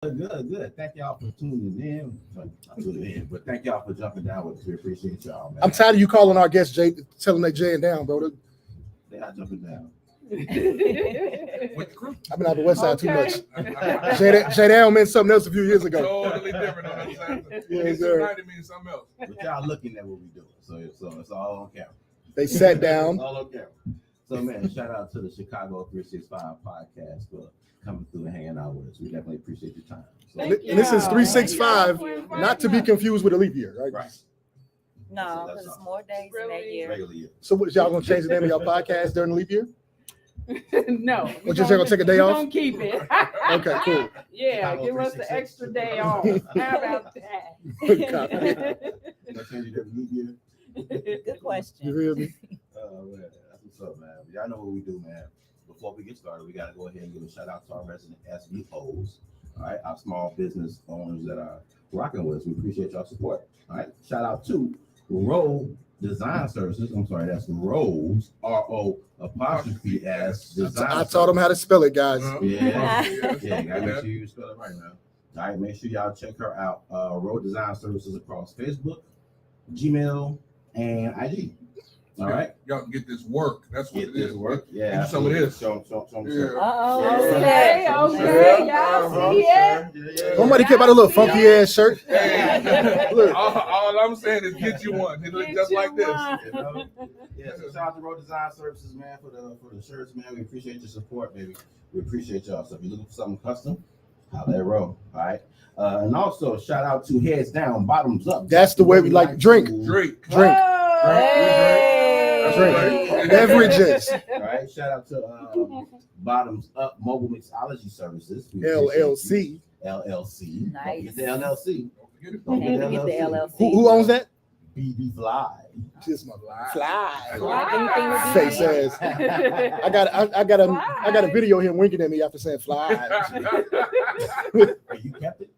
Good. Thank y'all for tuning in. Not tuning in, but thank y'all for jumping down with us. We appreciate y'all, man. I'm tired of you calling our guests Jay, telling they Jay and down, bro. They are jumping down. With the crew. I've been out the west side too much. Jay down meant something else a few years ago. Totally different on the other side. Yes, Tonight sir. it means something else. But y'all looking at what we doing. So it's all on camera. They sat down. It's all on camera. So man, shout out to the Chicago 365 podcast for coming through and hanging out with us. We definitely appreciate your time. So, And this is 365, not to be confused with a leap year, right? right. No, because it's more days in that year. Regular year. So what, y'all gonna change the name of your podcast during the leap year? No. Or just gonna take a day We're off? gonna keep it. Okay, cool. Yeah, Chicago give us the 366. extra day off. How about that? You gonna change it every year? Good You question. feel me? Man, that's what's up, man. Y'all know what we do, man. Before we get started, we gotta go ahead and give a shout out to our resident SBOs. All right, our small business owners that are rocking with us. We appreciate y'all support. All right, shout out to Row Design Services. I'm sorry, that's Rose RO_S Design. I taught them how to spell it, guys. Yeah, gotta make sure you spell it right now. All right, make sure y'all check her out. Road Design Services across Facebook, Gmail, and IG. All right, Y'all can get this work. That's what get it this is. work. Yeah, Get some of this. Show me some. Yeah. Uh-oh. Okay, okay, y'all see it? Somebody came out a little funky ass shirt. Hey, Look. all I'm saying is get you one. It look Get just you like this. one. You know? Yeah, so shout out to Road Design Services, man, for the shirts, man. We appreciate your support, baby. We appreciate y'all. So if you're looking for something custom, holla at Row. All right. And also shout out to Heads Down, Bottoms Up. That's the way we like drink. Drake. Drink. Hey. Drink. Beverages. All right. Shout out to Bottoms Up Mobile Mixology Services. We appreciate LLC. you. LLC. Nice. Don't get the LLC. Don't forget it. Don't Can't get forget the LLC. Who owns that? BB Fly. Just my fly. Fly. Face ass. I got a video of him winking at me after saying fly. You kept it?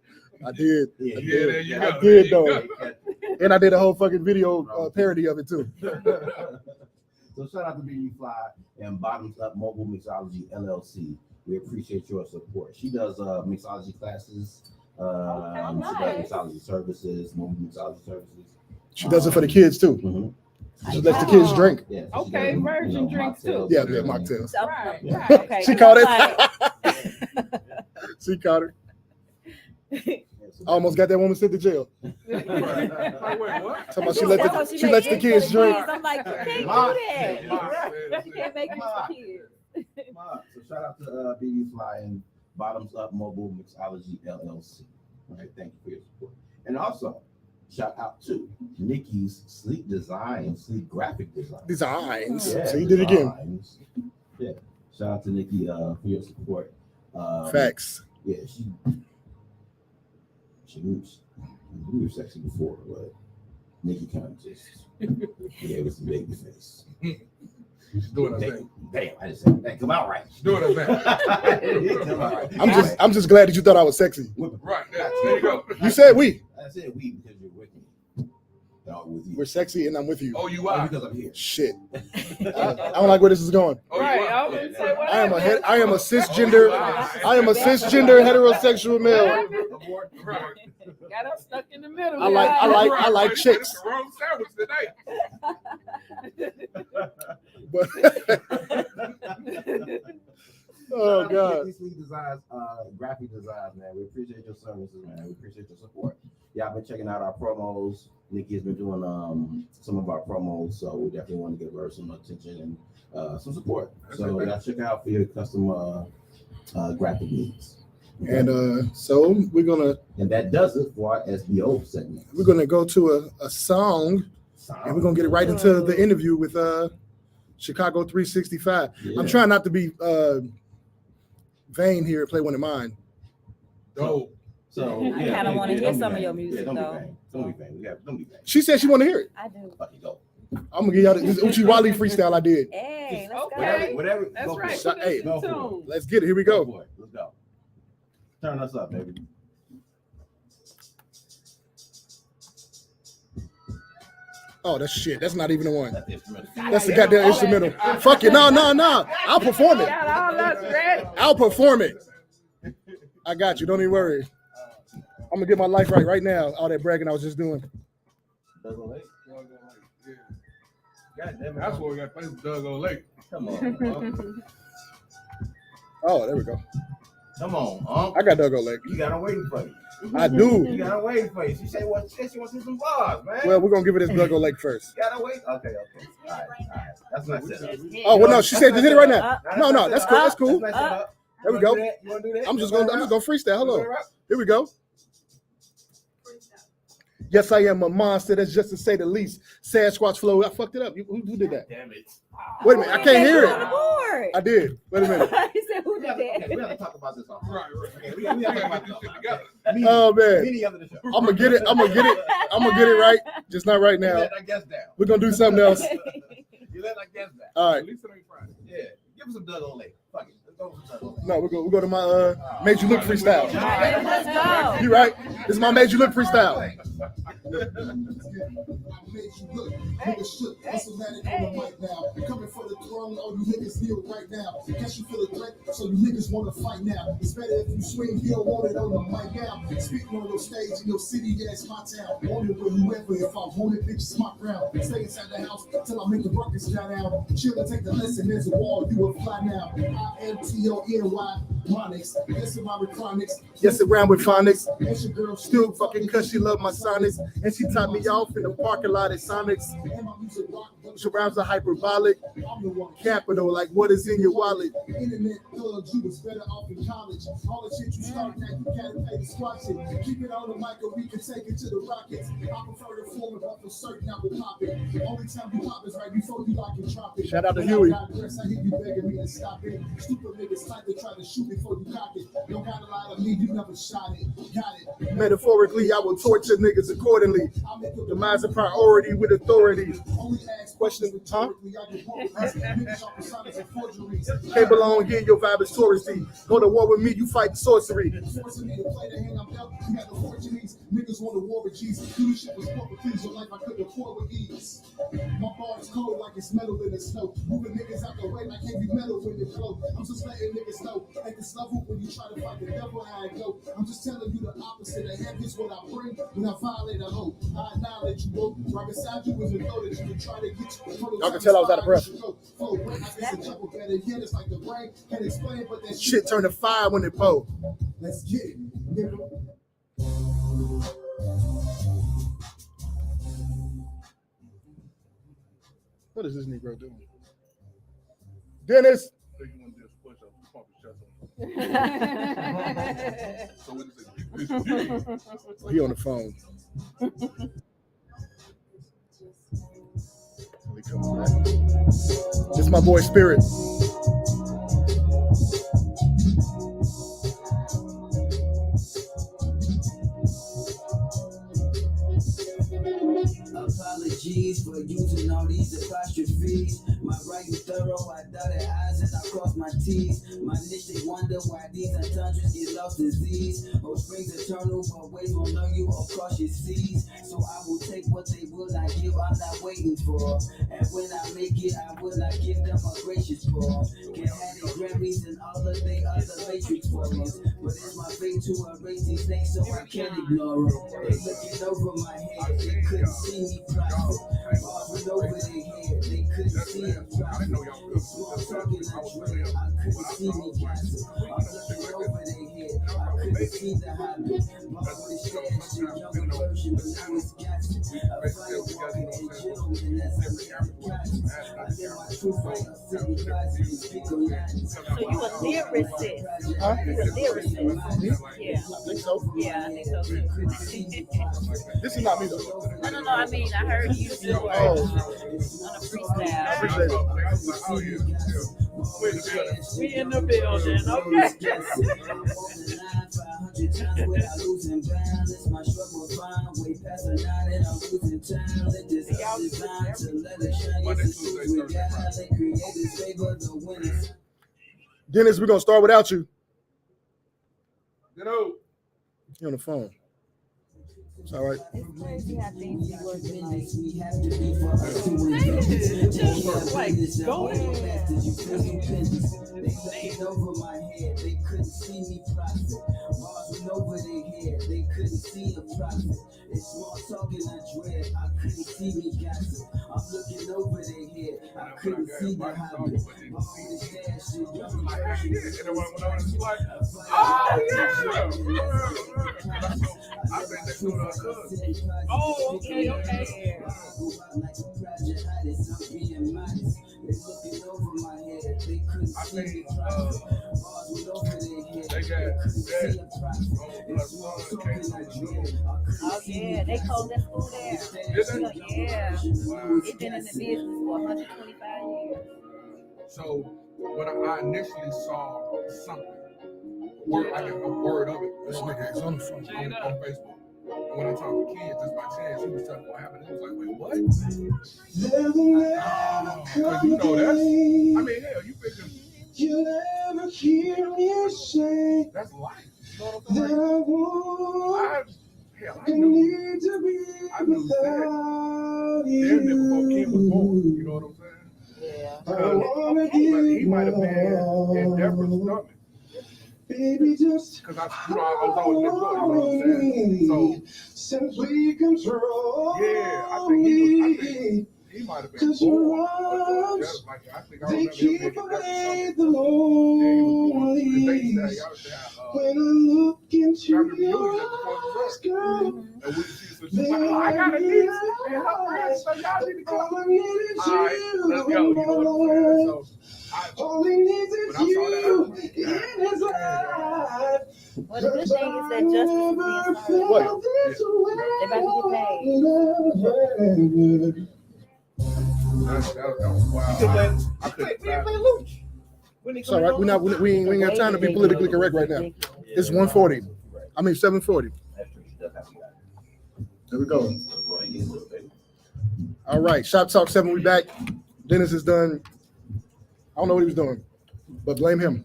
I did. Yeah, Yeah, there you go. I There did you though. go. You kept it. And I did a whole fucking video parody of it too. So shout out to BB Fly and Bottoms Up Mobile Mixology LLC. We appreciate your support. She does mixology classes. She does mixology services, mobile mixology services. She does it for the kids too. Mhm. She lets the kids drink. Yeah, so she Okay, does, virgin drinks too. Yeah, mocktails. So, Right, Yeah. right. okay. She caught Like, it. She caught her. Yeah, so I almost got that woman sent to jail. Like, wait, what? Talking about she That's what she lets the makes kids for drink. I'm like, you can't Mom. do that. Mom. You can't make it for kids. Come on. So shout out to BB Fly and Bottoms Up Mobile Mixology LLC. All right, thank you for your support. And also, shout out to Nikki's Sleek Design, Sleek Graphic Design. Designs. Yeah, So you did it again. designs. Yeah. Shout out to Nikki for your support. Facts. Yeah, we were sexy before, but Nikki kind of just gave us some baby face. She's doing her thing. Damn, I just said that come out right. She's doing her thing. Come out right. I'm just glad that you thought I was sexy. Right, yeah, there you go. You said we. I said we because you're with me. Not with you. We're sexy and I'm with you. Oh, you Oh, are. because I'm here. Shit. I don't like where this is going. Oh, you Right, I are. was gonna say, what I am a happened? I am a cisgender. I am a cisgender heterosexual male. Abort, abort. Got us stuck in the middle. I like Right, chicks. that's the wrong sandwich today. But oh god. These sweet designs, graphic designs, man. We appreciate your services, man. We appreciate your support. Y'all been checking out our promos. Nikki has been doing some of our promos, so we definitely want to give her some attention and some support. So y'all check out for your custom graphic needs. Okay? And so And that does it for our SBO segment. we're gonna go to a song and we're gonna get right into the interview with Chicago 365. Yeah. I'm trying not to be vain here and play one of mine. No. So I kinda wanna hear don't be some of vain. your music, don't though. Be vain. Don't be vain. Don't be vain. She said she want to hear it. I do. Fucking go. I'm gonna give y'all this Uchi Wally freestyle I did. Hey, let's go. Okay. Whatever. That's go for right. it. So, hey, go for it. Tune. Let's get it. Here we Go go. for it. Let's go. Turn us up, baby. Oh, that's shit. That's not even the one. That's the instrumental. That's the goddamn instrumental. Fuck it. No. I'll perform it. Got all us ready. I'll perform it. I got you. Don't even worry. I'm gonna get my life right now. All that bragging I was just doing. Doug on Lake. Yeah. God damn it. That's where we got place Doug on Lake. Come on. Oh, there we go. Come on, I got Doug Lake. You got her waiting for you. I do. You got her waiting for you. She said what? She wants to do some bars, man. Well, we're gonna give it this Doug Lake first. You got her wait. Okay. All right. That's not set. Oh well, no, she said just hit it right now. No, that's cool. That's cool. That's not set up. There we go. You wanna do that? I'm just gonna freestyle. Hello. You wanna rap? Here we go. Yes, I am a monster. That's just to say the least. Sasquatch flow. I fucked it up. Who did that? Damn it. Wait a minute. I can't hear On the it. board. I did. Wait a minute. He said, "Who We did have to that?" talk about this off. Right. Okay, we have to talk about this off. Together. Oh man, Meeting after the show. I'm gonna get it. I'm gonna get it right. Just not right You now. let that guest down. We're gonna do something else. You let that guest down. All At right. least it ain't Friday. Yeah. Give us some Doug on Lake. Fuck it. Let's go with some Doug on Lake. No, we go to my made you look freestyle. All right, let's go. You right? This is my made you look freestyle. I made you look, niggas shook, automatic on the mic now. Coming for the throne, all you niggas kneel right now. Guess you feel a threat, so you niggas wanna fight now. It's better if you swing, you don't want it on the mic now. Speaking on your stage in your city, yeah, it's my town. Want it with whoever, if I want it, bitch, it's my ground. Stay inside the house till I make the ruckus down out. Chill and take the lesson, there's a wall, you will fly now. IMTONY, Monix, yes, in my reclinics. Yes, around with phonics. That's your girl, Still fucking cause she love my sonics. And she taught me off in the parking lot at Sonics. and my music rock, Surrounds are hyperbolic. I'm the one. Capital, like what is in your wallet? Internet thugs, you was better off in college. All the shit you started now, you gotta pay to squash it. Keep it on the mic or we can take it to the Rockets. I prefer the former, but for certain I will pop it. Only time you pop is right before you like and drop it. Shout out to When Huey. I digress, I hear you begging me to stop it. Stupid niggas like to try to shoot before you cock it. Don't gotta lie to me, you never shot it. Got it. Metaphorically, I will torture niggas accordingly. I make a Demise a priority with authority. only ask Question, huh? rhetorically, I get one with this. Niggas are personas and forgeries. Can't belong here, your vibe is touristy. Go to war with me, you fight sorcery. Forcing me to play the hand I'm dealt. You got the fortunes. Niggas want to war with Jesus. Do this shit was corporate things your life I couldn't afford with ease. My bar is cold like it's metal in the snow. Moving niggas out the way like heavy metal when you flow. I'm just letting niggas know at this level when you try to fight the devil, how I go. I'm just telling you the opposite. I have this what I bring when I violate a hoe. I acknowledge you, bro. Right beside you was a throw that you can try to get you. Y'all can tell I was out of breath. Oh, I guess a couple better yet. It's like the brain can't explain, but that Shit turn to fire when it pour. Let's get it, nigga. What is this Negro doing? Dennis! I think you want to just push up, pump your chest on. So we just say, He on the phone. He coming back. This my boy Spirit. Apologies for using all these apostrophes. My writing thorough, I dotted I's and I crossed my T's. My niche, they wonder why these entendres get lost as these. Oh, springs eternal, but waves won't learn you across your seas. So I will take what they will not give, I'm not waiting for. And when I make it, I will not give them a gracious pause. Can't have the Grammys and all of they other matrix photos. But it's my fate to erase these things so I can't ignore them. They looking over my head, they couldn't see me prosper. Bars over their head, they couldn't see a profit. It's small talking I dread, I couldn't see me gossip. I'm looking over their head, I couldn't see the habit. Bars with stash, the younger version, but now it's gossip. A fire walking and gentleman, that's a man gossip. I live my truth right on city gossip and speak on Latin. So you a lyricist? Huh? You a lyricist? Yeah. I think so. Yeah, I think so too. This is not me though. No. I mean, I heard you do Oh. on a freestyle. Appreciate it. We in the building, okay? Dennis, we're gonna start without you. you know, You on the phone. It's all right. It's crazy how things be working like. We have to be for us to win. Just like going. They looking over my head, they couldn't see me profit. Bars went over their head, they couldn't see a profit. It's small talking I dread, I couldn't see me gossip. I'm looking over their head, I couldn't see the hobbit. Bars the stash, shit, And then when I was like, oh yeah. I think they do that good. Oh, okay. I think they got that. Oh yeah, they closed that school there. Yeah. It's been in the business for 125 years. So when I initially saw something, I get a word of it. This nigga is on the phone. On Facebook. And when I talked to kids, just by chance, he was telling me what happened. He was like, wait, what? Because you know that's, I mean, hell, you figure You never hear me say that's life. You know that what I want I knew need to be I knew without damn near before Kim was born. You know what I'm saying? Yeah. I wanna But he might have been in Deborah's stomach. Baby, just Because I was always in Florida, you know what I'm saying? simply control Yeah, I think he might have been 'Cause you're born. right. Just like, I think I They remember him keep being in away Deborah's the stomach. Yeah, he was going lonely. through the days that y'all should have When I look into family your reunion just before the eyes, drug. girl, And we see so she's like, oh, I got a niece and her friends, so y'all need to come. all I need is All right, you. let's go. You know what I'm saying? So, All he needs when is I saw you that, I was like, in his life. Well, the good thing is that justice is being served. What? They about to get paid. that was wild. I couldn't fathom. It's all right. We ain't got time to be politically correct right now. It's 1:40. I mean 7:40. There we go. All right, Shop Talk 7. We back. Dennis is done. I don't know what he was doing, but blame him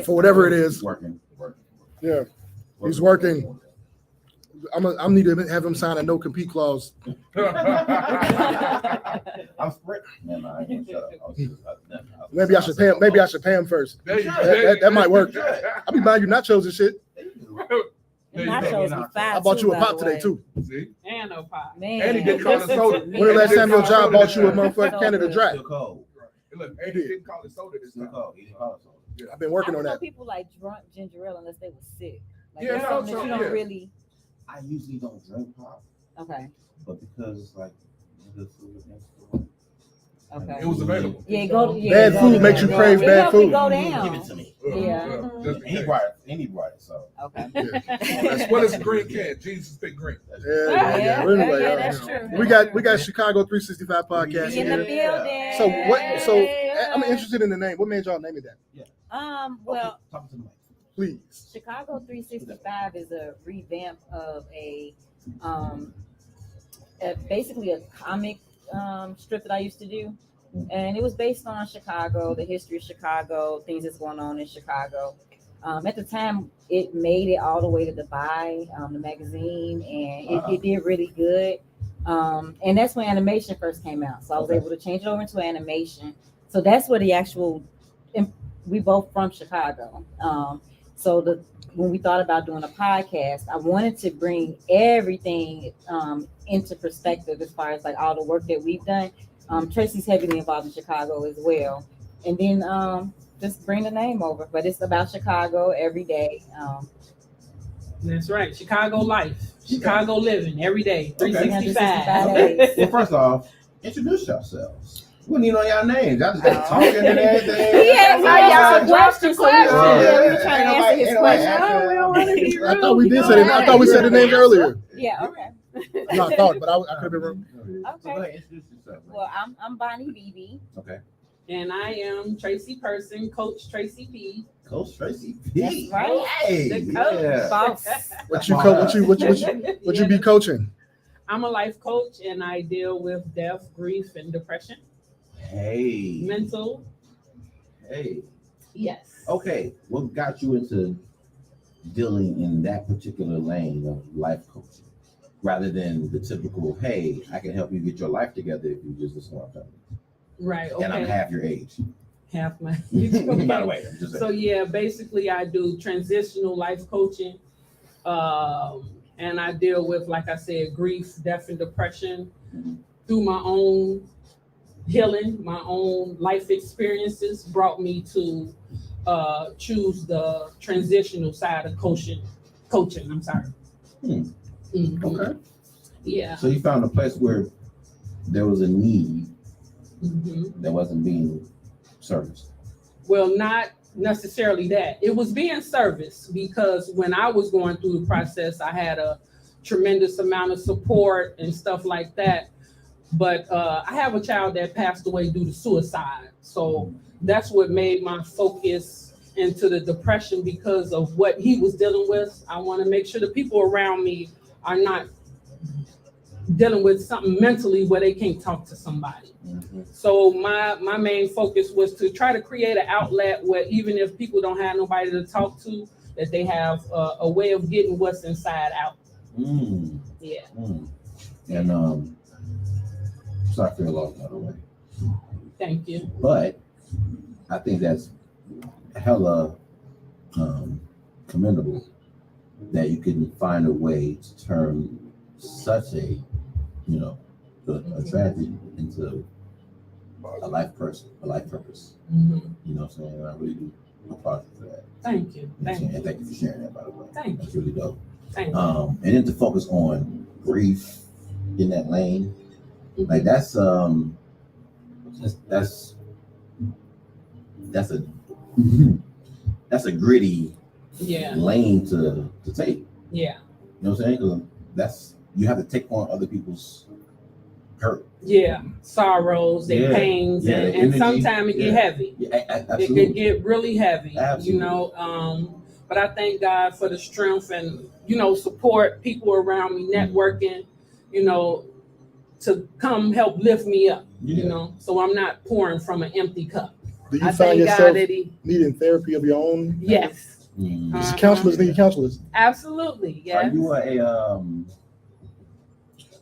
for whatever it is. Working. Yeah, he's working. I'm need to have him sign a no compete clause. I'm sprint. Man, I ain't gonna shut up. Maybe I should pay him. Maybe I should pay him first. That might work. I be buying you nachos and shit. Nachos be fine. I bought you a by pop the today way. too. See? And no pop. Man. And he didn't call it soda. When the last time your job bought you a motherfucking Canada Dry? Still cold. Look, and he didn't call it soda this Still time. cold. He didn't call it soda. I've been working I on don't know that. people like drunk ginger ale unless they were sick. Like Yeah, that's no, something that so, you don't yeah. really. I usually don't drink pop, Okay. but because it's like good food next door. Okay. It was available. Yeah, go. Yeah, Bad go food down. makes you crave It bad help you food. Go Give down. it to me. Yeah. Just in And he case. brought it, so. Okay. What is green can? Jesus pick green. Yeah. But anyway, yeah, that's true. we got Chicago 365 podcast Be in the here. building. So I'm interested in the name. What made y'all name it that? Well, Talk to the mic. Please. Chicago 365 is a revamp of basically a comic strip that I used to do. And it was based on Chicago, the history of Chicago, things that's going on in Chicago. At the time, it made it all the way to Dubai, the magazine, and it did really good. And that's when animation first came out. So I was able to change it over into animation. So that's where the actual, we both from Chicago. When we thought about doing a podcast, I wanted to bring everything into perspective as far as like all the work that we've done. Tracy's heavily involved in Chicago as well. And then just bring the name over. But it's about Chicago every day. That's right. Chicago life. Chicago living every day. 365. 365 days. Well, first off, introduce yourselves. We don't even know y'all names. Y'all just got talking and everything. He asked y'all some questions. So we were trying to answer his Ain't nobody question. asking. We don't want to be I thought we did say it. I thought we said the names earlier. Yeah, okay. No, I thought, but I could have been wrong. So go ahead, introduce yourself. Well, I'm Bonnie BB. Okay. And I am Tracy Person, Coach Tracy P. Coach Tracy P. That's right. Hey, The coach. yeah. Boss. What you be coaching? I'm a life coach and I deal with death, grief, and depression. Hey. Mental. Hey. Yes. Okay. What got you into dealing in that particular lane of life coaching, rather than the typical, hey, I can help you get your life together if you just listen to what I'm telling you. Right. Okay. And I'm half your age. Half my. By the way, I'm just saying. So yeah, basically I do transitional life coaching, and I deal with, like I said, grief, death, and depression through my own healing. My own life experiences brought me to choose the transitional side of coaching. I'm sorry. Mhm. Okay. Yeah. So you found a place where there was a need that wasn't being serviced. Well, not necessarily that. It was being serviced because when I was going through the process, I had a tremendous amount of support and stuff like that. But I have a child that passed away due to suicide. So that's what made my focus into the depression, because of what he was dealing with. I want to make sure the people around me are not dealing with something mentally where they can't talk to somebody. So my main focus was to try to create an outlet where even if people don't have nobody to talk to, that they have a way of getting what's inside out. Yeah. And sorry for your loss, by the way. Thank you. But I think that's hella commendable that you can find a way to turn such a, a tragedy into a life purpose. You know what I'm saying? I really do applaud you for that. Thank you. Thank you for sharing that, by the way. Thank That's really dope. Thank you. And then to focus on grief in that lane, like that's a that's a gritty lane to take. Yeah. You know what I'm saying? 'Cause that's, you have to take on other people's hurt. Yeah, sorrows and pains, and sometimes it get heavy. Absolutely. It could get really heavy. Absolutely. But I thank God for the strength and support, people around me, networking, to come help lift me up. So I'm not pouring from an empty cup. Do you I find thank yourself God that needing therapy of your own? Yes. Does counselors need counselors? Absolutely. Yes. Are you a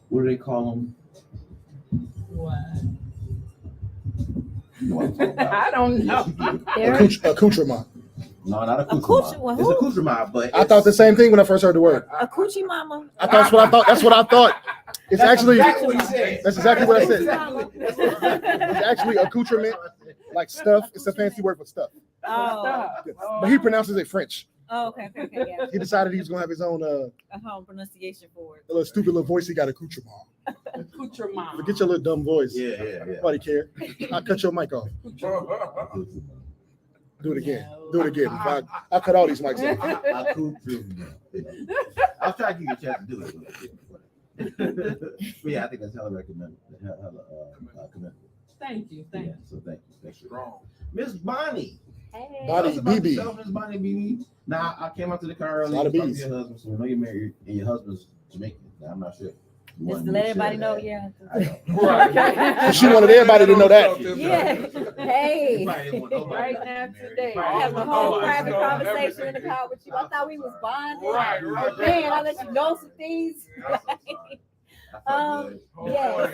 what do they call them? What? You know what I'm talking about. I don't know. Accoutrement. No, not accoutrement. It's accoutrement, but I thought the same thing when I first heard the word. A coochie mama. That's what I thought. That's what I thought. It's actually exactly what he said. That's exactly what I said. It's actually accoutrement, like stuff. It's a fancy word for stuff. Oh. But he pronounces it French. Oh, okay, yeah. He decided he was gonna have his own a home pronunciation for it. A little stupid little voice. He got accoutrement. Accoutrement. Forget your little dumb voice. Yeah. Nobody care. I'll cut your mic off. Do it again. Do it again. I'll cut all these mics off. I'll try to give you a chance to do it. But yeah, I think that's hella recommended. Commendable. Thank you. Thank you. So thank you. Miss Bonnie. Hey. Bonnie BB. Miss Bonnie BB. Now I came out to the car early. A lot of Talked to B's. your husband, so we know you're married and your husband's Jamaican. Now I'm not sure. Just to let everybody know, yeah. I know. Right. She wanted everybody to know that. Yeah. Hey. Right now today. I have a whole private conversation in the car with you. I thought we was bonding. Right. Man, I'll let you know some things. Yes.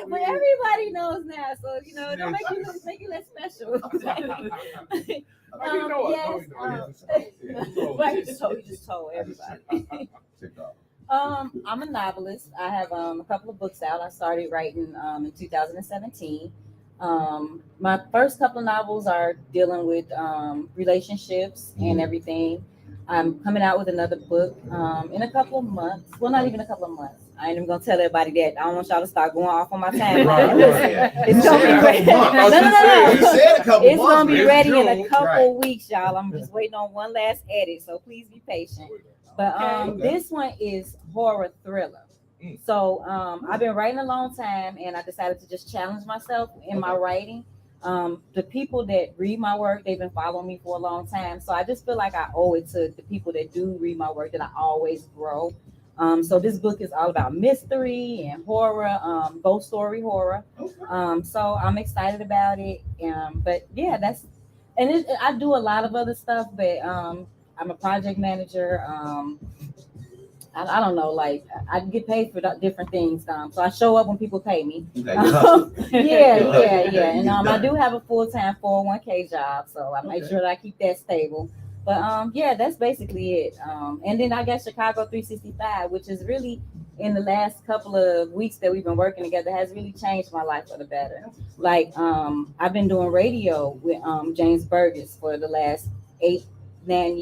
But everybody knows now, so don't make you less special. Right, you just told everybody. I'm a novelist. I have a couple of books out. I started writing in 2017. My first couple of novels are dealing with relationships and everything. I'm coming out with another book in a couple of months. Well, not even a couple of months. I ain't even gonna tell everybody that. I don't want y'all to start going off on my timeline. It's gonna be ready. No. It's gonna be ready in a couple weeks, y'all. I'm just waiting on one last edit, so please be patient. But this one is horror thriller. So I've been writing a long time, and I decided to just challenge myself in my writing. The people that read my work, they've been following me for a long time. So I just feel like I owe it to the people that do read my work that I always grow. So this book is all about mystery and horror, ghost story horror. So I'm excited about it. But yeah, and I do a lot of other stuff, but I'm a project manager. I don't know, like I get paid for different things. So I show up when people pay me. Okay, you hustle. Yeah. And Get I done. do have a full-time 401k job, so I make Okay. sure that I keep that stable. But yeah, that's basically it. And then I got Chicago 365, which is really in the last couple of weeks that we've been working together has really changed my life for the better. Like I've been doing radio with James Burgess for the last 8-9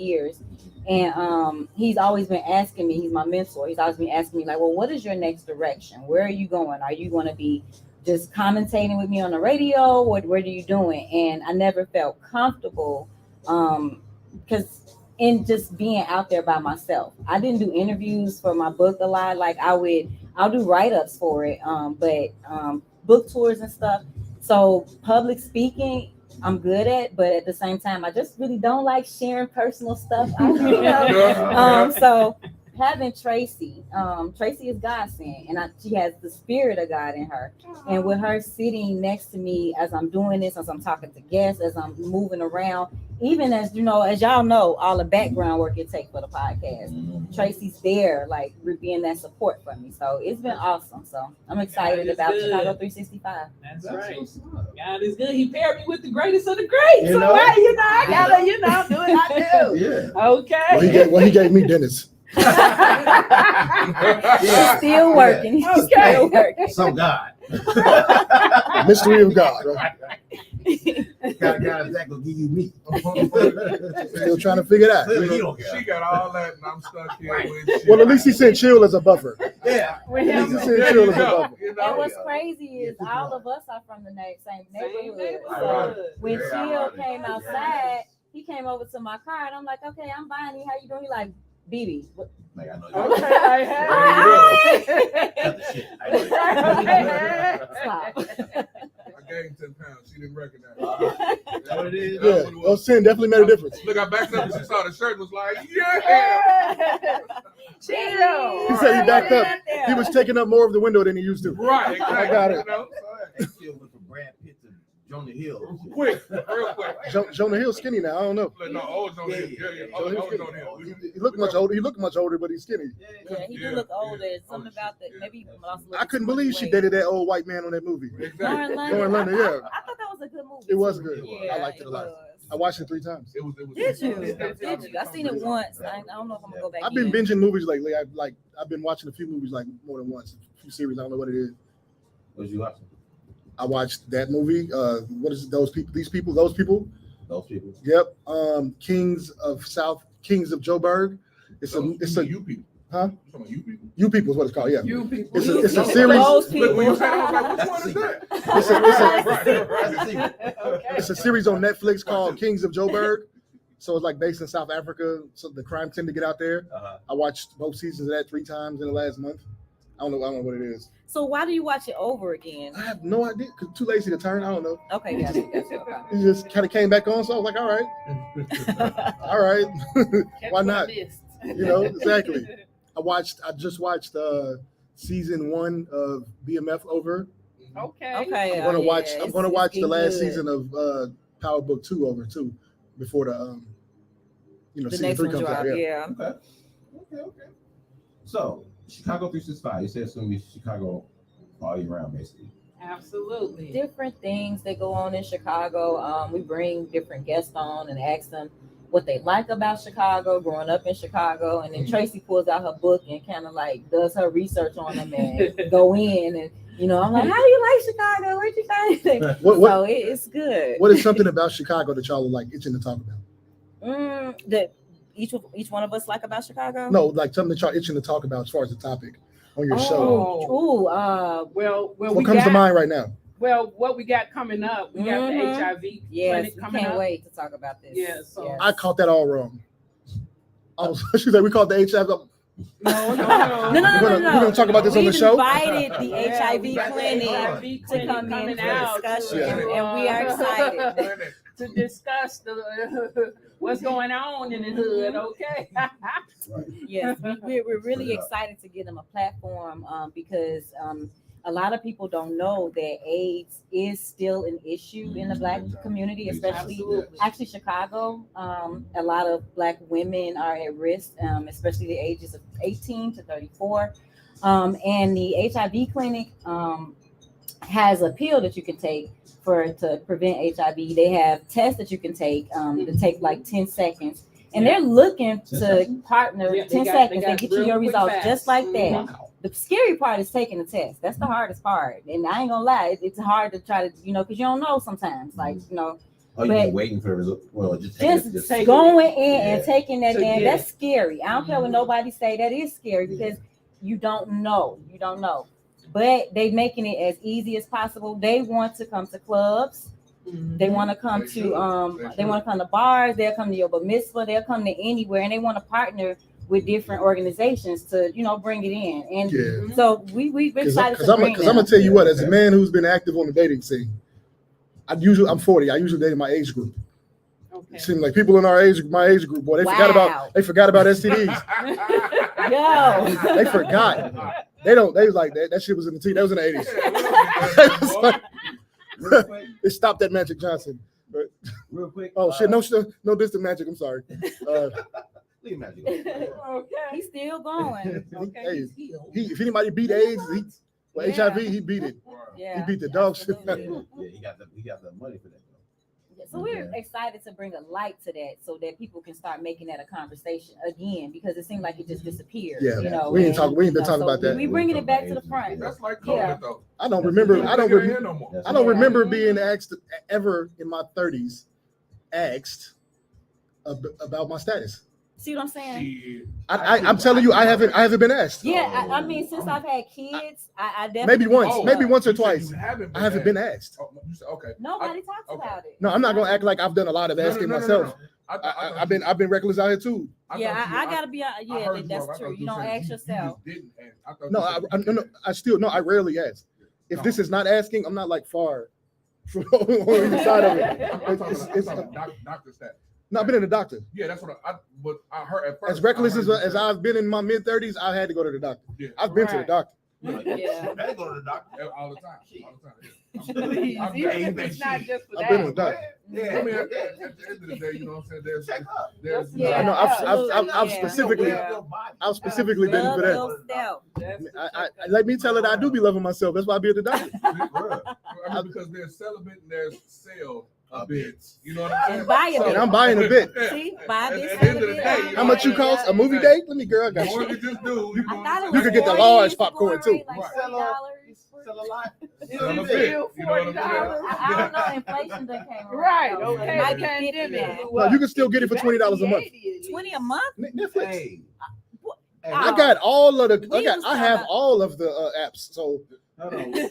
years. And he's always been asking me, he's my mentor. He's always been asking me, like, well, what is your next direction? Where are you going? Are you going to be just commentating with me on the radio? What are you doing? And I never felt comfortable because in just being out there by myself. I didn't do interviews for my book a lot. Like I'll do write-ups for it, but book tours and stuff. So public speaking, I'm good at, but at the same time, I just really don't like sharing personal stuff. So having Tracy is God sent, and she has the spirit of God in her. And with her sitting next to me as I'm doing this, as I'm talking to guests, as I'm moving around, even as as y'all know, all the background work it takes for the podcast. Tracy's there, like being that support for me. So it's been awesome. So I'm excited about Chicago 365. That's right. God is good. He paired me with the greatest of the greats. You know? So I gotta, do what I do. Yeah. Okay. Well, he gave me Dennis. He's still working. He's still working. Some God. Mystery of God. Right? God is that gonna give you me. Still trying to figure it out. Clearly, he don't care. She got all that, and I'm stuck here with shit. Well, at least he sent Chill as a buffer. Yeah. At least he sent There Chill you as a go. buffer. You know? And what's crazy is all of us are from the same neighborhood. So Ironic. when Very Chill ironic. came outside, he came over to my car, and I'm like, okay, I'm buying you. How you doing? He like, BB. Like I know Okay. Cut the shit. I know Stop. I gave him 10 pounds. She didn't recognize it. That's what it is. That's Yeah, what it was. those 10 definitely made a difference. Look, I backed up and she saw the shirt and was like, yeah. He said he backed up. He was taking up more of the window than he used to. Right, exactly. I got it. You know? They still went from Brad Pitt to Jonah Hill. Quick, real quick. Jonah Hill's skinny now. I don't know. Look, no, old Jonah Hill. Yeah. Old Jonah Hill. He looked much older. He looked much older, but he's skinny. Yeah, he do look older. Something about that. Maybe he lost a little I couldn't too much believe she weight. dated that old white man on that movie. Exactly. Lauren London, yeah. I thought that was a good movie. It was too. good. Yeah, I liked it a lot. was. I watched it 3 times. It was. Did you? Did you? I seen it once. I don't know if I'm gonna go back. I've been in. binging movies lately. I've been watching a few movies like more than once. A few series. I don't know what it is. What you watching? I watched that movie. What is it? Those people? These people? Those people? Those people. Yep. Kings of Joburg. It's a you people. Huh? You talking about you people? You people is what it's called. Yeah. You people. It's a Look, series. Those Look, when you people. said it, I was like, which one is that? It's a series on Netflix called Kings of Joburg. So it's like based in South Africa. So the crime tend to get out there. I watched both seasons of that 3 times in the last month. I don't know what it is. So why do you watch it over again? I have no idea. Cause too lazy to turn. I don't know. Okay, gotcha. Okay. It just kind of came back on. So I was like, all right. Why not? You know, exactly. I just watched season 1 of BMF over. Okay. Okay. I'm gonna watch the last good. season of Power Book 2 over too before the The season next 3 one comes drop. out. Yeah. Okay. So Chicago 365. You said it's gonna be Chicago all year round, basically. Absolutely. Different things that go on in Chicago. We bring different guests on and ask them what they like about Chicago, growing up in Chicago, and then Tracy pulls out her book and kind of like does her research on them and go in and I'm like, how do you like Chicago? Where'd you find it? So it's good. What is something about Chicago that y'all are like itching to talk about? That each one of us like about Chicago? No, like something that y'all itching to talk about as far as the topic on your show. Well, What comes to mind right now? Well, what we got coming up, we got the HIV Yes, clinic we coming can't up. wait to talk about this. Yeah, so Yes. I caught that all wrong. She said we called the HIV. no. We're gonna talk about this on the show. We invited the HIV we got the clinic HIV to clinic come in coming for out discussion, to, and we are excited. to discuss what's going on in the hood. Okay. Yes, we're really excited to give them a platform because a lot of people don't know that AIDS is still an issue in the Black community, especially actually Chicago. A lot of Black women are at risk, especially the ages of 18 to 34. And the HIV clinic has a pill that you can take to prevent HIV. They have tests that you can take to take like 10 seconds. And they're looking to partner 10 seconds and get you your results just like that. Wow. The scary part is taking the test. That's the hardest part. And I ain't gonna lie, it's hard to try to, because you don't know sometimes. Like, Oh, you've been waiting for the result. Well, just going in and taking that in, that's scary. I don't care what nobody say, that is scary because you don't know. You don't know. But they making it as easy as possible. They want to come to clubs. They want to come to bars. They'll come to your bar mitzvah. They'll come to anywhere, and they want to partner with different organizations to bring it in. And so we're excited because I'm gonna tell you what, as a man who's been active on the dating scene, I'm 40. I usually date my age group. Okay. It seems like people in my age group, boy, they forgot about STDs. Yo, they forgot. They was like that shit was in the That was in the 80s. Real quick, It stopped at Magic Johnson. But, real quick. oh shit, no distant Magic. I'm sorry. Leave Magic. Okay. he's still going. Okay. Hey, if anybody beat AIDS, HIV, he beat it. Yeah, He beat the dog shit. absolutely. Yeah, he got the money for that. So we're excited to bring a light to that so that people can start making that a conversation again, because it seemed like it just disappeared. Yeah, we ain't been talking about that. We bringing it back to the front. That's like COVID though. I don't remember being asked ever in my 30s about my status. See what I'm saying? I'm telling you, I haven't been asked. Yeah, I mean, since I've had kids, I definitely maybe once or twice. I haven't been asked. Oh, you said, okay. Nobody talks about it. No, I'm not gonna act like I've done a lot of asking myself. I've been reckless out here too. I gotta be. Yeah, that's true. You don't ask yourself. I rarely ask. If this is not asking, I'm not like far from on the side of it. I'm talking doctor status. No, I've been in the doctor. Yeah, that's what I heard at first. As reckless as I've been in my mid-30s, I had to go to the doctor. Yeah. I've been to the doctor. Yeah. I go to the doctor all the time. Please, it's not just for I've been to the doctor. Yeah, I mean, at the end of the day, you know what I'm saying? There's Yeah. No, I've specifically been for that. Let me tell it, I do be loving myself. That's why I be at the doctor. I mean, because there's celibate and there's sell a bit. You know what I'm saying? And buy a bit. And I'm buying a bit. See, buy this. At the end of the day, How much you cost? A movie date? Let me, girl, I got More you. you just do. You could get the large popcorn too. Like Sell $40. a lot. Sell a bit. You know what I'm saying? I don't know. Inflation done came around. Right, So okay, it might be pandemic. 50 now. No, you can still get it for $20 a month. 20 a month? Netflix. Hey. I got all of the. We was I have talking- all of the apps. So Hold on. Real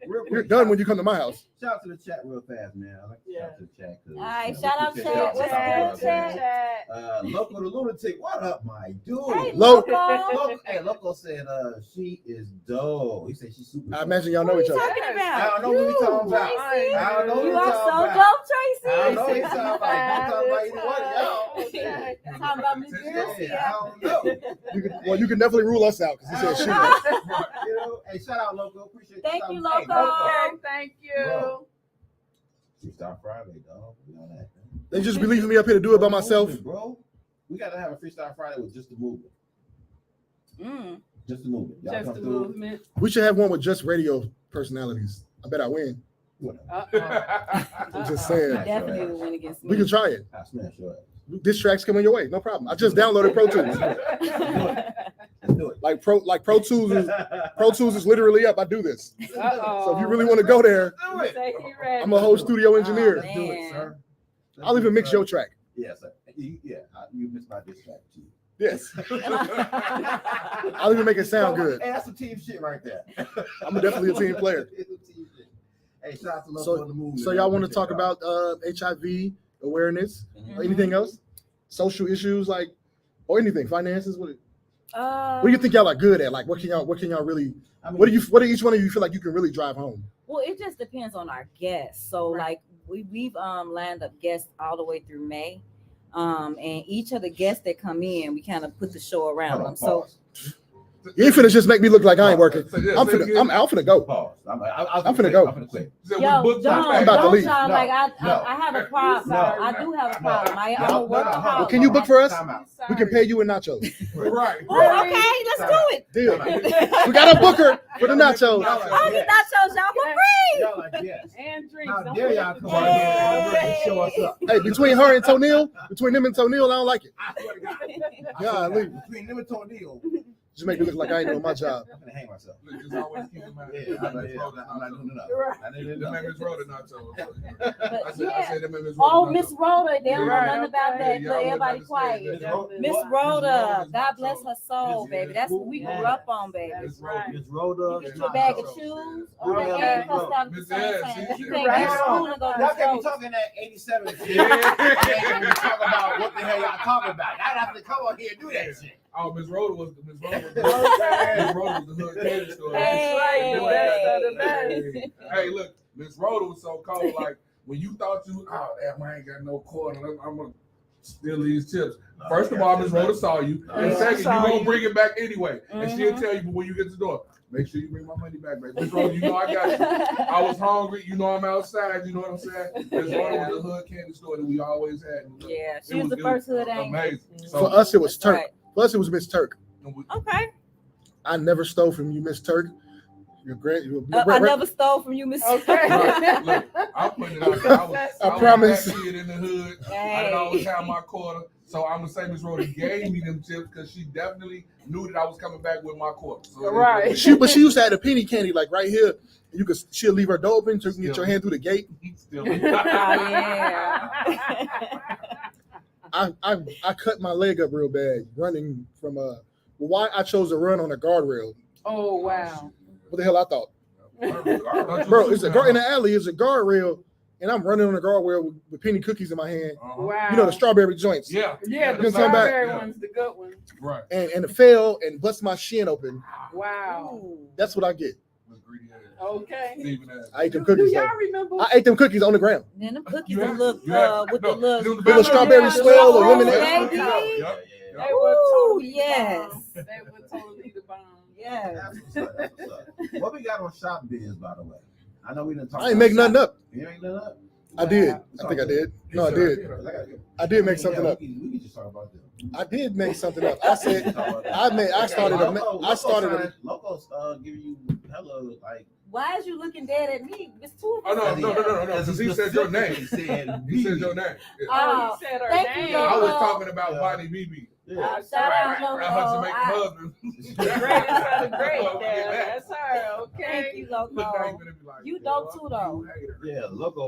you're quick, done when you come to my house. Shout out to the chat real fast, man. I like to shout out to the chat. All right, we shout out appreciate chat. y'all What's support, good, man. chat? Local the Lunatic, what up, my dude? Hey, Loco. Loco. Hey, Loco said she is dope. He said she's super I dope. imagine y'all know What are each you other. talking about? I don't know what we talking about. Tracy? I don't know what You we are talking so about. dope, Tracy. I don't know what you talking about. You talking about either one of y'all. Okay. Talking about Miss Girls Yeah, I don't know. You can definitely rule us out because he said she. You know, hey, shout out Loco. Appreciate Thank you, Hey, Loco. Thank you. Bro. Freestyle Friday, dog. We on that. They just be leaving me up here to do it by myself. Bro. We gotta have a Freestyle Friday with just the movement. Mm. Just the movement. Y'all Just come the through. movement. We should have one with just radio personalities. I bet I win. I'm just saying. You definitely will win against me. We can try it. I smash your ass. This track's coming your way. No problem. I just downloaded Pro Tools. Let's do it. Like Pro Tools is literally up. I do this. So if you really want to go there, Do it. Say he ready. I'm a whole studio engineer. Let's do it, Man. sir. Let's I'll do even it, mix sir. your track. Yes, sir. You missed my diss track too. Yes. I'll even make it sound good. Hey, that's some team shit right there. I'm definitely a team player. It's some team shit. Hey, shout out to Loco So- on the movement. So y'all want to talk about HIV awareness or anything else? Social issues or anything, finances? What do you think y'all are good at? Like what can y'all really I mean, what do each one of you feel like you can really drive home? Well, it just depends on our guests. So like we've lined up guests all the way through May. And each of the guests that come in, we kind of put the show around them. So You ain't finna just make me look like I ain't working. Yeah, I'm finna go. Pause. I'm finna go. I'm finna quit. Said, Yo, we booked don't, time. I'm about to don't leave. sound No, like no. I have a problem. No. I do have a problem. I'm a No. workaholic. Well, can you book for us? Time out. We can pay you in nachos. Right. Oh, okay, let's do it. Deal. We got a booker for the nachos. I'll get nachos y'all for free. Y'all like, yes. And drinks. How Don't dare y'all come out here and show us up? Hey, between her and Tonil, between them and Tonil, I don't like it. I swear to God. God, leave. Between them and Tornado, Just make me look like I ain't doing my job. I'm gonna hang myself. Look, just always keep in mind. Yeah, I'm not doing enough. I didn't The know. Miss Rhoda nachos. But I said the Miss Rhoda. Oh, nachos. Miss Rhoda, they don't know Yeah. nothing about that. Yeah, Look, y'all everybody wouldn't quiet. understand Miss that. Rhoda, Miss God Rhoda's bless her soul, baby. That's what we grew Yeah. up on, baby. Miss Rhoda. Miss Rhoda. You get your bag of shoes, or Yeah. they ain't cussed out at the Miss same Ann, time. see, You she- can't Right. go to school and go to Y'all can't be school. talking that 87 shit. And then you talk about what the hell y'all talking about. Y'all have to come on here and do that shit. Oh, Miss Rhoda was the Miss Rhoda was the hood candy store. Hey. Hey, look, Miss Rhoda was so cold. Like when you thought oh damn, I ain't got no quarter. I'm gonna steal these chips. First of all, Miss Rhoda saw you, and second, you gonna bring it back anyway, and she'll tell you. But when you get to the door, make sure you bring my money back, baby. Miss Rhoda, you know I got you. I was hungry. You know I'm outside. You know what I'm saying? Miss Rhoda was the hood candy store that we always had. Yeah, she It was the first hood angel. amazing. For us, it was That's Turk. right. For us, it was Miss Turk. Okay. I never stole from you, Miss Turk. Your I never stole from you, Miss. Okay. Look, I'm putting it out there. I was promise. that kid in the hood. I Hey. didn't always have my quarter. So I'm gonna say Miss Rhoda gave me them chips because she definitely knew that I was coming back with my quarter. So Right. But she used to have the penny candy like right here. She'll leave her door open so you can get your hand through the gate. Still, Oh, yeah. I cut my leg up real bad running from why I chose to run on a guardrail. Oh, wow. What the hell I thought? Bro, it's a guard in the alley, it's a guardrail, and I'm running on the guardrail with penny cookies in my hand. Wow. You know the strawberry joints. Yeah. Yeah, You the know what I'm talking about? strawberry one's the good one. Right. And it fell and bust my shin open. Wow. That's what I get. Okay. I ate them Do cookies. y'all Though. remember? I ate them cookies on the ground. Then them cookies You that have- look you have- with no, the little them Little strawberry Yeah, swell or oh, lemonade. baby. They were Ooh, totally yes. the bomb. They were totally the bomb. Yes. That's what's up. What we got on Shop Biz, by the way? I know we didn't talk. I ain't make nothing up. You ain't nothing up. I did. I think I did. No, I did. I did make something up. We can just talk about this. I did make something up. I said I started Locos giving you hella like. Why is you looking dead at me? It's two Oh of us. no! Because he said your name. He said He said your name. Yeah. Oh, he said her thank you, name. Loco. I was talking about Bonnie BB. Yeah. Shout out, Loco. Her to make a I- husband. Greatest of the great. Oh, There. yeah. That's her. Okay. Thank you, Loco. You dope too, though. Yeah, Loco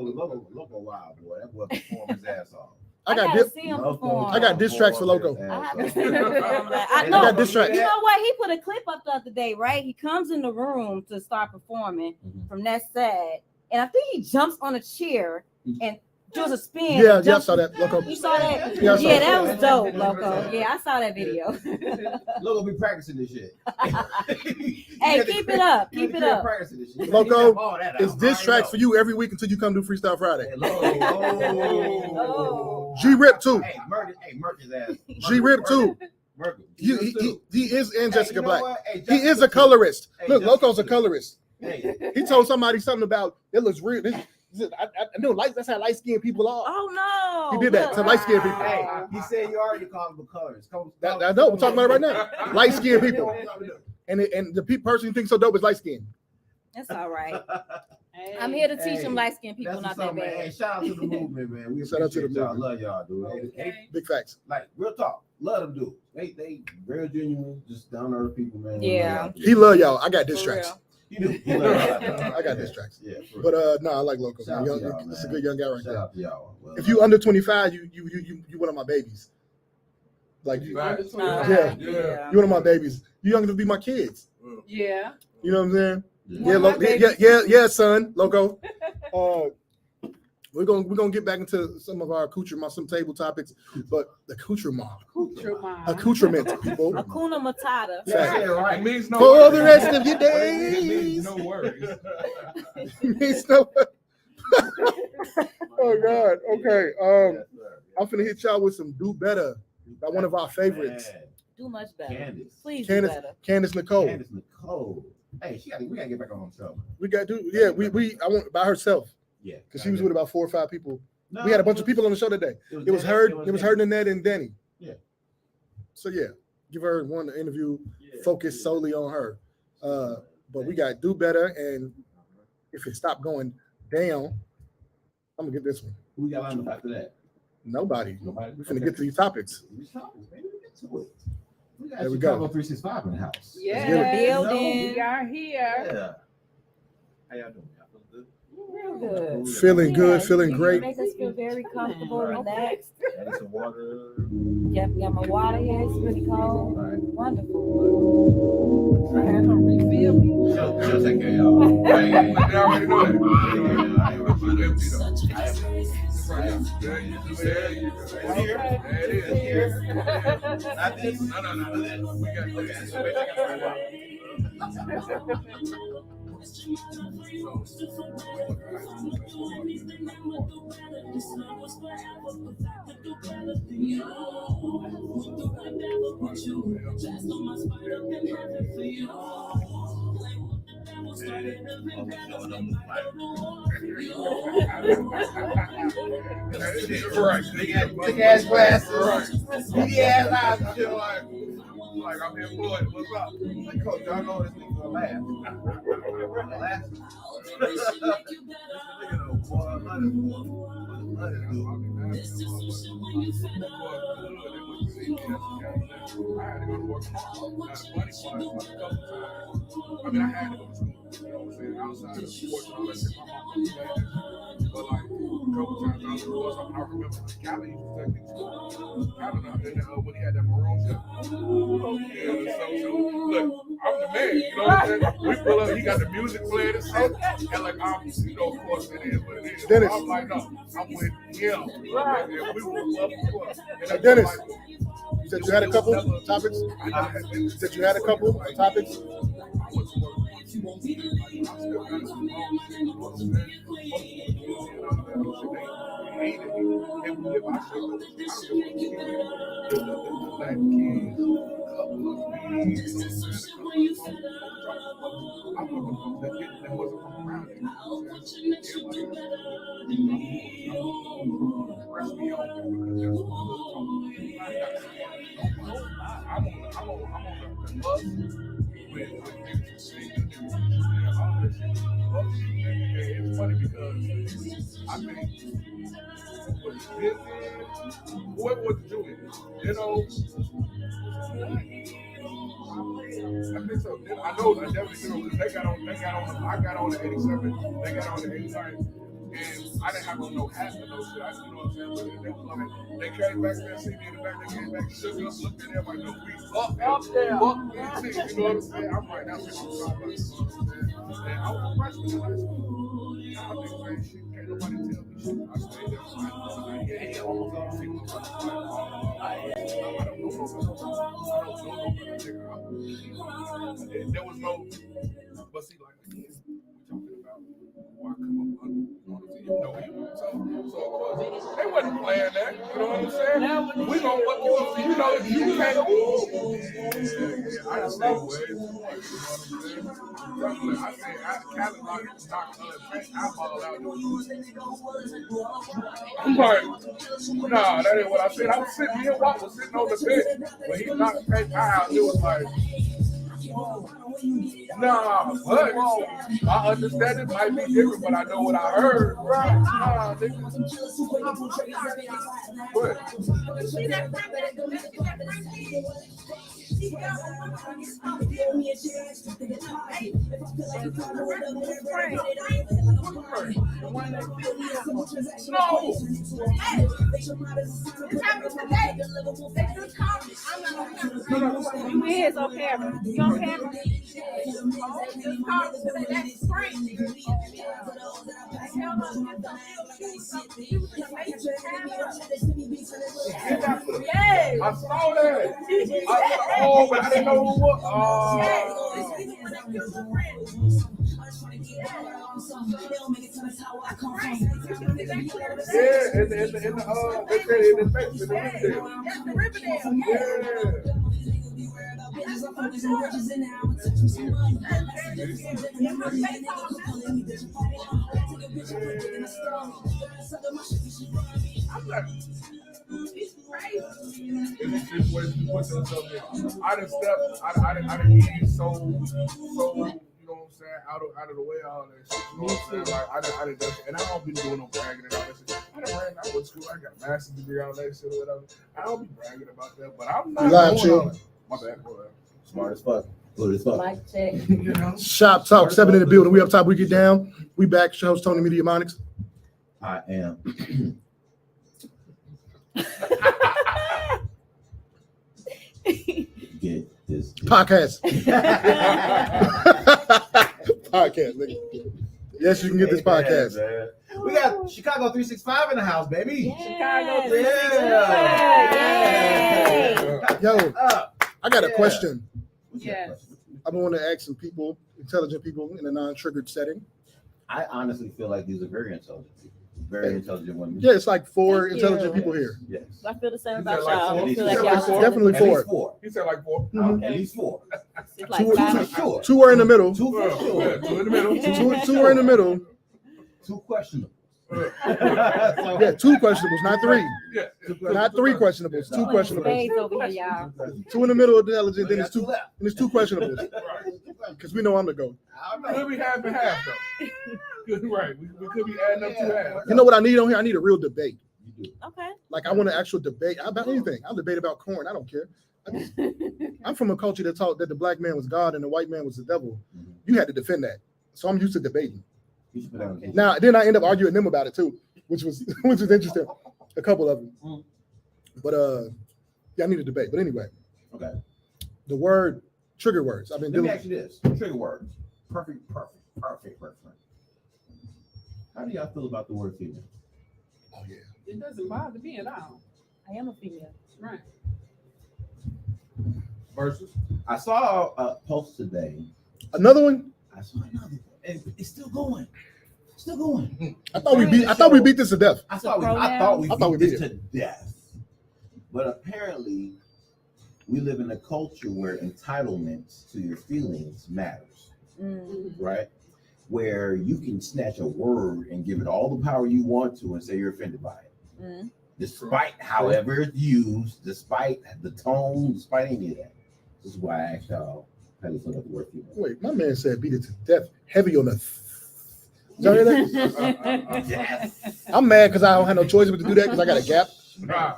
wild boy. That boy performed his ass off. I got gotta dip. see him perform. I got diss tracks for Loco. I have to see him perform. Like, I I know. got diss tracks. You know what? He put a clip up the other day, right? He comes in the room to start performing from that side, and I think he jumps on a chair and does a spin. Yeah, I jumps- saw that. Loco. You saw that? Yeah, I saw Yeah, that. that was dope, Loco. Yeah, I saw that video. Loco be practicing this shit. Hey, keep it up. Keep it up. Practicing this shit. Loco, It's diss tracks for you every week until you come do Freestyle Friday. Oh. G Rip too. Hey, Merk his ass. G Rip too. Merk. He is in Jessica Black. Hey, He is a colorist. Hey, Look, Jessica Loco's a too. colorist. Hey, He told somebody something about it looks real. I know that's how light skinned people are. Oh no. He did that to Look. light skinned people. hey, he said you already called him a colorist. I know. We're talking about it right now. Light skinned people. And the person you think so dope is light skinned. That's all right. Hey. I'm here to teach Hey, them light skinned people That's not what's that up, man. Hey, bad. shout out to the movement, man. We Shout out to the appreciate y'all. movement. Love y'all, dude. Hey, Big facts. like real talk. Love them dudes. They real genuine, just down to earth people, man. Yeah. He love y'all. I got diss For tracks. real. You do. He love y'all. I got diss tracks. Yeah. for But real. no, I like Loco. Shout out to y'all, This is a man. good young guy right Shout there. out to y'all. Well, If you under 25, you one of my babies. Like you, Right. Yeah. Yeah. you one of my babies. You young enough to be my kids. Yeah. You know what I'm saying? yeah. Yeah, One of my yeah, son, Loco. We're gonna get back into some of our accoutrement, some table topics, but the accoutrement, accoutrement, people. Hakuna Matata. Yeah, say it right. It means no For worries. the rest of your It means days. no worries. It means no- Oh God. Okay. I'm finna hit y'all with some "Do Better" by one of our favorites. Do much better. Candace. Please do better. Candace Nicole. Candace Nicole. Hey, we gotta get back on the show. We got to do. Yeah, I went by herself. Yeah, because she was with about 4 or 5 people. No, we had a bunch of people on the show today. It was her, Nanette, and Danny. Yeah. So yeah, give her one interview, focus solely on her. But we got to do better, and if it stopped going down, I'm gonna get this one. Who we got lined up after that? Nobody. We're gonna get to these topics. Maybe we get to it. There we go. Chicago 365 in the house. Yeah, building. we are here. Yeah. How y'all doing? Y'all feel good? Real good. Feeling good, feeling You great. Make us feel very comfortable, relaxed. Had some water. Yep, got my water here. It's really cold. All right. Wonderful. I had no refill. She'll take care of y'all. They already know that. There you go. There you go. There it is. Not this. No. We got right. Big ass glasses. Big ass eyes. Like I'm employed. What's up? Coach, y'all know this nigga gonna laugh. I had to go to work. I mean, I had to go to school. You know what I'm saying? Outside of sports and all that shit, my mom was saying that. But like a couple times I was doing something, I remember Calvin used to take me to school. Calvin, when he had that maroon shirt. Yeah, so look, I'm the man. You know what I'm saying? We pull up, he got the music playing and shit, and like I'm, of course it is what it is. Dennis. I'm like, no, I'm with him. And we will love the course. And Dennis. like, You said you had a couple topics. You said you had a couple topics. I'm on the bus with it's funny because I think whoever was doing it, you know, I think so. I know I definitely know because I got on the 87, they got on the 89. And I didn't have on no hat or no shit. You know what I'm saying? But they was like, they came back there, see me in the back, they came back, shook us, looked at them like, no, we up there. You know what I'm saying? I'm right now, I'm talking about, you know what I'm saying? And I was a freshman in high school. I think same shit, can't nobody tell me shit. I stayed there for like, yeah, almost all the shit was like, I don't know nobody, nigga. There was no, but see, like, again, we're talking about why come up under. So of course, they wasn't playing that. You know what I'm saying? We gonna what you know if you can't. I just stay away. You know what I'm saying? I say Cali knocked eyeball out. I'm like, nah, that ain't what I said. I was sitting here, Watt was sitting on the bench when he knocked Peyton out. It was like. Nah, but my understanding might be different, but I know what I heard. Nah, nigga. You is on camera. You on camera? I saw that. I said, oh, but I didn't know who it was. Yeah, in the they said in the face, in the Riverdale. Yeah. In this situation, you put yourself in. I done stepped. I done get so. You know what I'm saying? Out of the way, all that shit. You know what I'm saying? Like I done done, and I don't be doing no bragging and all that shit. I done ran. I went to school. I got a master's degree, all that shit or whatever. I don't be bragging about that, but I'm not going on it. My bad, boy. Smart as fuck. Good as fuck. Mic check. You know? Shop Talk 7 in the building. We up top, we get down. We back. Your host Tony Media Monics. I am. Get this Podcast. Podcast, nigga. Yes, you can get this podcast. Yeah, we got Chicago 365 in the house, baby. Chicago Yeah. Yo, I got a Yeah. question. Yes. I've been wanting to ask some people, intelligent people in a non-triggered setting. I honestly feel like these are very intelligent people. Very intelligent women. Yeah, it's like 4 Thank intelligent you. people here. Yes. I feel the same You about said like y'all. four? I feel You like said y'all like four? Definitely At 4. least 4. He said like 4. Mhm. At least 4. It's like Two- five. For sure. 2 are in the middle. 2 for sure. Yeah, 2 in the middle. Two are in the middle. 2 questionable. Yeah, 2 questionables, not 3. Yeah. Not 3 questionables. 2 questionables. Spades over here, y'all. 2 in the middle, intelligent. Then it's 2. left. And it's 2 questionables. Right. Because we know I'm the GOAT. Could be half and half though. Right. We could be adding up 2 halves. You know what I need on here? I need a real debate. You do. Okay. Like I want an actual debate about anything. I'll debate about corn. I don't care. I'm from a culture that taught that the black man was God and the white man was the devil. Mhm. You had to defend that. So I'm used to debating. You should put that on the table. Now, then I end up arguing them about it too, which was interesting. A couple of them. Mm. But yeah, I need a debate. But anyway, Okay. the word trigger words. I've been Let me dealing. ask you this. Trigger words. Perfect. How do y'all feel about the word female? Oh yeah. It doesn't bother me at all. I am a female. Right. Versus. I saw a post today. Another one. I saw another one. And it's still going. Still going. I thought we beat this to death. I thought we beat this to death. But apparently, we live in a culture where entitlement to your feelings matters, right? Where you can snatch a word and give it all the power you want to and say you're offended by it. Despite however it's used, despite the tone, despite any of that. This is why I asked y'all how you feel about the word female. Wait, my man said beat it to death. Heavy on the. Y'all hear that? Yes. I'm mad because I don't have no choice but to do that because I got a gap. Nah.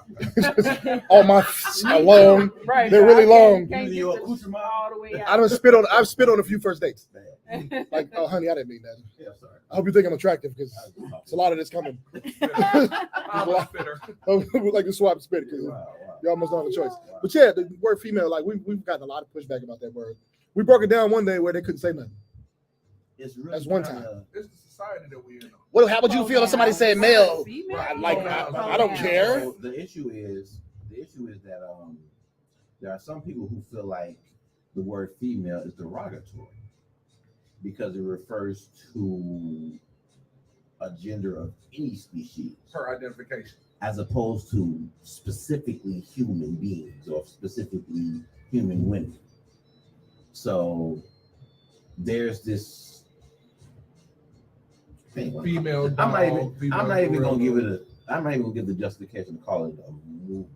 All my are long. Right. They're really long. Can't Even get your the- accoutrement. all the way I out. don't I've spit on a few first dates. Bad. Like, oh honey, I didn't mean that. Yeah, sorry. I hope you think I'm attractive because it's a lot of this coming. I'm a spitter. We like to swap spit because Wow, wow. y'all must not have a choice. But yeah, the word female, like we've gotten a lot of pushback about that word. We broke it down one day where they couldn't say nothing. It's really That's one kinda- It's the society that we're in. Well, how would you feel if somebody said male? Female? I don't care. So the issue is that there are some people who feel like the word female is derogatory because it refers to a gender of any species Her identification. as opposed to specifically human beings or specifically human women. So there's this thing. Female. I'm not even. dog, female I'm not even gorilla. gonna give it a. I'm not even gonna give the justification to call it a movement.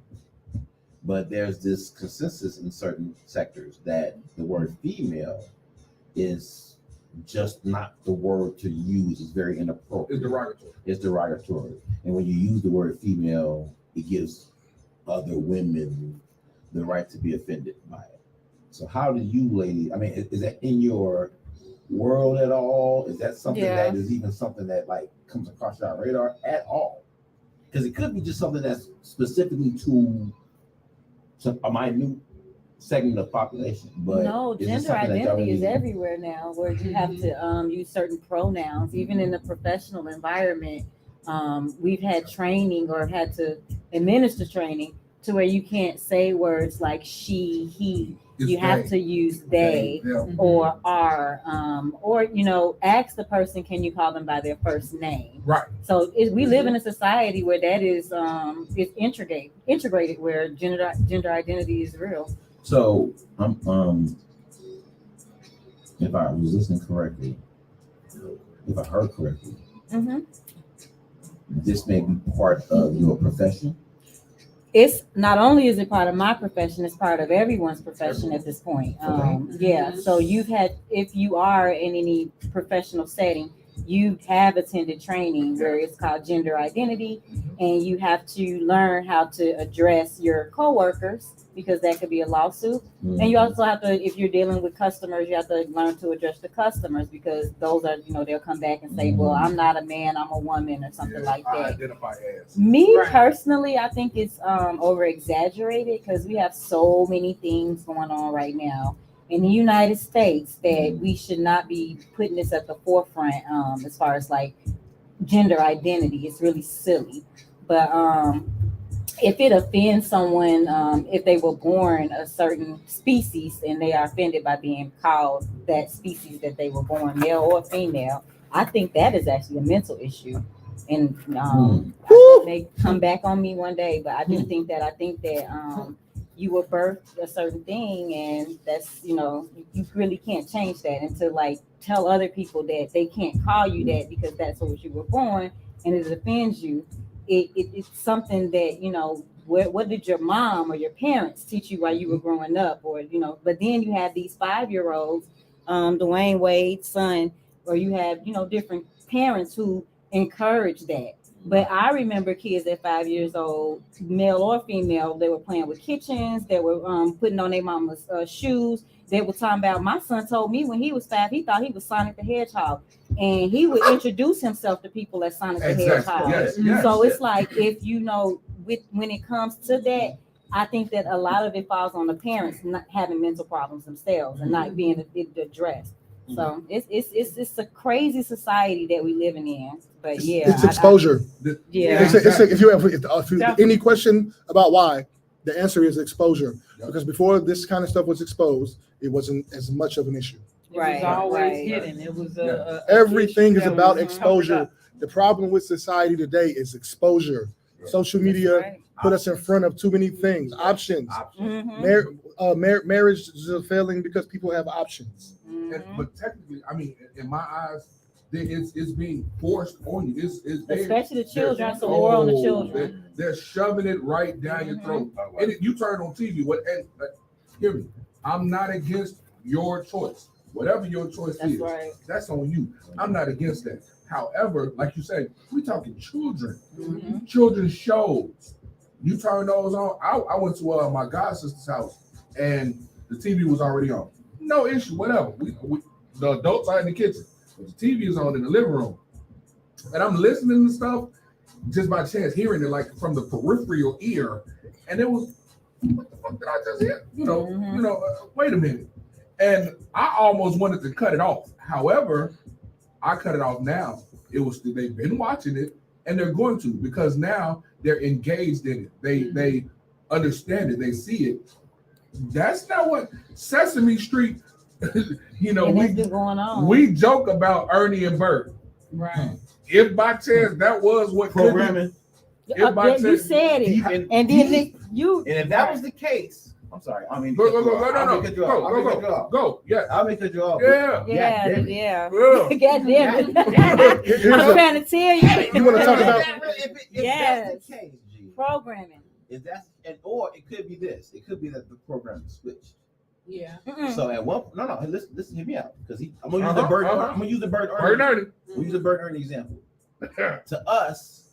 But there's this consensus in certain sectors that the word female is just not the word to use. It's very inappropriate. It's derogatory. It's derogatory. And when you use the word female, it gives other women the right to be offended by it. So how do you ladies, I mean, is that in your world at all? Is that something Yeah. that is even something that like comes across your radar at all? Because it could be just something that's specifically to a minute segment of population. But No, is it gender something that y'all identity is really- everywhere now, where you have to use certain pronouns, even in the professional environment. We've had training or had to administer training to where you can't say words like she, he. It's You have they. to use they Yeah. or are, or ask the person, can you call them by their first name? Right. So we live in a society where that is integrated, where gender identity is real. So if I was listening correctly, if I heard correctly, this may be part of your profession. It's not only is it part of my profession, it's part of everyone's profession at this point. Yeah. So if you are in any professional setting, you have attended training where it's called gender identity, and you have to learn how to address your coworkers because that could be a lawsuit. And you also have to, if you're dealing with customers, you have to learn to address the customers because those are, they'll come back and say, well, I'm not a man, I'm a woman or something like I that. identify as. Me personally, I think it's over exaggerated because we have so many things going on right now in the United States that we should not be putting this at the forefront as far as like gender identity. It's really silly. But if it offends someone, if they were born a certain species and they are offended by being called that species that they were born, male or female, I think that is actually a mental issue. And they come back on me one day, but I do think that you were birthed a certain thing, and that's you really can't change that until like tell other people that they can't call you that because that's what you were born, and it offends you. It's something that what did your mom or your parents teach you while you were growing up, or but then you have these 5-year-olds, Dwayne Wade's son, or you have different parents who encourage that. But I remember kids at 5 years old, male or female, they were playing with kitchens, they were putting on their mama's shoes. They were talking about, my son told me when he was 5, he thought he was Sonic the Hedgehog. And he would introduce himself to people as Sonic the Hedgehog. Yes. So it's like, if when it comes to that, I think that a lot of it falls on the parents not having mental problems themselves and not being addressed. So it's a crazy society that we living in. But yeah, it's exposure. If you have any question about why, the answer is exposure. Because before this kind of stuff was exposed, it wasn't as much of an issue. It was always hidden. It was everything is about exposure. The problem with society today is exposure. Social media put us in front of too many things, options. Marriage is failing because people have options. But technically, I mean, in my eyes, it's being forced on you. It's especially the children. So more on the children. They're shoving it right down your throat. And you turn on TV. Hear me. I'm not against your choice. Whatever your choice is, that's on you. I'm not against that. However, like you say, we're talking children. Children's shows. You turn those on. I went to my god sister's house, and the TV was already on. No issue, whatever. We the adults are in the kitchen, but the TV is on in the living room, and I'm listening to stuff just by chance, hearing it like from the peripheral ear, and it was, what the fuck did I just hear? Wait a minute, and I almost wanted to cut it off. However, I cut it off now. They've been watching it, and they're going to, because now they're engaged in it. They understand it. They see it. That's not what Sesame Street, we joke about Ernie and Bert. Right. If by chance that was what programming, you said it, and if that was the case, I'm sorry. I mean, go. Yeah, I'll make it off. Yeah. God damn it. I'm trying to tell you. You want to talk about? If that's the case, G, programming. If that's or it could be this. It could be that the programming switched. Yeah. So at one listen, hear me out, because I'm gonna use the Bert. I'm gonna use the Bert Ernie. We'll use the Bert Ernie example. To us,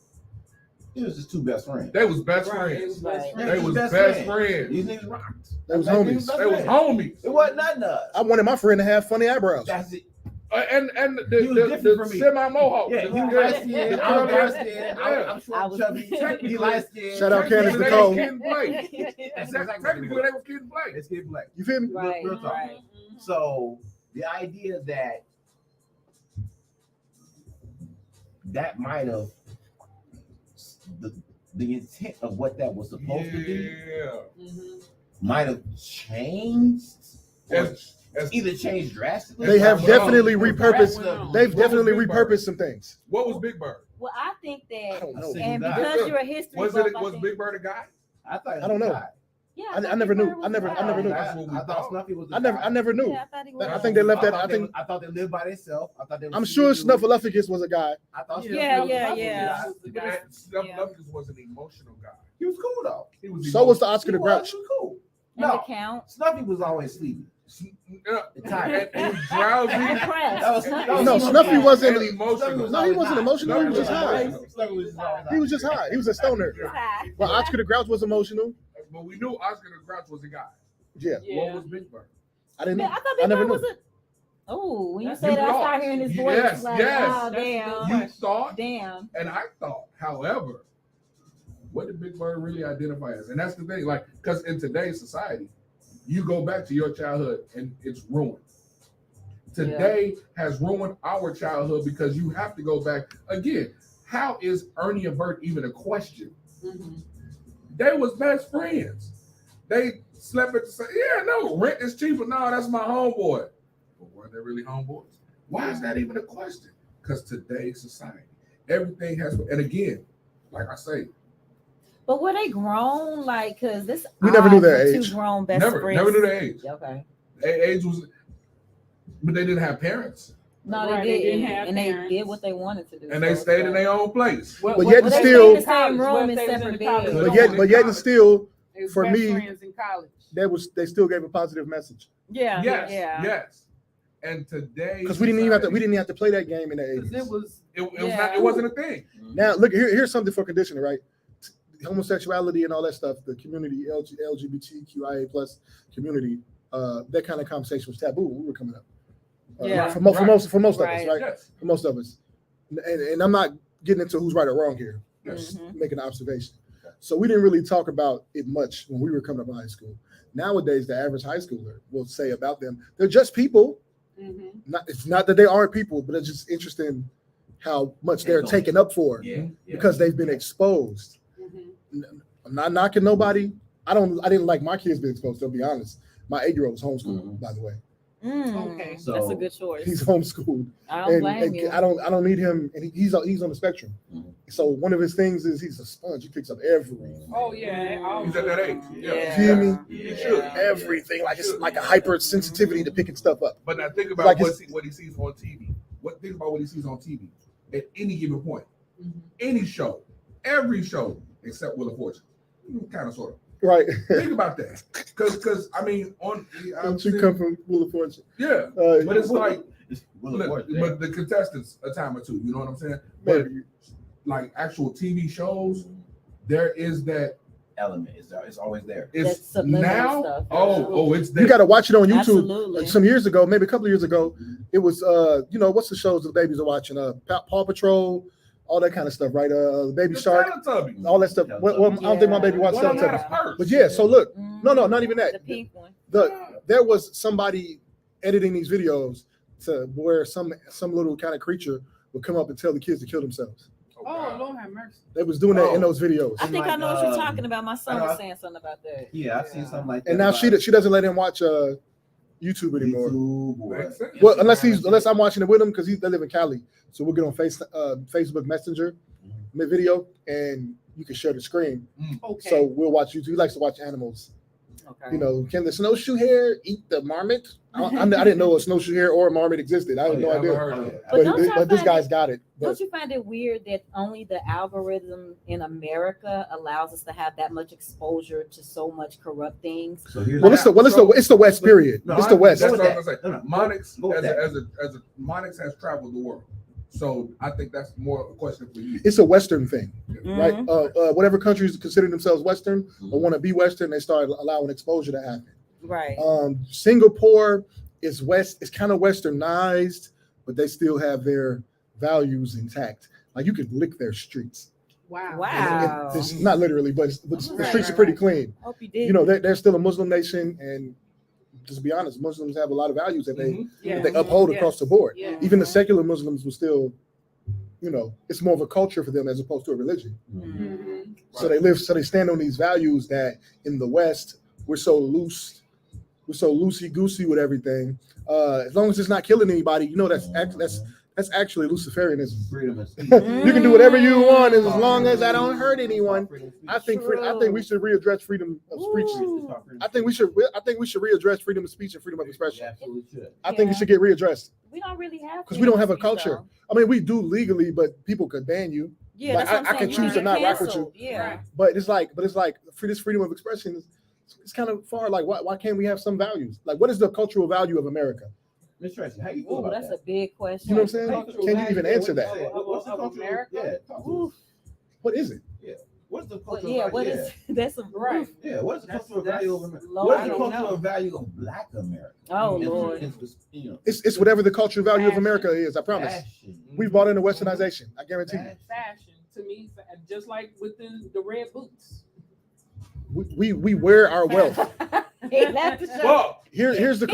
it was just two best friends. They was best friends. They was best friends. These niggas rocked. They was homies. They was homies. It wasn't nothing. I wanted my friend to have funny eyebrows. That's it. And the semi mohawk. Yeah, he was light skinned. I was dark skinned. I'm short, chubby. He light skinned. Shout out Candace Nicole. Technically, they were Kid and Play. It's Kid and Play. You feel me? Real talk. So the idea that might have the intent of what that was supposed to be might have changed. Either changed drastically. They have definitely repurposed. They've definitely repurposed some things. What was Big Bird? Well, I think that, I don't know. and because you're a history buff, Was Big Bird a guy? I thought. I don't know. Yeah, I never knew. I never knew. That's what we I thought thought. Snuffy was. I never knew. Yeah, I thought he was. I think they left that. I thought they lived by themselves. I thought they. I'm sure Snuffleupagus was a guy. I thought. Yeah. Snuffleupagus was an emotional guy. He was cool though. He was. So was the Oscar the He Grouch. was cool. And the No, count. Snuffy was always sleepy. Tired. And drowsy. And depressed. No, Snuffy wasn't. And emotional. No, he wasn't emotional. He was just high. Snuffy was just always He was just high. He was a stoner. But Oscar the Grouch was emotional. But we knew Oscar the Grouch was a guy. Yeah, What was Big Bird? I didn't know. I thought I Big never Bird knew. was a. Oh, when you You say that, I thought. start hearing his voice. Yes, Like, yes. oh, damn. You thought, Damn. and I thought. However, what did Big Bird really identify as? And that's the thing, like, because in today's society, you go back to your childhood and it's ruined. Today has ruined our childhood because you have to go back again. How is Ernie and Bert even a question? Mm-hmm. They was best friends. They slept at the same. Yeah, no, rent is cheaper. No, that's my homeboy. But were they really homeboys? Why is that even a question? Because today's society, everything has. And again, like I say, But were they grown? Like, cause this We never knew odd their for age. Two grown best never friends. knew their age. Okay. Their age was, but they didn't have parents, No, Right, they they didn't, didn't have and parents. they did what they wanted to do. and they stayed in their own place. But yet Well, they still- stayed in the same room in separate beds. But yet and still, for best me, friends in college. they still gave a positive message Yeah. Yes, Yeah. yes. And today, because we didn't have to play that game in the 80s. It was it wasn't a thing. Now look here's something for conditioning, right? Homosexuality and all that stuff, the community, LGBTQIA plus community, that kind of conversation was taboo when we were coming up. Yeah. For most of us, Right. right? Yes, For most of us, and I'm not getting into who's right or wrong here. yes. Mhm. Making an observation. So we didn't really talk about it much when we were coming up in high school. Nowadays, the average high schooler will say about them, they're just people. It's not that they aren't people, but it's just interesting how much they're taken up for because they've been exposed. I'm not knocking nobody. I didn't like my kids being exposed, to be honest. My 8-year-old was homeschooled, by the way. Okay. So- That's a good choice. He's homeschooled. I don't blame And you. I don't need him, and he's on the spectrum. Mhm. So one of his things is he's a sponge. He picks up everything. Oh yeah. He's at that age. Yeah. Yeah. You hear me? He should. Everything, like it's like a hypersensitivity to picking stuff up. But now think about Like what he sees on TV. Think about what he sees on TV at any given point. Any show, every show except Wheel of Fortune, kind of sort of. Right. Think about that, because I mean, Don't you come from Wheel of Fortune? yeah, Uh, but it's like, Will of look, Fortune. but the contestants a time or two. You know what I'm saying? But Maybe. like actual TV shows, there is that. element. It's always there. It's That subliminal now. stuff. It's there. You got to watch it on YouTube. Absolutely. Some years ago, maybe a couple of years ago, it was what's the shows the babies are watching? Paw Patrol, all that kind of stuff, right? The Baby The Shark, Teletubbies. all that stuff. Well, I don't think my baby watched One of them had Teletubbies. a purse. But yeah, so look, no, not even that. The pink one. There was somebody editing these videos to where some little kind of creature would come up and tell the kids to kill themselves. Oh Lord have mercy. They was doing that in those videos. I think I know what you're talking about. My son I know- was saying something about that. Yeah, I've seen something like that. And now she doesn't let him watch YouTube anymore. Makes sense. Well, unless I'm watching it with him because they live in Cali, so we'll get on Facebook Messenger video, and you can share the screen. Okay. So we'll watch YouTube. He likes to watch animals. Okay. You know, can the snowshoe hare eat the marmot? I didn't know a snowshoe hare or a marmot existed. I had no I haven't idea. heard of it. But don't y'all But this find guy's got it. But Don't you find it weird that only the algorithm in America allows us to have that much exposure to so much corrupt things? So here's it's the West period. No, It's the West. That's what that. I'm gonna say. No, no. Monix Go with that. as a Monix has traveled the world, so I think that's more a question for you. It's a Western thing, right? Mhm. Whatever countries consider themselves Western or want to be Western, they start allowing exposure to happen. Right. Singapore is it's kind of Westernized, but they still have their values intact. Like you could lick their streets. Wow. Wow. It's not literally, but the Right, streets are pretty clean. Hope you did. You know, they're still a Muslim nation, and just to be honest, Muslims have a lot of values that they Yeah. that they uphold across the board. Yeah. Even the secular Muslims will still, it's more of a culture for them as opposed to a religion. Mhm. So they stand on these values that in the West we're so loosey goosey with everything. As long as it's not killing anybody, that's That's actually Luciferianism. Freedom of speech. You can do whatever you want as long as I don't hurt anyone. I think we should readdress freedom of speech. I think we should readdress freedom of speech and freedom of expression. Absolutely should. I think it should get readdressed We don't really have because we don't have a freedom of speech, culture. though. I mean, we do legally, but people could ban you. Yeah, Like, that's what I I'm can saying. choose to You not get rock with canceled. you. Yeah. But it's like this freedom of expression it's kind of far. Like, why can't we have some values? Like, what is the cultural value of America? Miss Tracy, how you feel Ooh, about that's that? a big question. You know what I'm saying? Can you even answer that? What's the Of cultural? America? Yeah. Ooh, What is it? What's the but cultural? yeah, value? what is that's a Right. Yeah. What is the cultural value of America? Lord, What I is the don't cultural know. value of Black America? Oh It's- Lord. you know, It's whatever the cultural value of Fashion. America is. I promise. fashion. We've bought into westernization. I guarantee you. Fashion to me, just like with the red boots. We wear our wealth. He left the show. Fuck. Here's the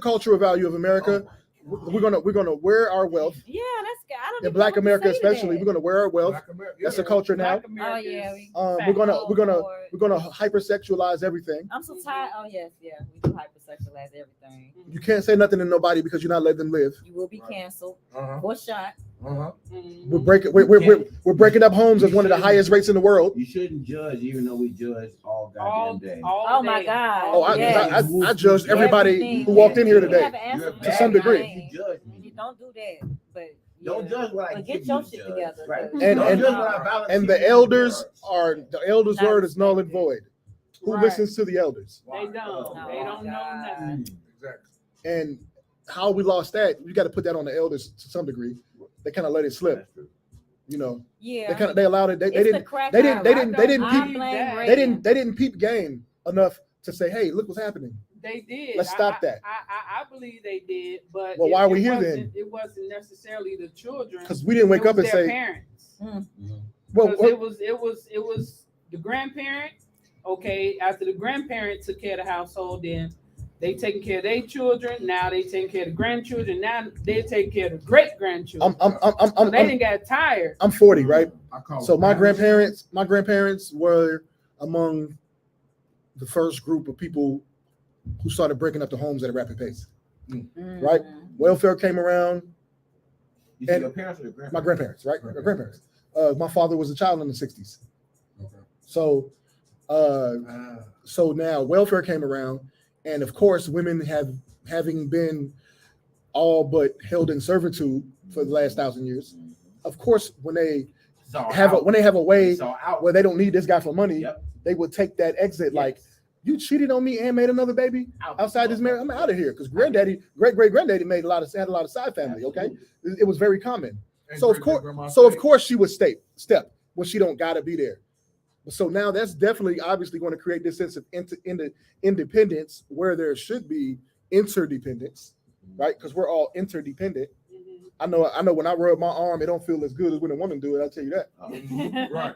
cultural value of America. We're gonna wear our wealth. Yeah, that's good. I don't In even Black know what to America, say to especially, that. we're gonna wear our wealth. Black America. That's Yeah. a culture now. Black America yeah, is We're fashion. gonna hypersexualize everything. I'm so tired. Oh yes, yeah, we do hypersexualize everything. You can't say nothing to nobody because you're not letting them live. You will be canceled Uh-huh. or shot. Uh-huh. Mhm. We're breaking up homes at one of the highest rates in the world. You shouldn't judge, even though we judge all All, goddamn day. all Oh my day. God. Oh, I Yes. judged everybody Everything. who walked in here You today. have an answer You're for bad some degree. everything. You judge You me. don't do that, but Don't yeah. judge what I But give get your you to shit judge, together. right? cause- And- Don't and- judge what I volunteer And the you to elders judge. are the elders' Not word is null and respected. void. Who Right. listens to the elders? They don't. Oh, They don't know God. nothing. Exactly. And how we lost that, you got to put that on the elders to some degree. They kind of let it slip. That's true. You know, Yeah. they allowed it. They It's the didn't crack they didn't hour. they didn't they didn't I peep don't blame that. Reagan. they didn't peep game enough to say, hey, look what's happening. They did. Let's stop that. I believe they did, but Well, why are we here wasn't- then? It wasn't necessarily the children. Because we didn't wake It up was and their say, parents. well, Because it was the grandparent. Okay, after the grandparent took care of the household, then they taking care of their children. Now they taking care of the grandchildren. Now they taking care of the great grandchildren. So they didn't get tired. I'm 40, right? I call So it my balance. grandparents were among the first group of people who started breaking up the homes at a rapid pace. Right. Welfare came around. You see And your parents or your My grandparents, right? My grandparents. My father was a child in the 60s. Okay. So so now welfare came around, and of course, women having been all but held in servitude for the last 1,000 years. Of course, when they have a way where they don't need this guy for money, Yep. they would take that exit. Like, you cheated on me and made another baby outside this marriage. I'm out of here because great great granddaddy had a lot of side family. Okay, it was very common. And So of great-great-grandma course, stayed. she would step when she don't gotta be there. So now that's definitely obviously going to create this sense of independence where there should be interdependence, right? Because we're all interdependent. I know when I rub my arm, it don't feel as good as when a woman do it. I'll tell you that. Right.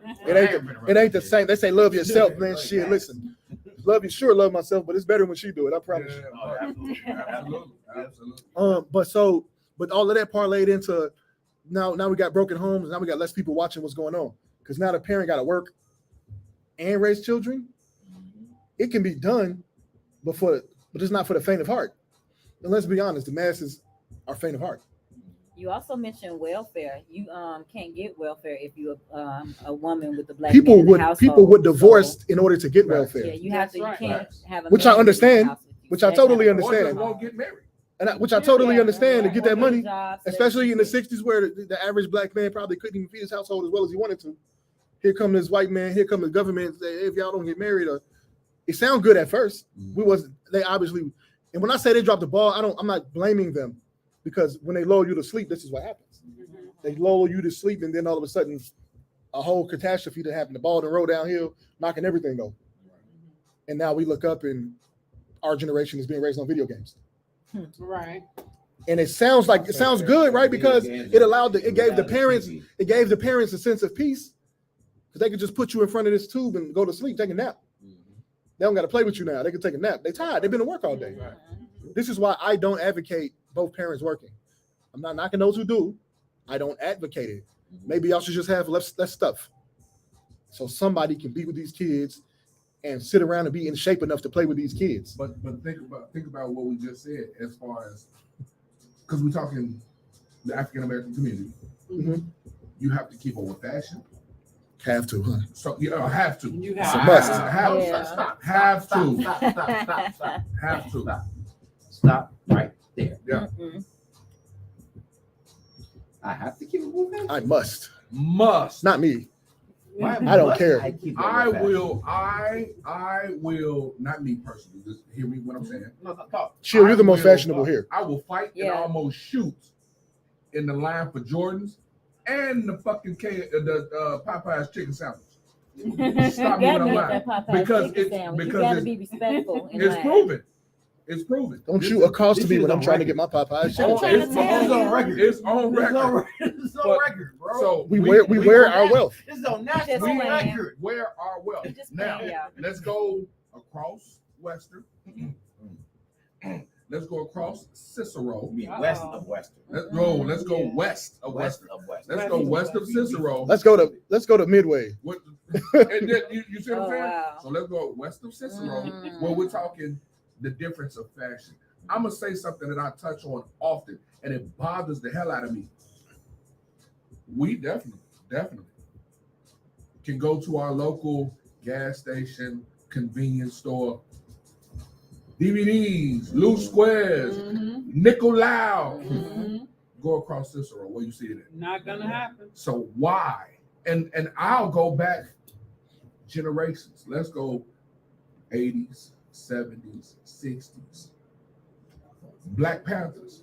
It ain't the same. They say love yourself, man. Shit, listen, love myself, but it's better when she do it. I promise you. Oh, absolutely. Absolutely. But all of that parlayed into now we got broken homes. Now we got less people watching what's going on because now the parent got to work and raise children. It can be done, but it's not for the faint of heart. And let's be honest, the masses are faint of heart. You also mentioned welfare. You can't get welfare if you're a woman with a black People man in the would household. divorce in order to get Right. welfare, Yeah, you have to. You That's can't right. have a Which I man in the understand, house with you. which I That totally kind of- Or just understand. won't get married. which I totally Yeah, understand to yeah. get that money, Jobs, especially in the 60s where the average black man probably couldn't even feed his household as well as he wanted to. Here come this white man, here come the government, say, hey, if y'all don't get married, it sounds good at first. They obviously, and when I say they dropped the ball, I'm not blaming them because when they lull you to sleep, this is what happens. They lull you to sleep, and then all of a sudden, a whole catastrophe that happened. The ball then roll downhill, knocking everything over. And now we look up, and our generation is being raised on video games. Right. And it sounds good, right? Because it gave the parents a sense of peace, because they could just put you in front of this tube and go to sleep, take a nap. They don't got to play with you now. They can take a nap. They tired. They've been to work all day. This is why I don't advocate both parents working. I'm not knocking those who do. I don't advocate it. Maybe y'all should just have less stuff, so somebody can be with these kids and sit around and be in shape enough to play with these kids. But think about what we just said as far as, because we're talking the African American community, you have to keep up with fashion. Have to, huh? So you have to. You It's a have must. Have to. Have to. Stop right there. Yeah. I have to keep it moving. I must. Must. Not me. Why I don't must care. keep up I with fashion? will. I will. Not me personally. Just hear me what I'm saying. No, talk. Chill, you're the most I will, fashionable here. I will fight and almost shoot in the line for Jordans and the fucking Popeye's chicken sandwich. Stop me when I'm lying. Because you gotta be respectful. It's proven. It's proven. Don't you accost me when I'm trying to get my Popeyes. It's on record. It's on record. It's on record, bro. So we wear our wealth. It's on national record. Wear our wealth. Now, let's go across Western. Let's go across Cicero. West of Western. Let's go west of Western. Let's go west of Cicero. Let's go to Midway. And then, you see what I'm saying? Wow. So let's go west of Cicero, where we're talking the difference of fashion. I'm gonna say something that I touch on often, and it bothers the hell out of me. We definitely can go to our local gas station, convenience store, DVDs, loose squares, Nicolau. Go across Cicero where you see it. Not gonna happen. So why? And I'll go back generations. Let's go 80s, 70s, 60s. Black Panthers.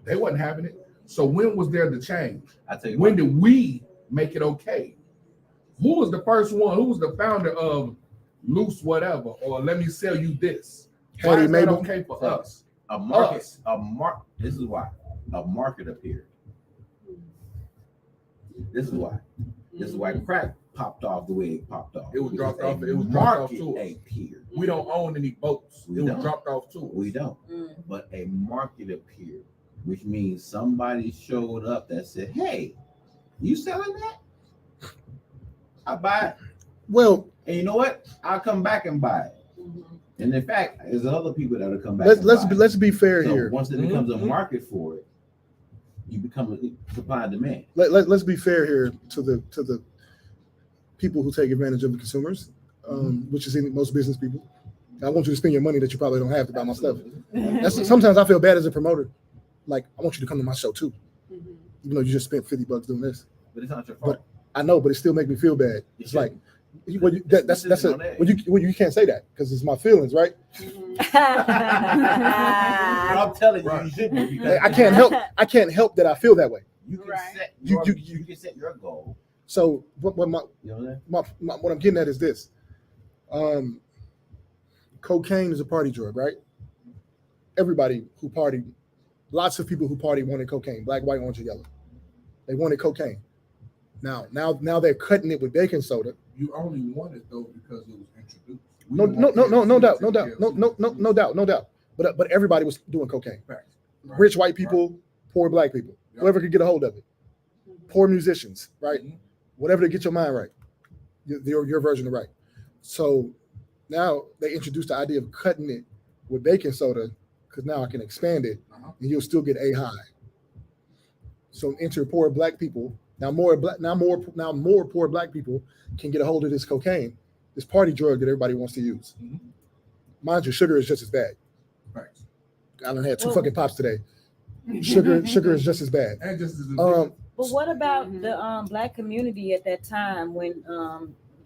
They wasn't having it. So when was there the change? I tell you when did we make it okay? Who was the first one? Who was the founder of Loose Whatever or Let Me Sell You This? Why is that okay for us? A market. This is why a market appeared. This is why. This is why crack popped off the way it popped off. It was dropped off. It was market dropped off to us. appeared. We don't own any boats. It was dropped off to us. We don't. But a market appeared, which means somebody showed up that said, "Hey, you selling that? I buy it." Well, and you know what? I'll come back and buy it. And in fact, there's other people that'll come back. Let's be fair here. Once there becomes a market for it, you become a supply and demand. Let's be fair here to the people who take advantage of the consumers, which is in most business people. I want you to spend your money that you probably don't have to buy my stuff. Sometimes I feel bad as a promoter. Like, I want you to come to my show too. Even though you just spent $50 doing this. But it's not your fault. But I know, but it still makes me feel bad. It's like, you can't say that because it's my feelings, right? I'm telling you, you shouldn't. Because I can't help that I feel that way. You can set you can set your goal. So what I'm getting at is this. Cocaine is a party drug, right? Everybody who party, lots of people who party wanted cocaine, black, white, orange, or yellow. They wanted cocaine. Now they're cutting it with baking soda. You only want it though because it was introduced. No doubt. But everybody was doing cocaine. Right. Rich white people, poor black people, whoever could get a hold of it. Poor musicians, right? Whatever to get your mind right, your version of right. So now they introduced the idea of cutting it with baking soda because now I can expand it and you'll still get a high. So enter poor black people. Now more poor black people can get a hold of this cocaine, this party drug that everybody wants to use. Mind you, sugar is just as bad. Right. I done had two fucking pops today. Sugar is just as bad. And just as but what about the black community at that time when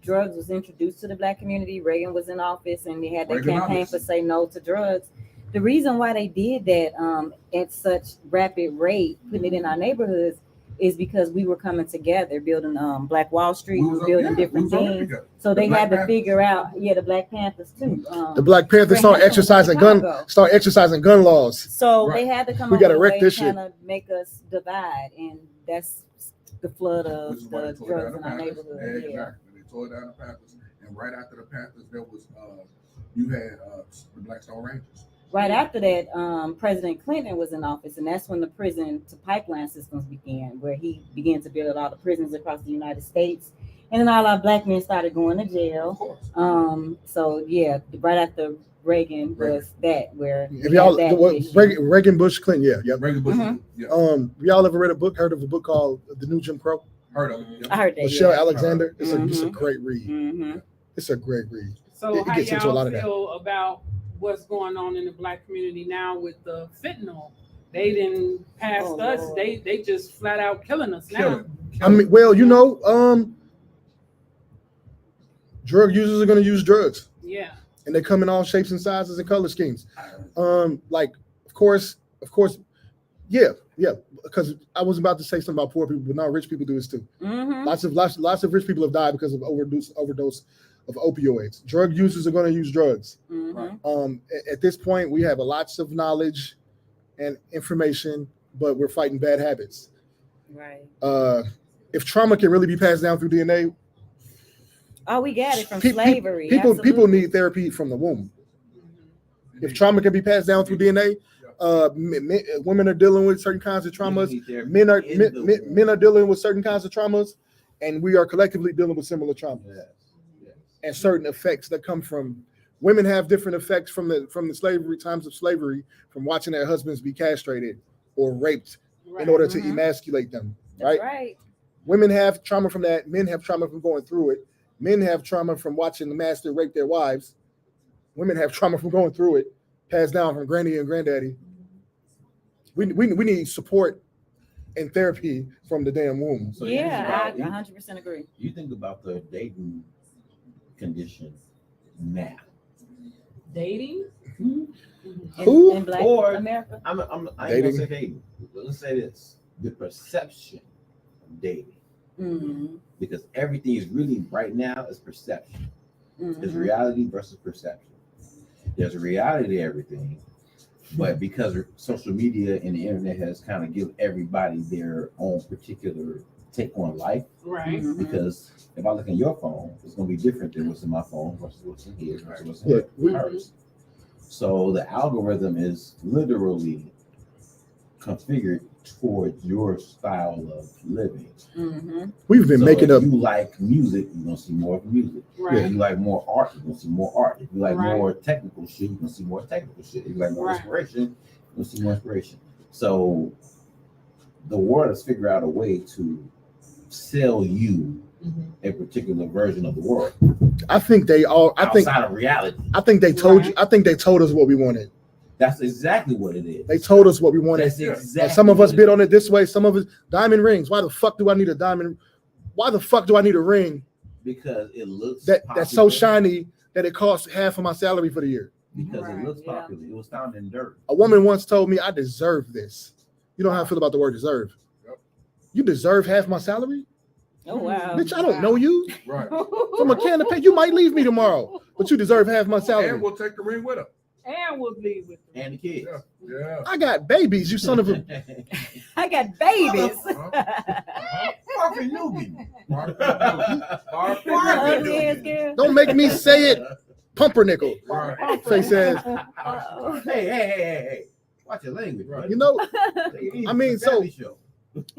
drugs was introduced to the black community? Reagan was in office and they had their campaign for Say No to Drugs. The reason why they did that at such rapid rate, putting it in our neighborhoods, is because we were coming together, building Black Wall Street, we were building different things. So they had to figure out, the Black Panthers too. The Black Panthers start exercising gun laws. So they had to come up with a way to kind of make us divide, and that's the flood of the drugs in our neighborhood. Exactly. They tore down the Panthers, and right after the Panthers, there was you had the Blackstone Rangers. Right after that, President Clinton was in office, and that's when the prison to pipeline systems began, where he began to build a lot of prisons across the United States. And then all our black men started going to jail. So yeah, right after Reagan was that where If y'all Reagan, Bush, Clinton, Reagan Bush. Yeah. Y'all ever heard of a book called The New Jim Crow? Heard of it. Yeah. I heard that. Michelle Alexander. It's a great read. Mm-hmm. It's a great read. So It how gets into a lot y'all of that. feel about what's going on in the black community now with the fentanyl? They didn't pass us. Lord. They just flat out killing us now. I mean, well, drug users are going to use drugs. Yeah. And they come in all shapes and sizes and color schemes. Like, of course, yeah. Because I was about to say something about poor people, but now rich people do this too. Mm-hmm. Lots of rich people have died because of overdose of opioids. Drug users are going to use drugs. Mm-hmm. At this point, we have lots of knowledge and information, but we're fighting bad habits. Right. If trauma can really be passed down through DNA, we got it from slavery. People need therapy from the womb. If trauma can be passed down through DNA, women are dealing with certain kinds of traumas. Men are dealing with certain kinds of traumas, and we are collectively dealing with similar traumas. Yes. And certain effects that come from women have different effects from the slavery times of slavery, from watching their husbands be castrated or raped in order to emasculate them. That's right. Women have trauma from that. Men have trauma from going through it. Men have trauma from watching the master rape their wives. Women have trauma from going through it, passed down from granny and granddaddy. We need support and therapy from the damn womb. So I 100% agree. You think about the dating condition now. Dating? Who? In Black Or America? I ain't gonna say dating. Let's say this: the perception of dating, because everything is really right now is perception. It's reality versus perception. There's a reality to everything, but because social media and the internet has kind of given everybody their own particular take on life. Right. Because if I look in your phone, it's going to be different than what's in my phone versus what's in his versus what's in hers. So the algorithm is literally configured towards your style of living. We've been making up. If you like music, you're gonna see more of music. Right. If you like more art, you're gonna see more art. If you like more technical shit, you're gonna see more technical shit. If you like more inspiration, you're gonna see more inspiration. So the world has figured out a way to sell you a particular version of the world. I think they all. Outside of reality. I think they told you. I think they told us what we wanted. That's exactly what it is. They told us what we wanted. That's exactly. And some of us bid on it this way. Some of us diamond rings. Why the fuck do I need a diamond? Why the fuck do I need a ring? Because it looks that's so shiny that it costs half of my salary for the year. Because it looks popular. It was found in dirt. A woman once told me I deserve this. You know how I feel about the word deserve. Yep. You deserve half my salary? Oh wow. Bitch, I don't know you. Right. From a can of paint, you might leave me tomorrow, but you deserve half my salary. And we'll take the ring with her. And we'll leave with them. And the kids. Yeah. I got babies, you son of a. I got babies. Marvin Newby. Don't make me say it. Pumpernickel. Right. Face ass. Hey. Watch your language, bro. You know, I mean, so,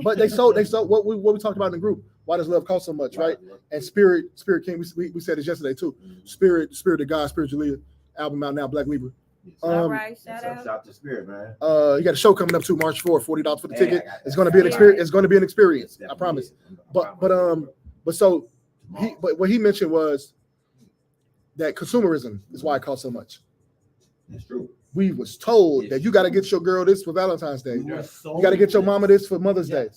but they sold what we talked about in the group. Why does love cost so much, right? And Spirit King, we said this yesterday too. Spirit of God, Spirit Julia, album out now, Black Libra. All right, shout out to Spirit, man. You got a show coming up too, March 4th, $40 for the ticket. It's gonna be an experience. It's gonna be an experience, I promise. But what he mentioned was that consumerism is why it costs so much. That's true. We was told that you got to get your girl this for Valentine's Day. You got to get your mama this for Mother's Day.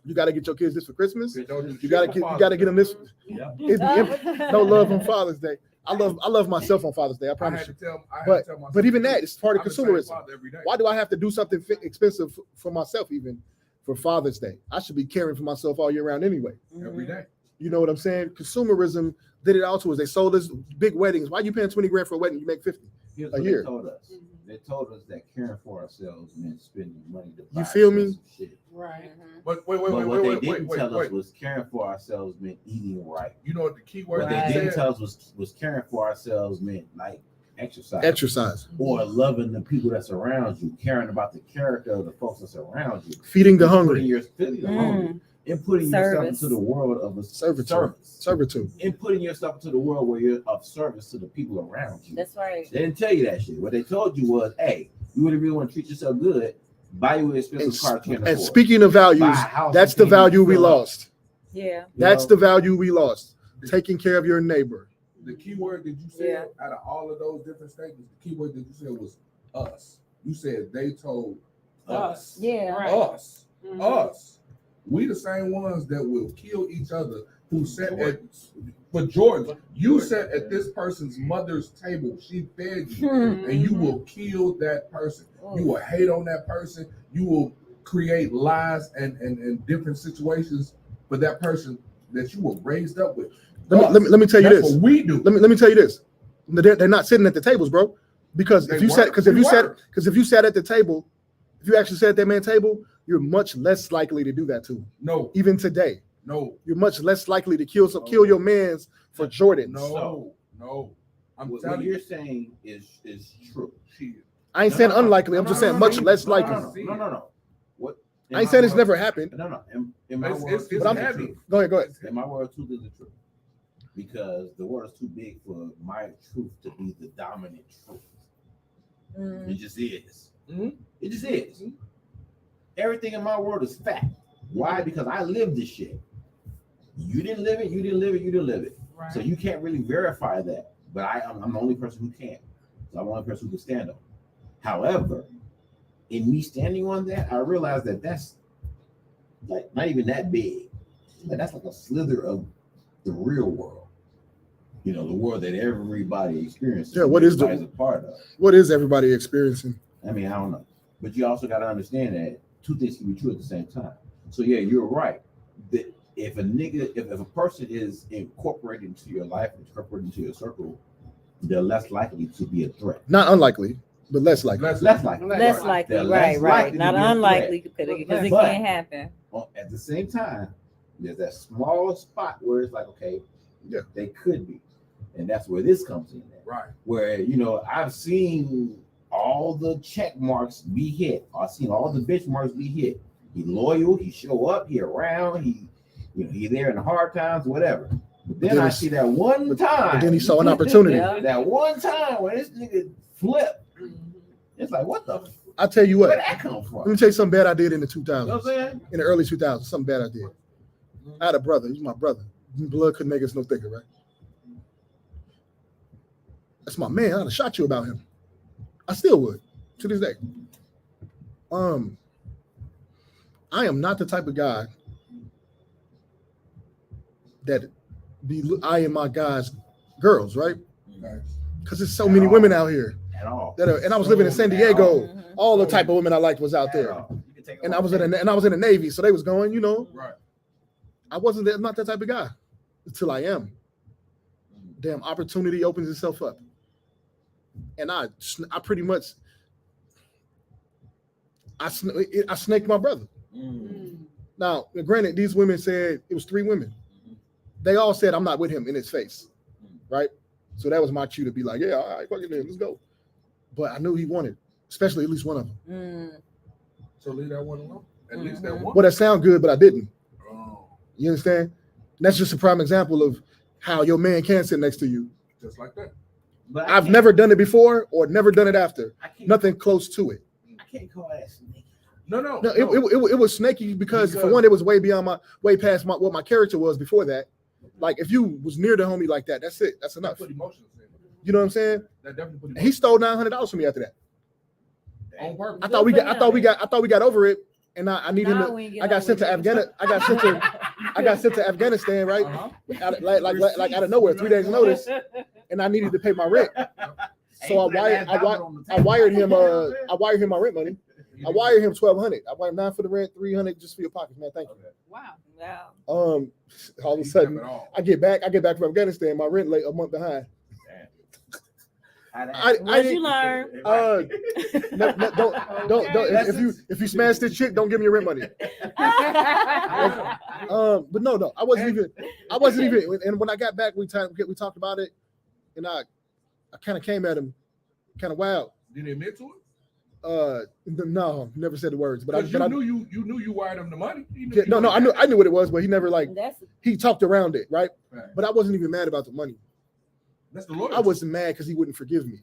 You got to get your kids this for Christmas. You got to get them this. No love on Father's Day. I love myself on Father's Day. I promise you. But even that, it's part of consumerism. Why do I have to do something expensive for myself even for Father's Day? I should be caring for myself all year round anyway. Every day. You know what I'm saying? Consumerism did it all to us. They sold us big weddings. Why are you paying $20,000 for a wedding? You make 50 a year. They told us that caring for ourselves meant spending money to buy. You feel me? Shit. Right. But what they didn't tell us was caring for ourselves meant eating right. You know what the key word what they didn't tell us was caring for ourselves meant like exercise or loving the people that's around you, caring about the character of the folks that's around you, feeding the hungry. Feeding the hungry. and putting yourself Service. into the world of a Servitude. and putting yourself into the world where you're of service to the people around you. That's right. They didn't tell you that shit. What they told you was, hey, you really want to treat yourself good, buy you an expensive car you can't And afford. speaking of values, Buy a house that's you the can't value we fill up. lost. Yeah. That's the value we lost. Taking care of your neighbor. The key word that you said out of all of those different statements, the key word that you said was us. You said they told us. Yeah. Right. Us. Mhm. Us. We the same ones that will kill each other who sat at but Jordan, you sat at this person's mother's table. She fed you, and you will kill that person. You will hate on that person. You will create lies and different situations for that person that you were raised up with. Let me tell you That's this. what we do. Let me tell you this. They're not sitting at the tables, bro. Because if you sat at the table, if you actually sat at that man's table, you're much less likely to do that to him. No. Even today. No. You're much less likely to kill your mans for Jordans. No. What you're saying is true. I ain't saying unlikely. I'm just saying much less likely. No. What? I ain't saying it's never happened. No. In my world, it's but heavy. Go ahead. In my world, truth is the truth. Because the world is too big for my truth to be the dominant truth. It just is. It just is. Everything in my world is fact. Why? Because I lived this shit. You didn't live it. You didn't live it. You didn't live it. Right. So you can't really verify that. But I'm the only person who can. So I'm the only person who can stand on. However, in me standing on that, I realized that that's like not even that big. Like that's like a slither of the real world. You know, the world that everybody experiences. Yeah, what is a part of? What is everybody experiencing? I mean, I don't know. But you also got to understand that two things can be true at the same time. So yeah, you're right. That if a person is incorporated into your life, incorporated into your circle, they're less likely to be a threat. Not unlikely, but less likely. Less likely. Less likely, They're right. less likely to Not be a unlikely threat. because it But can't happen. At the same time, there's that small spot where it's like, okay, yeah, they could be. And that's where this comes in. Right. Where, I've seen all the check marks be hit. I've seen all the benchmarks be hit. He loyal, he show up, he around, he there in the hard times, whatever. But then I see that one time. But then he saw an opportunity. That one time when this nigga flipped. It's like, what the? I'll tell you what. Where'd that come from? Let me tell you something bad I did in the 2000s. You know what I'm saying? In the early 2000s, something bad I did. I had a brother. He's my brother. Blood couldn't make us no thicker, right? That's my man. I'd have shot you about him. I still would to this day. I am not the type of guy that be eyeing my guys' girls, right? Because there's so many women out here. At all. And I was living in San Diego. All the type of women I liked was out there. And I was in the Navy, so they was going, Right. I I'm not that type of guy until I am. Damn, opportunity opens itself up. And I pretty much I snaked my brother. Now, granted, these women said it was 3 women. They all said I'm not with him in his face, right? So that was my cue to be like, yeah, all right, fuck it, then, let's go. But I knew he wanted, especially at least one of them. So leave that one alone. At least that one. Well, that sound good, but I didn't. Oh. You understand? And that's just a prime example of how your man can sit next to you. Just like that. But I've never done it before or never done it after. Nothing close to it. I can't call that snaky. No. It was snaky because for one, it was way past what my character was before that. Like if you was near the homie like that, that's it. That's enough. Put emotions in. You know what I'm saying? That definitely put And he stole $900 from me after that. On purpose. I thought we got over it, and I need him to. I got sent to Afghanistan. I got sent to Afghanistan, right? Like out of nowhere, 3 days notice, and I needed to pay my rent. So I wired him my rent money. I wired him $1,200. I wired him $9 for the rent, $300 just for your pockets, man. Thank you. Wow. All of a sudden, I get back from Afghanistan. My rent late a month behind. What you learn? Don't. If you smash this chick, don't give me your rent money. But no, I wasn't even. And when I got back, we talked about it, and I kind of came at him, kind of wild. Did he admit to it? No, never said the words, but Because I you knew you wired him the money. yeah, no, I knew what it was, but he never That's he talked around it, right? Right. But I wasn't even mad about the money. That's the loyalty. I wasn't mad because he wouldn't forgive me.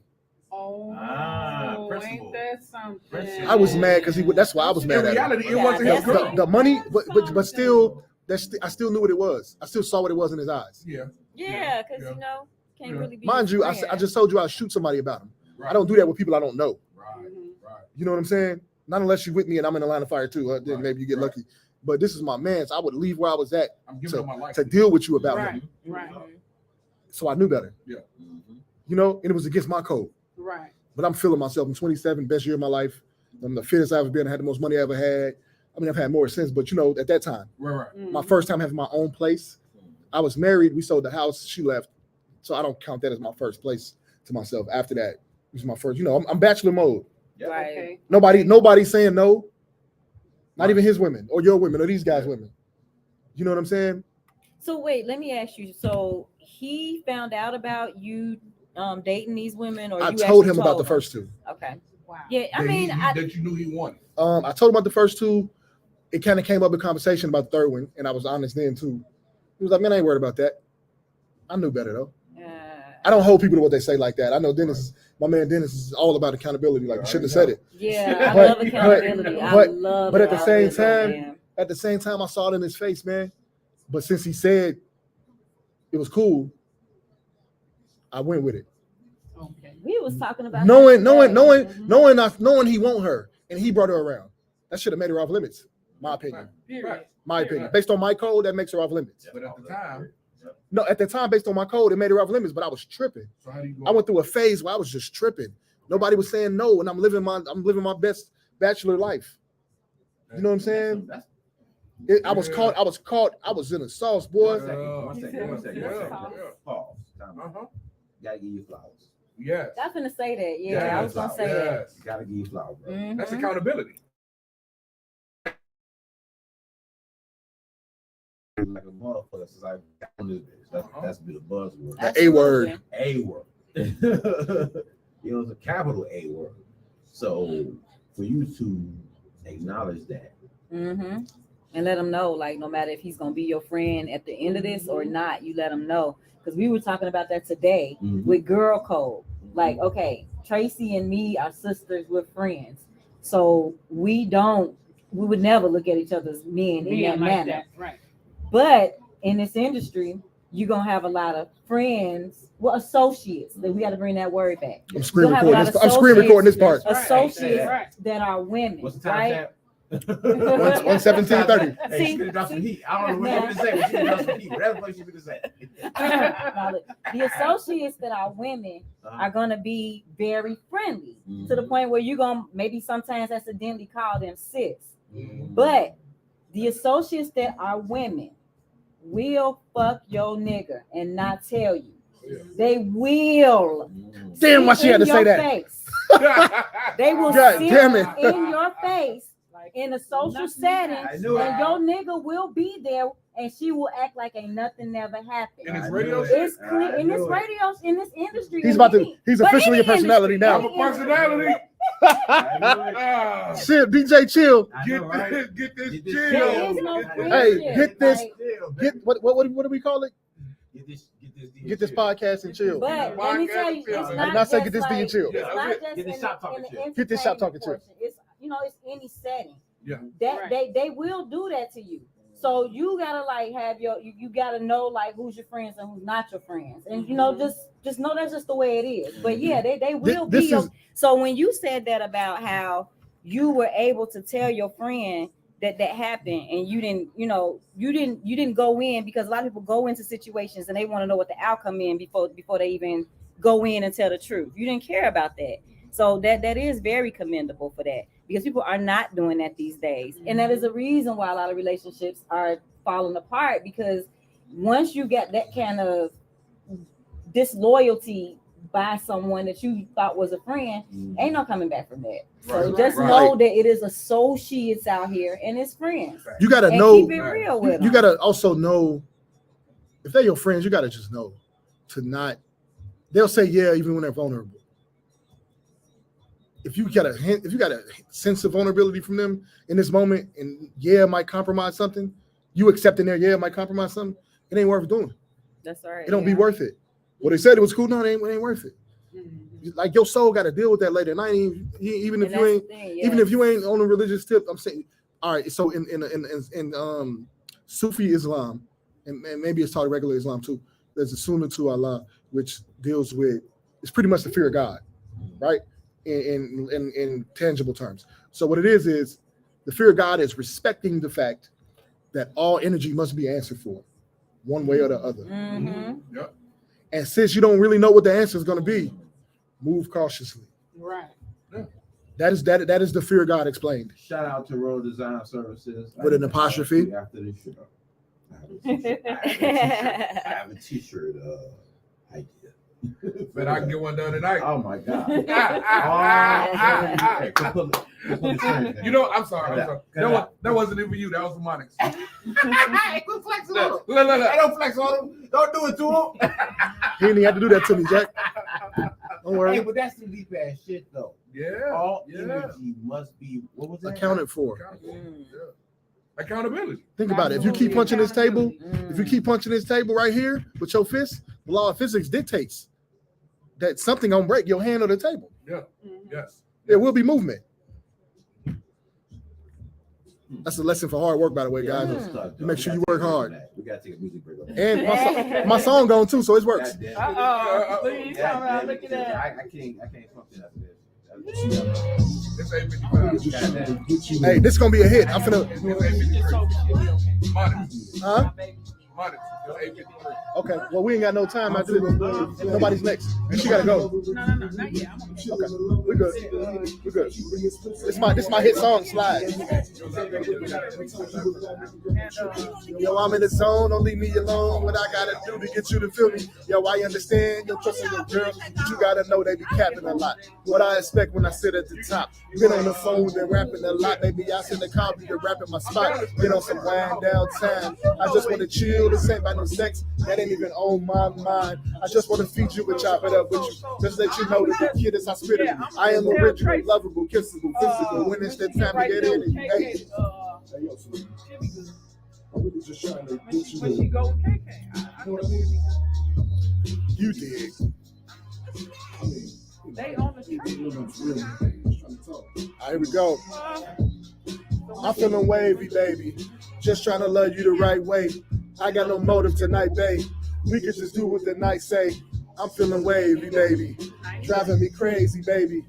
Oh, principle. ain't that something? Principle. I was mad because he would. That's why I was In mad at him. reality, it Yeah, wasn't his that's girl. it. The money, but still, I still knew what it was. I still saw what it was in his eyes. Yeah. yeah, because Yeah. you know can't Yeah. really be. Mind his you, friend. I just told you I'd shoot somebody about him. Right. I don't do that with people I don't know. Right. Right. You know what I'm saying? Not unless you're with me and I'm in the line of fire too. Then Right, maybe you get right. lucky. But this is my man, so I would leave where I was at I'm giving him my life. to deal with you about Right, him. right, So I knew better. You know, and it was against my code. right. But I'm feeling myself. I'm 27, best year of my life. I'm the fittest I've ever been. I had the most money I ever had. I mean, I've had more since, but you know, at that time, Right. my first time having my own place. I was married. We sold the house. She left. So I don't count that as my first place to myself. After that, it was my first, you know, I'm bachelor mode. Right. Okay. Nobody's saying no. Not even his women or your women or these guys' women. You know what I'm saying? So wait, let me ask you. So he found out about you dating these women, or I you told actually him about the first two. Okay. Wow. Yeah, I mean, that you knew he wanted. I told him about the first two. It kind of came up in conversation about the third one, and I was honest then too. He was like, "Man, I ain't worried about that." I knew better though. I don't hold people to what they say like that. I know Dennis, my man Dennis, is all about accountability. Like, you shouldn't have said it. Yeah, I But- love accountability. I but- love but at the same accountability, time- man. At the same time, I saw it in his face, man. But since he said it was cool, I went with it. Okay. We was talking about Knowing that knowing he want her, and he brought her around. That should have made her off limits. My opinion. Period. My opinion. Based on my code, that makes her off limits. But at the time, No, at the time, based on my code, it made her off limits. But I was tripping. so how do you go? I went through a phase where I was just tripping. Nobody was saying no, and I'm living my best bachelor life. You know what I'm saying? I was caught. I was in a sauce, boy. One second. Yeah. Pause. Gotta give you flowers. Yes. I was gonna say that. Yeah, I was gonna say that. Yes. Gotta give you flowers, bro. That's Mhm. accountability. Like a motherfucker since I got on this bitch. That's been a buzzword. The A word. A word. You know, it's a capital A word. So for you to acknowledge that, Mm-hmm. And let him know, like, no matter if he's gonna be your friend at the end of this or not, you let him know. Because we were talking about that today with girl code. Like, okay, Tracy and me are sisters, we're friends. So we would never look at each other's men in that Like manner. that. Right. But in this industry, you're gonna have a lot of friends, well, associates. That we got to bring that word back. I'm screen You'll have a lot recording. of I'm screen recording this part. Right. Associates Right. that are women, what's the time right? stamp? 1:17:30. Hey, she could drop some heat. I don't know what you're gonna say, but she could drop some heat. Whatever what she gonna say. Now, the associates that are women are gonna be very friendly to the point where you're gonna maybe sometimes accidentally call them sis. But the associates that are women will fuck your nigga and not tell you. They will. Damn, why she had to in say your that? face. They will God sit damn it. in your face in a social setting, I and knew it. your nigga will be there, and she will act like ain't nothing never happened. And it's I radio knew it. shit. It's clear in this I knew it. radio, in this industry. He's in about to. any- He's but officially a any personality industry, I'm now. a personality. Ah, Chill, DJ, chill. I Get know, right? this, get this Get this chill. There is no Hey, friendship. get this- like, Get what do we call it? Get this chill. podcast and chill. but let me tell you, it's I not did not say just get this like, D and chill. It's not just Get this in shop the, talking in the chill. Get this shop entertainment talking chill. portion. It's it's any setting. Yeah. That Right. they will do that to you. So you gotta like have you gotta know like who's your friends and who's not your friends, and you know just know that's just the way it is. But yeah, they will be. This Your, is so when you said that about how you were able to tell your friend that happened, and you didn't go in, because a lot of people go into situations and they want to know what the outcome is before they even go in and tell the truth. You didn't care about that. So that is very commendable for that, because people are not doing that these days. And that is a reason why a lot of relationships are falling apart, because once you get that kind of disloyalty by someone that you thought was a friend, ain't no coming back from that. So Right, just right. know that it is associates out here and it's friends. you gotta And know. keep it real with You them. gotta also know if they're your friends. You gotta just know to not. They'll say yeah even when they're vulnerable. if you got a sense of vulnerability from them in this moment, and it might compromise something, you accepting their might compromise something, it ain't worth doing. That's all right. It don't be worth it. Well, they said it was cool. No, it ain't worth it. Like your soul got to deal with that later. And I ain't even if you ain't on a religious tip. I'm saying, all right. So in Sufi Islam, and maybe it's taught regular Islam too. There's a Sunnah to Allah, which deals with, it's pretty much the fear of God, right? In tangible terms. So what it is the fear of God is respecting the fact that all energy must be answered for, one way or the other. Mm-hmm. Yep. And since you don't really know what the answer is going to be, move cautiously. Right. Yeah. That is the fear of God explained. Shout out to Road Design Services With an apostrophe. After this show. I have a t-shirt idea. But I can get one done tonight. Oh my God. You know, I'm sorry. That wasn't even you. That was Monix. Hey, quit flexing on him. Look. Hey, don't flex on him. Don't do it to him. He didn't have to do that to me, Jack. Don't worry. Hey, but that's some deep ass shit though. Yeah. All energy must be, what was that? Accounted for. Accountability. Think about it. If you keep punching this table, right here with your fist, the law of physics dictates that something gonna break your hand or the table. Yeah. Yes. There will be movement. That's a lesson for hard work, by the way, guys. Make sure you work hard. We gotta take a music break. And my song going too, so it works. Please come around. Look at that. I can't function after this. It's 8:55. Hey, this is gonna be a hit. I'm finna. Huh? Monix. It's 8:53. Okay. Well, we ain't got no time. I do. Nobody's next. She gotta go. No, not yet. Okay. We're good. This my hit song, Slide. Yo, I'm in the zone. Don't leave me alone. What I gotta do to get you to feel me? Yo, I understand. You're trusting your girl. You gotta know they be capping a lot. What I expect when I sit at the top. Been on the phone, been rapping a lot. Baby, I send the copy to rap in my spot. Get on some wind down time. I just wanna chill. This ain't about no sex. That ain't even on my mind. I just wanna feed you and chop it up with you. Just let you know that the kid is hospitable. I am original, lovable, kissable, physical. When it's that time to get in and hey. I'm really just trying to get you When she go with KK, know what I mean? You dig. I mean, they on the train. All right, here we go. I'm feeling wavy, baby. Just trying to love you the right way. I got no motive tonight, babe. We could just do what the night say. I'm feeling wavy, baby. Driving me crazy, baby.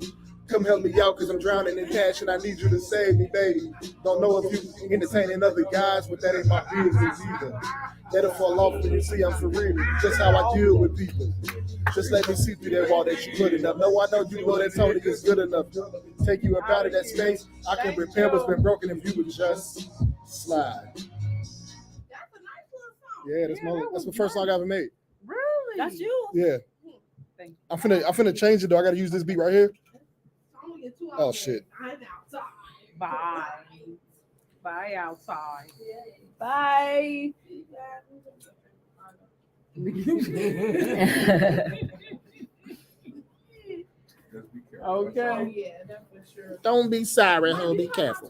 Come help me out, cause I'm drowning in passion. I need you to save me, baby. Don't know if you entertaining other guys, but that ain't my business either. That'll fall off when you see I'm for real. Just how I deal with people. Just let me see through that wall that you putting up. No, I know you know that Tony is good enough. Take you up out of that space. I can repair what's been broken if you would just slide. Yeah, that's the first song I ever made. Really? That's you. Yeah. Thank you. I'm finna change it though. I gotta use this beat right here. Oh shit. Bye. Bye outside. Bye. Okay. Yeah, that's for sure. Don't be sorry, honey. Be careful.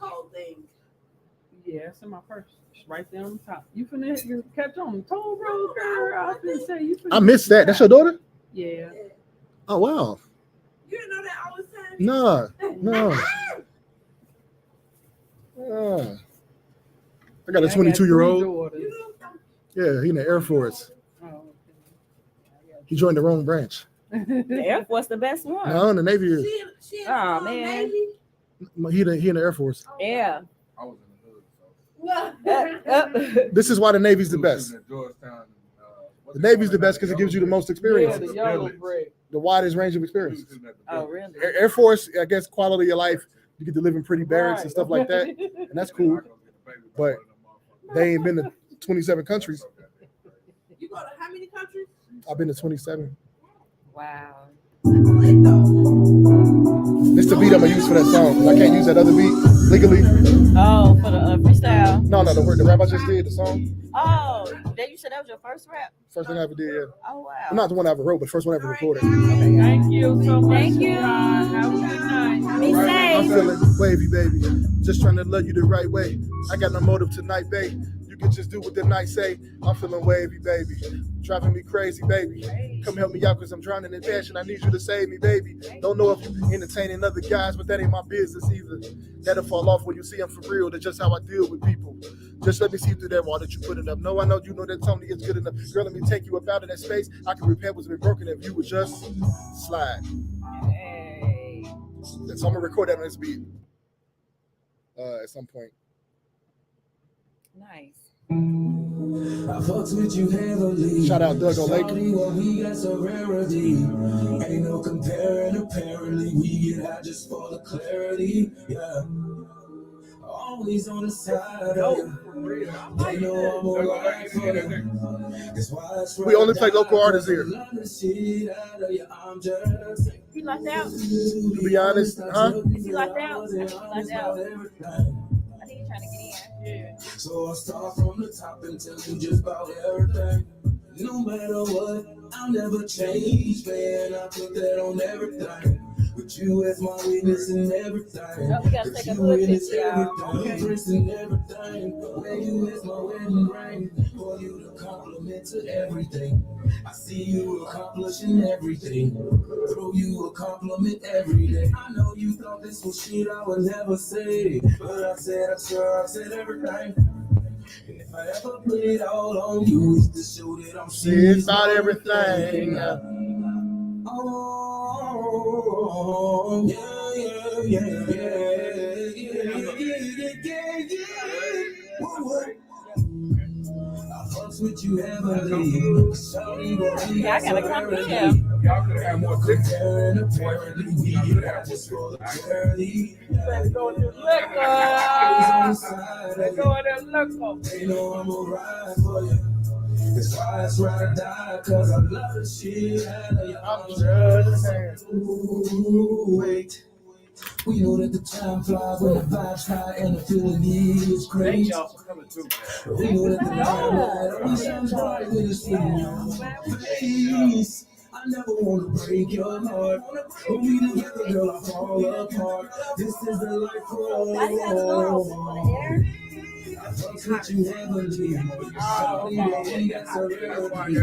Yeah, it's in my purse. It's right there on the top. You finna catch on the toll road, girl. I was gonna say you finna. I missed that. That's your daughter? Yeah. Oh wow. You didn't know that all the time? No. I got a 22-year-old. Yeah, he in the Air Force. Oh, He joined the wrong branch. The Air Force, the best one. No, in the Navy. She Oh, man. He in the Air Force. Yeah. I was in the hood, so. This is why the Navy's the We was best. in Georgetown, The Navy's the best because it gives you the most yeah, experience, the yellow brick. the widest range of experience. Oh, really? Air Force, I guess, quality of life. You get to live in pretty barracks and stuff like that, and that's cool. But they ain't been to 27 countries. You go to how many countries? I've been to 27. Wow. This the beat I'm gonna use for that song. 'Cause I can't use that other beat legally. Oh, for the freestyle. No, the rap I just did, the song. Oh, that you said that was your first rap? First thing I ever did, yeah. Oh, wow. Well, not the one I ever wrote, but the first one I ever recorded. Thank you so much. Thank you. Have a good night. wavy, baby. Just trying to love you the right way. I got no motive tonight, babe. You can just do what the night say. I'm feeling wavy, baby. Driving me crazy, baby. Come help me out because I'm drowning in passion. I need you to save me, baby. Don't know if you entertaining other guys, but that ain't my business either. That'll fall off when you see I'm for real. That's just how I deal with people. Just let me see through that wall that you put it up. No, I know you know that Tony is good enough. Girl, let me take you up out of that space. I can repair what's been broken if you would just slide. Hey. So I'm gonna record that on this beat at some point. Nice. I fucks with you heavily. Shout out Doug O'Lake. Shawty, what we got so rarity. Ain't no comparing, apparently. We get high just for the clarity. Yeah. Always on the side of you. They know I'm alright for you. That's why it's We only play local artists here. You locked out? To be honest, huh? You locked out? You locked out. I think you're trying to get in. Yeah. So I start from the top and tell you just about everything. No matter what, I'll never change, man. I put that on everything. But you as my witness and everything. Oh, we gotta take a good picture, y'all. Everything, everything. Where you is my wedding ring. For you to compliment to everything. I see you accomplishing everything. Throw you a compliment every day. I know you thought this was shit I would never say. But I said everything. And if I ever put it all on you, it's to show that I'm serious about everything. Oh, yeah. I fucks with you heavily. Yeah, I gotta come here. Y'all could have more tickets. Apparently, we get out just for the clarity. Let's go to liquor. Let's go to liquor. They know I'm gonna ride for you. That's why it's ride or die, cause I love the shit out of you. I'm just saying. Ooh, wait. We know that the time flies when the vibes high and the feeling is great. Thank y'all for coming too, man. We know that the limelight always shines bright when it's in your face. I never wanna break your heart. When we together, girl, I fall apart. This is the life for all. I fucks with you heavily. Shawty, we got so rarity.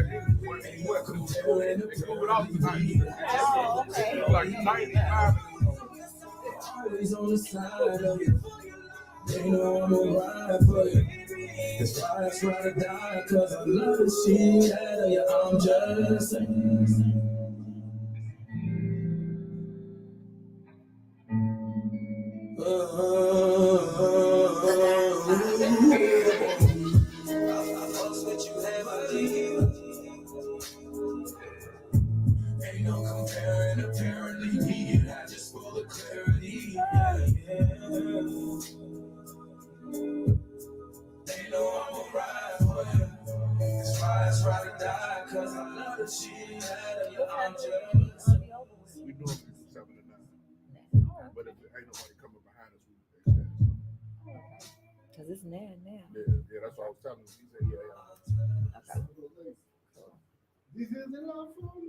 Ain't what comparing apparently. Like 95. Always on the side of you. They know I'm gonna ride for you. That's why it's ride or die, cause I love the shit out of you. I'm just saying. Ain't no comparing, apparently. We get high just for the clarity. Yeah. They know I'm gonna ride for you. That's why it's ride or die, cause I love the shit out of you. I'm just. We do it from 7 to 9. But if there ain't nobody coming behind us, we extend. Cause it's now. Yeah, that's what I was telling him. He said, yeah. Okay. This is enough for me.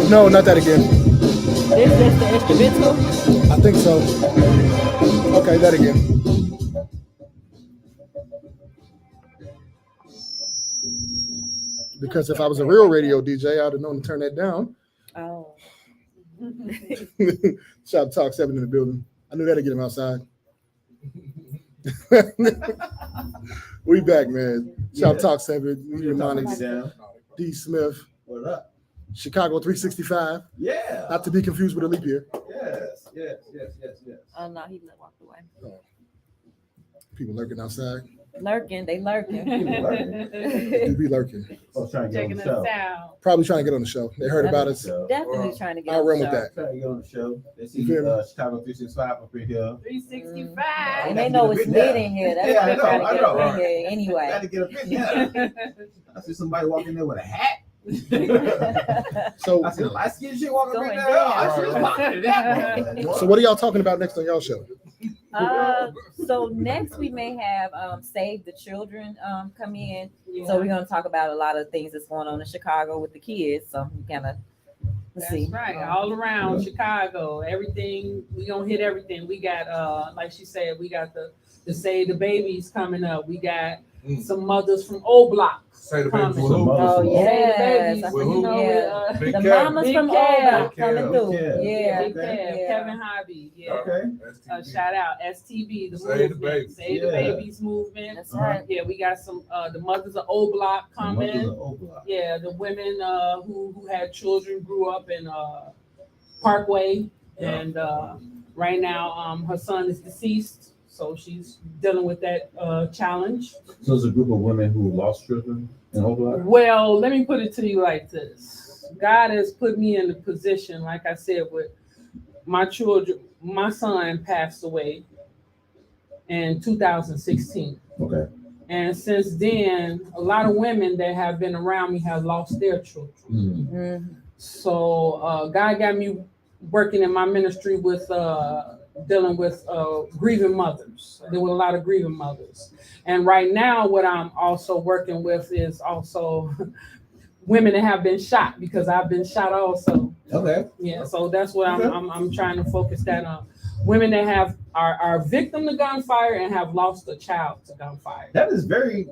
No, not that again. This the instrumental? I think so. Okay, that again. Because if I was a real radio DJ, I'd have known to turn that down. Oh. Shoptalk 7 in the building. I knew that'd get him outside. We back, man. Shoptalk 7. Mnemonics. D. Smith. What up? Chicago 365. Yeah. Not to be confused with a leap year. Yes. Oh no, he walked away. Oh. People lurking outside. Lurking, they lurking. They be lurking. Oh, trying to get on the show. Probably trying to get on the show. They heard about us. Definitely trying to get I'll on run the with show. that. Trying to get on the show. They see You feel me? Chicago 365 up in here. 365. And they know it's lit in here. That's why they're trying to get up in here anyway. Got to get up in here. I see somebody walking there with a hat. So, I see a light skinned shit walking Going right there. down. I see a lot of that one. so what are y'all talking about next on y'all show? So next we may have Save the Children come in. So we're gonna talk about a lot of things that's going on in Chicago with the kids. So we kind of That's see. right. All around Chicago, everything we gonna hit everything. We got like she said, we got the Save the Babies coming up. We got some mothers from O Block. Say the babies with who? Oh Save the yes, Babies. With who? Yeah. Big The Kev. mamas Big from Kev. O Block Big coming Kev. through. Big Kev. Yeah, Big Kev, yeah. Kevin Hobby. Yeah. Okay. Shout out STB, the Save the movement. Babies. Save the Yeah. Babies movement. That's right. Yeah, we got some the mothers of O Block coming. Yeah, the women who had children grew up in Parkway, and right now her son is deceased, so she's dealing with that challenge. So it's a group of women who lost children in Oakland? Well, let me put it to you like this. God has put me in a position, like I said, with my children. My son passed away in 2016. Okay. And since then, a lot of women that have been around me have lost their children. Mm. So God got me working in my ministry with dealing with grieving mothers. There were a lot of grieving mothers. And right now, what I'm also working with is also women that have been shot, because I've been shot also. Okay. Yeah, so that's what I'm trying to focus that on. Women that are victim to gunfire and have lost a child to gunfire. That is very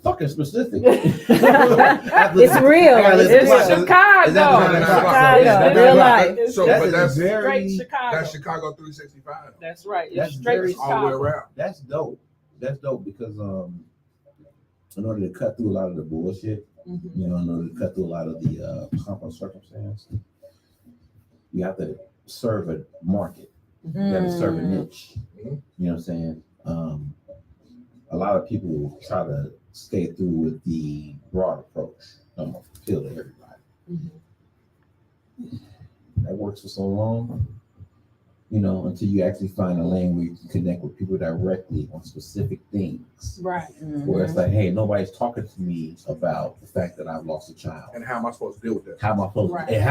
fucking specific. It's real. It's Chicago. Chicago, real life. So, That but is that's very. Straight Chicago. that's Chicago 365. That's right. It's That's straight very All the way Chicago. around. That's dope. That's dope because in order to cut through a lot of the bullshit, Mhm. you know, in order to cut through a lot of the pomp and circumstance, you have to serve a market. You have to serve a niche. You know what I'm saying? A lot of people try to skate through with the broad approach. I'm gonna appeal to everybody. That works for so long, you know, until you actually find a lane where you can connect with people directly on specific things. Right. Where it's like, hey, nobody's talking to me about the fact that I've lost a child. And how am I supposed to deal with that? How am I supposed Right. to? And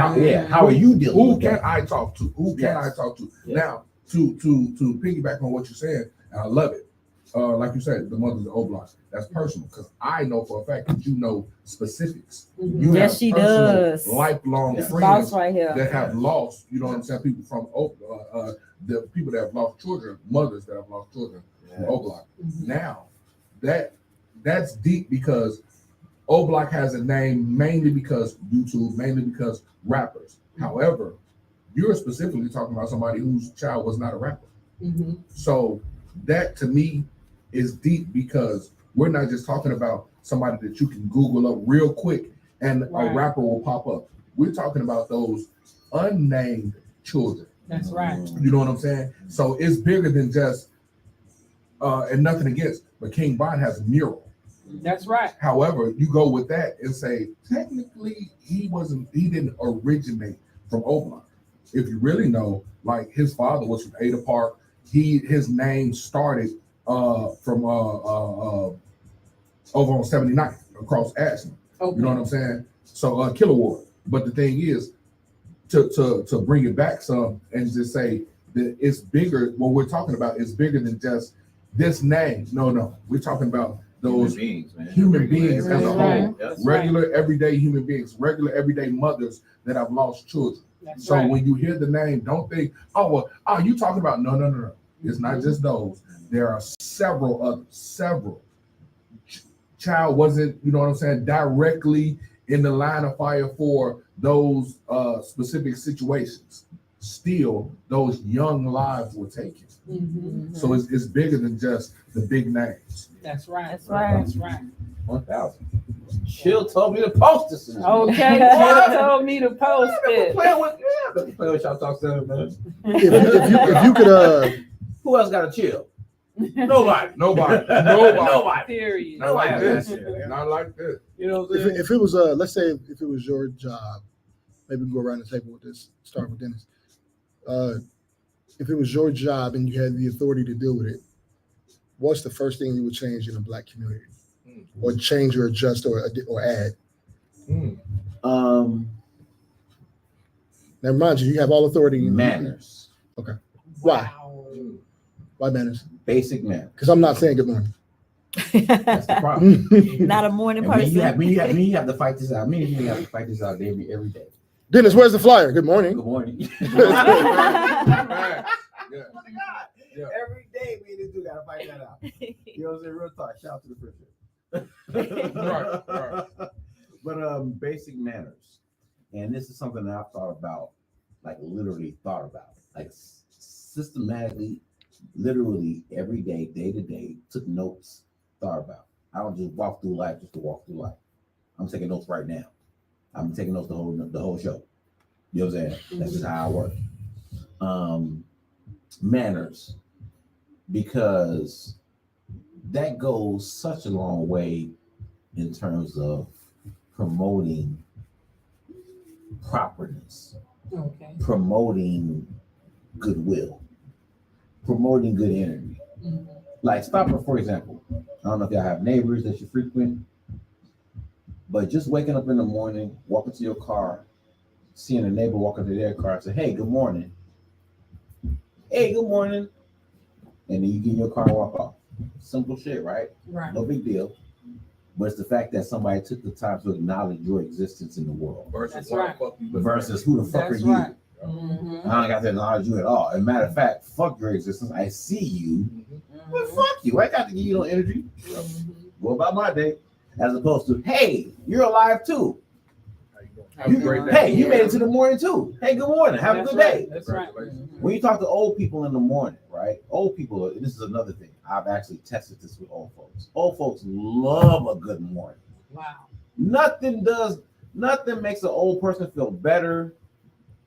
how are you dealing Who with can that? I talk to? Who can I Yes. talk to? Yes. Now, to piggyback on what you're saying, and I love it. Like you said, the mothers of O-Blocks. That's personal because I know for a fact that you know specifics. You Yes, have she personal, does. lifelong Yes. friends Boss right here. that have lost. You know what I'm saying? People from the people that have lost children, mothers that have lost children from O-Block. Now, that's deep because O-Block has a name mainly because YouTube, mainly because rappers. However, you're specifically talking about somebody whose child was not a rapper. So that to me is deep because we're not just talking about somebody that you can Google up real quick and Right. a rapper will pop up. We're talking about those unnamed children. That's right. You know what I'm saying? So it's bigger than just and nothing against, but King Von has a mural. That's right. However, you go with that and say technically he didn't originate from O-Block. If you really know, like his father was from Ada Park. His name started from over on 79th across Ashland. Okay. You know what I'm saying? So Kiloward. But the thing is, to bring it back some and just say that it's bigger. What we're talking about is bigger than just this name. No, we're talking about those human beings as a whole, regular everyday human beings, regular everyday mothers that have lost children. That's So right. when you hear the name, don't think, you talking about no. It's not just those. There are several others. Child wasn't, you know what I'm saying, directly in the line of fire for those specific situations. Still, those young lives were taken. So it's bigger than just the big names. That's right. That's right. That's right. 1,000. Chill told me to post this. Okay. She told me to post it. Playing with Shoptalk 7, man. If you could, Who else got to chill? Nobody. Nobody. Period. Not like this. Yeah. Not like this. You know what I'm saying? if it was let's say if it was your job, maybe we can go around the table with this. Start with Dennis. If it was your job and you had the authority to deal with it, what's the first thing you would change in the Black community, or change or adjust or add? Now, mind you, you have all authority. Manners. Okay. Why? Wow. Why manners? Basic manners. Because I'm not saying good morning. That's the problem. Not a morning And person. when you have to fight this out. You have to fight this out every day. Dennis, where's the flyer? Good morning. Good morning. Right. Yeah. Oh my God. Yeah. Every day me and this dude gotta fight that out. You know what I'm saying? Real talk. Shout out to the friendship. Right. But basic manners. And this is something that I've thought about, like literally thought about. Like systematically, literally every day, day to day, took notes, thought about. I don't just walk through life just to walk through life. I'm taking notes right now. I'm taking notes the whole show. You know what I'm saying? That's just how I work. Manners, because that goes such a long way in terms of promoting properness, promoting goodwill, promoting good energy. Like stop, for example, I don't know if y'all have neighbors that you frequent, but just waking up in the morning, walking to your car, seeing a neighbor walking to their car and say, hey, good morning. Hey, good morning. And then you get in your car and walk off. Simple shit, right? Right. No big deal. But it's the fact that somebody took the time to acknowledge your existence in the world. Versus Who the fuck are you? Right. I don't got to acknowledge you at all. As a matter of fact, fuck your existence. I see you. But fuck you. I got to give you no energy. Go about my day. As opposed to, hey, you're alive too. Have a great day. Hey, you made it to the morning too. Hey, good morning. Have a good day. That's right. When you talk to old people in the morning, right? Old people, this is another thing. I've actually tested this with old folks. Old folks love a good morning. Wow. Nothing makes an old person feel better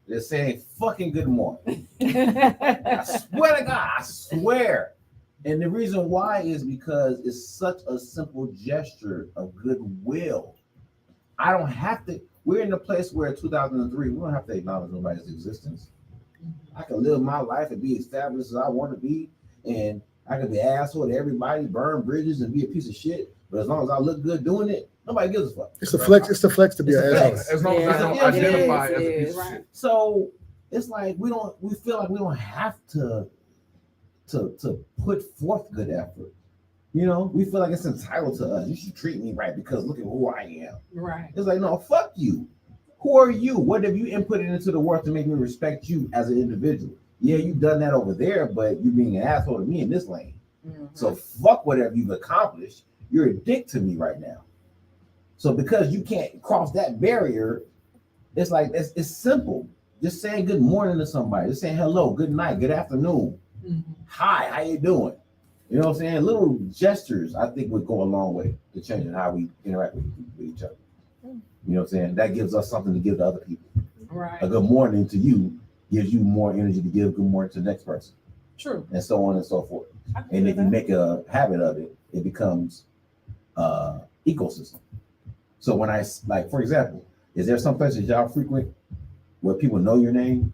than saying fucking good morning. I swear to God, I swear. And the reason why is because it's such a simple gesture of goodwill. I don't have to. We're in a place where 2003, we don't have to acknowledge nobody's existence. I can live my life and be established as I want to be, and I can be an asshole to everybody, burn bridges, and be a piece of shit. But as long as I look good doing it, nobody gives a fuck. It's a flex. It's the flex to be an asshole. As long as I don't identify as a piece of Right. shit. So it's like we feel like we don't have to put forth good effort. You know, we feel like it's entitled to us. You should treat me right because look at who I am. Right. It's like, no, fuck you. Who are you? What have you inputted into the world to make me respect you as an individual? Yeah, you've done that over there, but you're being an asshole to me in this lane. So fuck whatever you've accomplished. You're a dick to me right now. So because you can't cross that barrier, it's like it's simple. Just saying good morning to somebody. Just saying hello, good night, good afternoon. Hi, how you doing? You know what I'm saying? Little gestures, I think, would go a long way to changing how we interact with each other. You know what I'm saying? That gives us something to give to other people. Right. A good morning to you gives you more energy to give good morning to the next person. True. And so on and so forth. And if you make a habit of it, it becomes ecosystem. So when I, like, for example, is there some places y'all frequent where people know your name,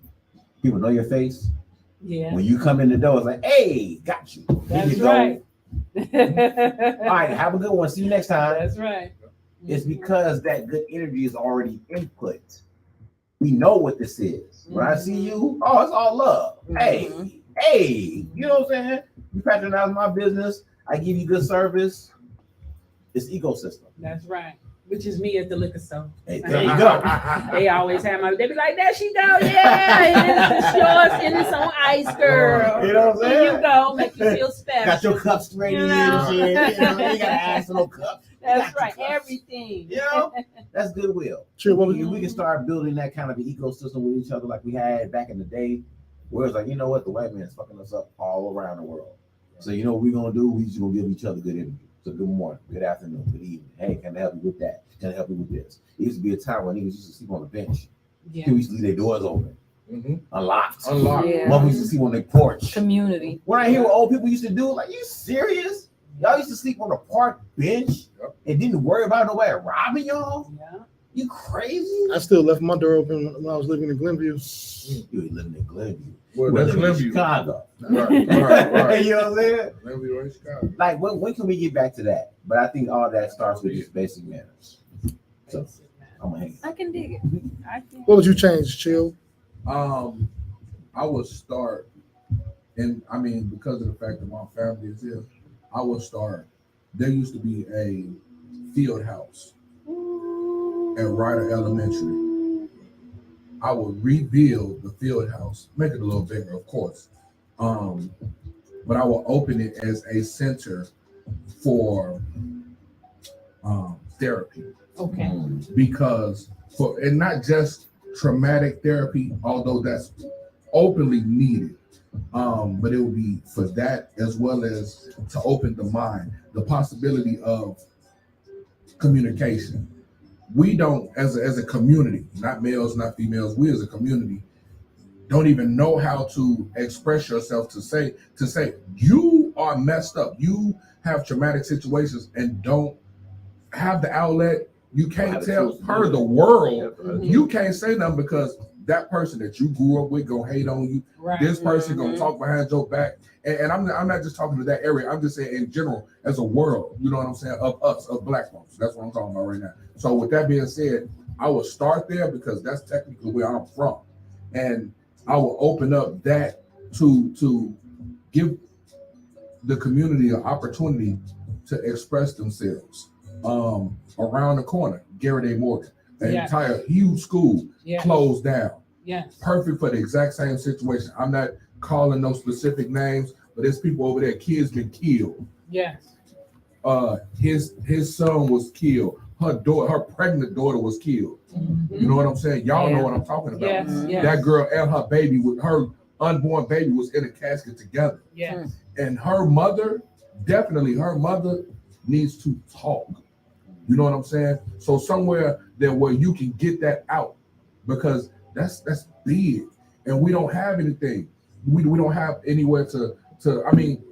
people know your face? Yeah. When you come in the door, it's like, hey, got you. That's you right. All right, have a good one. See you next time. That's right. It's because that good energy is already input. We know what this is. When I see you, oh, it's all love. Hey, you know what I'm saying? You patronize my business. I give you good service. It's ecosystem. That's right. Which is me at the liquor store. Hey, there you go. They always have they be like, there she go, yeah, and it's yours, and it's on ice, girl. You know what I'm saying? Here you go, make you feel special. Got your cups ready and shit. You know, you gotta ask for no cups. That's right, everything. You know, that's goodwill. Sure, what We can start building that kind of an ecosystem with each other like we had back in the day, where it's like, you know what, the white man is fucking us up all around the world. So you know what we're gonna do? We just gonna give each other good energy. So good morning, good afternoon, good evening. Hey, can I help you with that? Can I help you with this? It used to be a time when niggas used to sleep on the bench. Yeah. People used to leave their doors open, unlocked. Yeah. Motherfuckers used to sleep on their porch. Community. When I hear what old people used to do, like, you serious? Y'all used to sleep on the park bench and didn't worry about nobody robbing y'all? Yeah. You crazy? I still left my door open when I was living in Glenview. You ain't living in Glenview. Well, We're that's living in Glenview. Chicago. Right. You know what I'm saying? Glenview or Chicago. Like, when can we get back to that? But I think all that starts with just basic manners. So I'm gonna hang. I can dig it. I can. What would you change, Chill? I would start and I mean, because of the fact that my family is here, I will start. There used to be a field house at Ryder Elementary. I would rebuild the field house, make it a little bigger, of course. But I will open it as a center for therapy. Okay. Because and not just traumatic therapy, although that's openly needed. But it will be for that as well as to open the mind, the possibility of communication. We don't, as a community, not males, not females, we as a community don't even know how to express yourself to say you are messed up, you have traumatic situations and don't have the outlet. You can't tell her the world. You can't say nothing because that person that you grew up with gonna hate on you. Right. This person gonna talk behind your back. And I'm not just talking to that area. I'm just saying in general as a world. You know what I'm saying? Of us, of Black folks. That's what I'm talking about right now. So with that being said, I will start there because that's technically where I'm from, and I will open up that to give the community an opportunity to express themselves. Around the corner, Garrett A. Morgan, an entire huge school closed down. Yes. Perfect for the exact same situation. I'm not calling no specific names, but there's people over there, kids been killed. Yes. His son was killed. Her pregnant daughter was killed. Mm-hmm. You know what I'm saying? Y'all know what I'm talking about. Yes. That girl and her baby, with her unborn baby, was in a casket together. Yes. And her mother needs to talk. You know what I'm saying? So somewhere there where you can get that out, because that's big, and we don't have anything. We don't have anywhere to. I mean,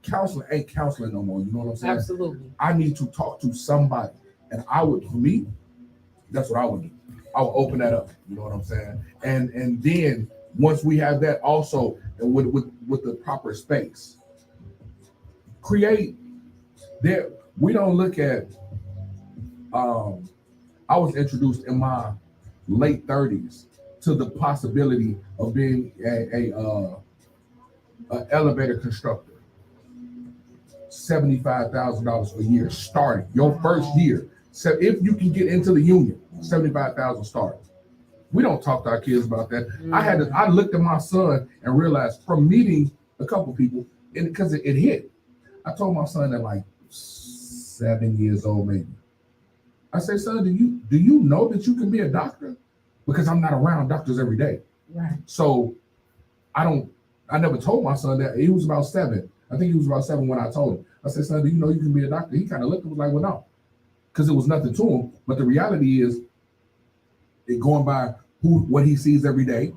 counseling ain't counseling no more. You know what I'm saying? Absolutely. I need to talk to somebody, and for me, that's what I would do. I would open that up. You know what I'm saying? And then once we have that, also with the proper space, create there. We don't look at. I was introduced in my late 30s to the possibility of being a elevator constructor. $75,000 a year starting your first year. So if you can get into the union, $75,000 starting. We don't talk to our kids about that. I looked at my son and realized from meeting a couple people, and because it hit, I told my son at like 7 years old maybe. I say, son, do you know that you can be a doctor? Because I'm not around doctors every day. Right. So I never told my son that. He was about 7. I think he was about 7 when I told him. I said, son, do you know you can be a doctor? He kind of looked and was like, well, no. Because it was nothing to him. But the reality is, going by what he sees every day,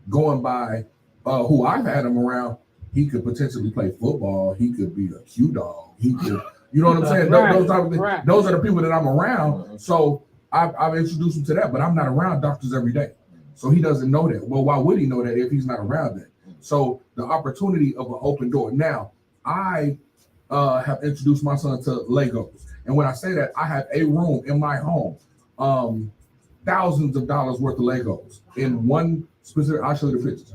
going by who I've had him around, he could potentially play football. He could be a Q dog. He could, you know what I'm saying? Those are the people that I'm around. So I've introduced him to that, but I'm not around doctors every day. So he doesn't know that. Well, why would he know that if he's not around that? So the opportunity of an open door. Now, I have introduced my son to Legos. And when I say that, I have a room in my home, thousands of dollars worth of Legos in one specific, I'll show you the pictures.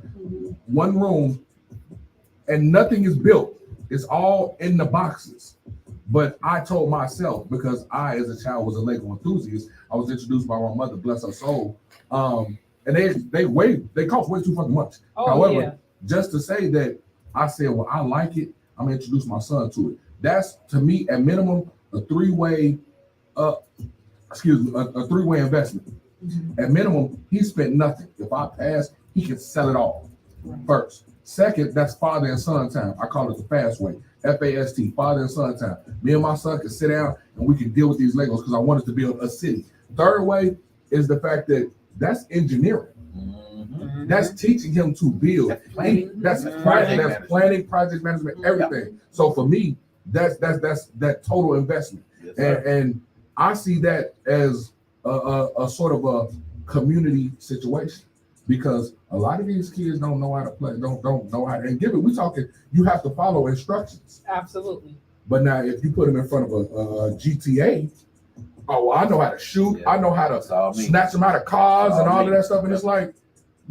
One room, and nothing is built. It's all in the boxes. But I told myself, because I, as a child, was a Lego enthusiast, I was introduced by my mother, bless her soul. And they cost way too fucking much. However, just to say that, I said, well, I like it, I'm gonna introduce my son to it. That's, to me, at minimum, a three-way investment. At minimum, he spent nothing. If I pass, he can sell it all first. Second, that's father and son time. I call it the fast way. FAST, father and son time. Me and my son can sit down and we can deal with these Legos because I wanted to build a city. Third way is the fact that that's engineering. Mm-hmm. That's teaching him to build. That's planning, project management, everything. So for me, that's that total investment. Yes, and I see that as a sort of a community situation, because a lot of these kids don't know how to play, don't know how to, and give it. We talking, you have to follow instructions. Absolutely. But now, if you put them in front of a GTA, oh, well, I know how to shoot. Yeah. I know how to snatch them out of cars and all of that stuff. And it's like,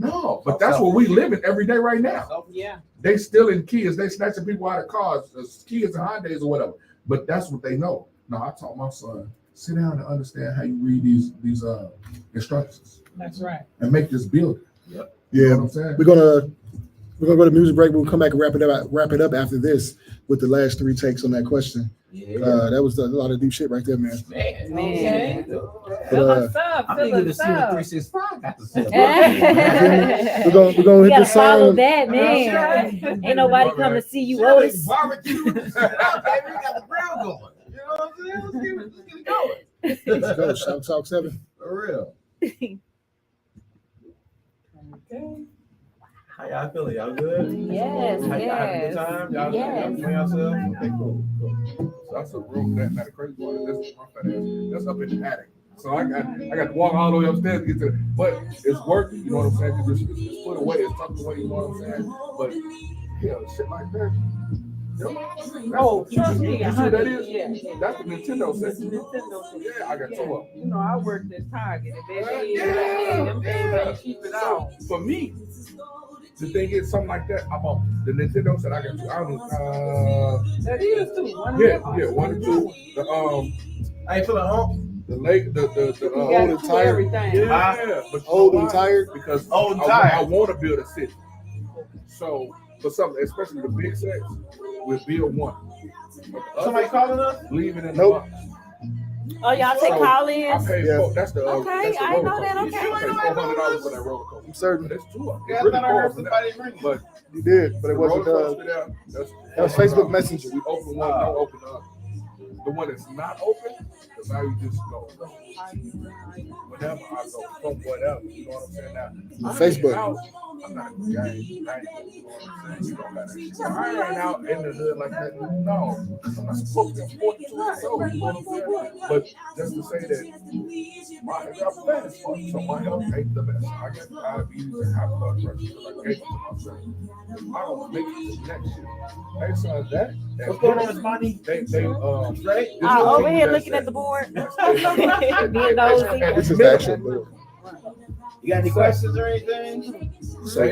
No, but that's what we live in every day right now. Yeah. They stealing kids. They snatching people out of cars, kids and Hondas or whatever. But that's what they know. No, I taught my son, sit down and understand how you read these instructions. That's right. And make this building. Yep. Yeah, You know what I'm saying? we're gonna go to music break. We'll come back and wrap it up after this with the last 3 takes on that question. Yeah. That was a lot of deep shit right there, man. Man. But, What's up? I'm eager to see what 365 got to say. we're gonna You hit gotta this follow song. that, man. Ain't nobody come to see you, Otis. Barbecue. Baby, we got the grill going. You know what I'm saying? Let's get it going. Let's go. Shop Talk 7. For real. Okay. How y'all feeling? Y'all good? Yes, Y'all having a good yes. time? Y'all Yes. enjoying yourselves? Okay, cool. So that's a room that the crazy part. That's my fat ass. That's up in the attic. So I got to walk all the way upstairs to get to it. But it's working, you know what I'm saying? Because it's put away, it's tucked away, you know what I'm saying? But yeah, shit like that. Oh, trust me, You see what that is? Yeah. That's the Nintendo That's section. the Nintendo thing. Yeah, I got two of them. You know, I worked at Target, and baby, Yeah. them things ain't cheap at all. So for me, the thing is something like that. I'm on the Nintendo set. I got two. I don't That is too. One yeah, 1 and 2. The How you feeling home? the leg, the You old got and to tired. everything. yeah, but Old you know and why? tired. Because Old and I tired. want to build a city. So for something, especially the big sets, we'll build one. But the Somebody other, calling us? leave it in Nope. the box. Oh, y'all take So, call-ins? I paid Yeah. that's the Okay, that's the I roller know that, coaster. okay. I paid $400 for that roller coaster. I'm certain But that's 2 of them. Yeah, It's I really thought I heard cool for that. somebody ringing. But you did, but the it wasn't. roller coaster there, that's That was Facebook $400. Messenger. We open one, don't open the other. The one that's not open, because now you just go whenever I go from whatever. You know what I'm saying? Now, Facebook. I'm not a good guy. You know what I'm saying? You don't gotta shit. I ain't out in the hood like that. No, I'm not supposed to be 42 years old. You know what I'm saying? But just to say that my health is fun, so my health ain't the best. I got diabetes and high blood pressure because I gave it to myself. If I don't make it to next year, next time that. What's going on, Monty? They Right? Over here looking at the board. Being nosy. This is the actual board. You got any questions or anything? So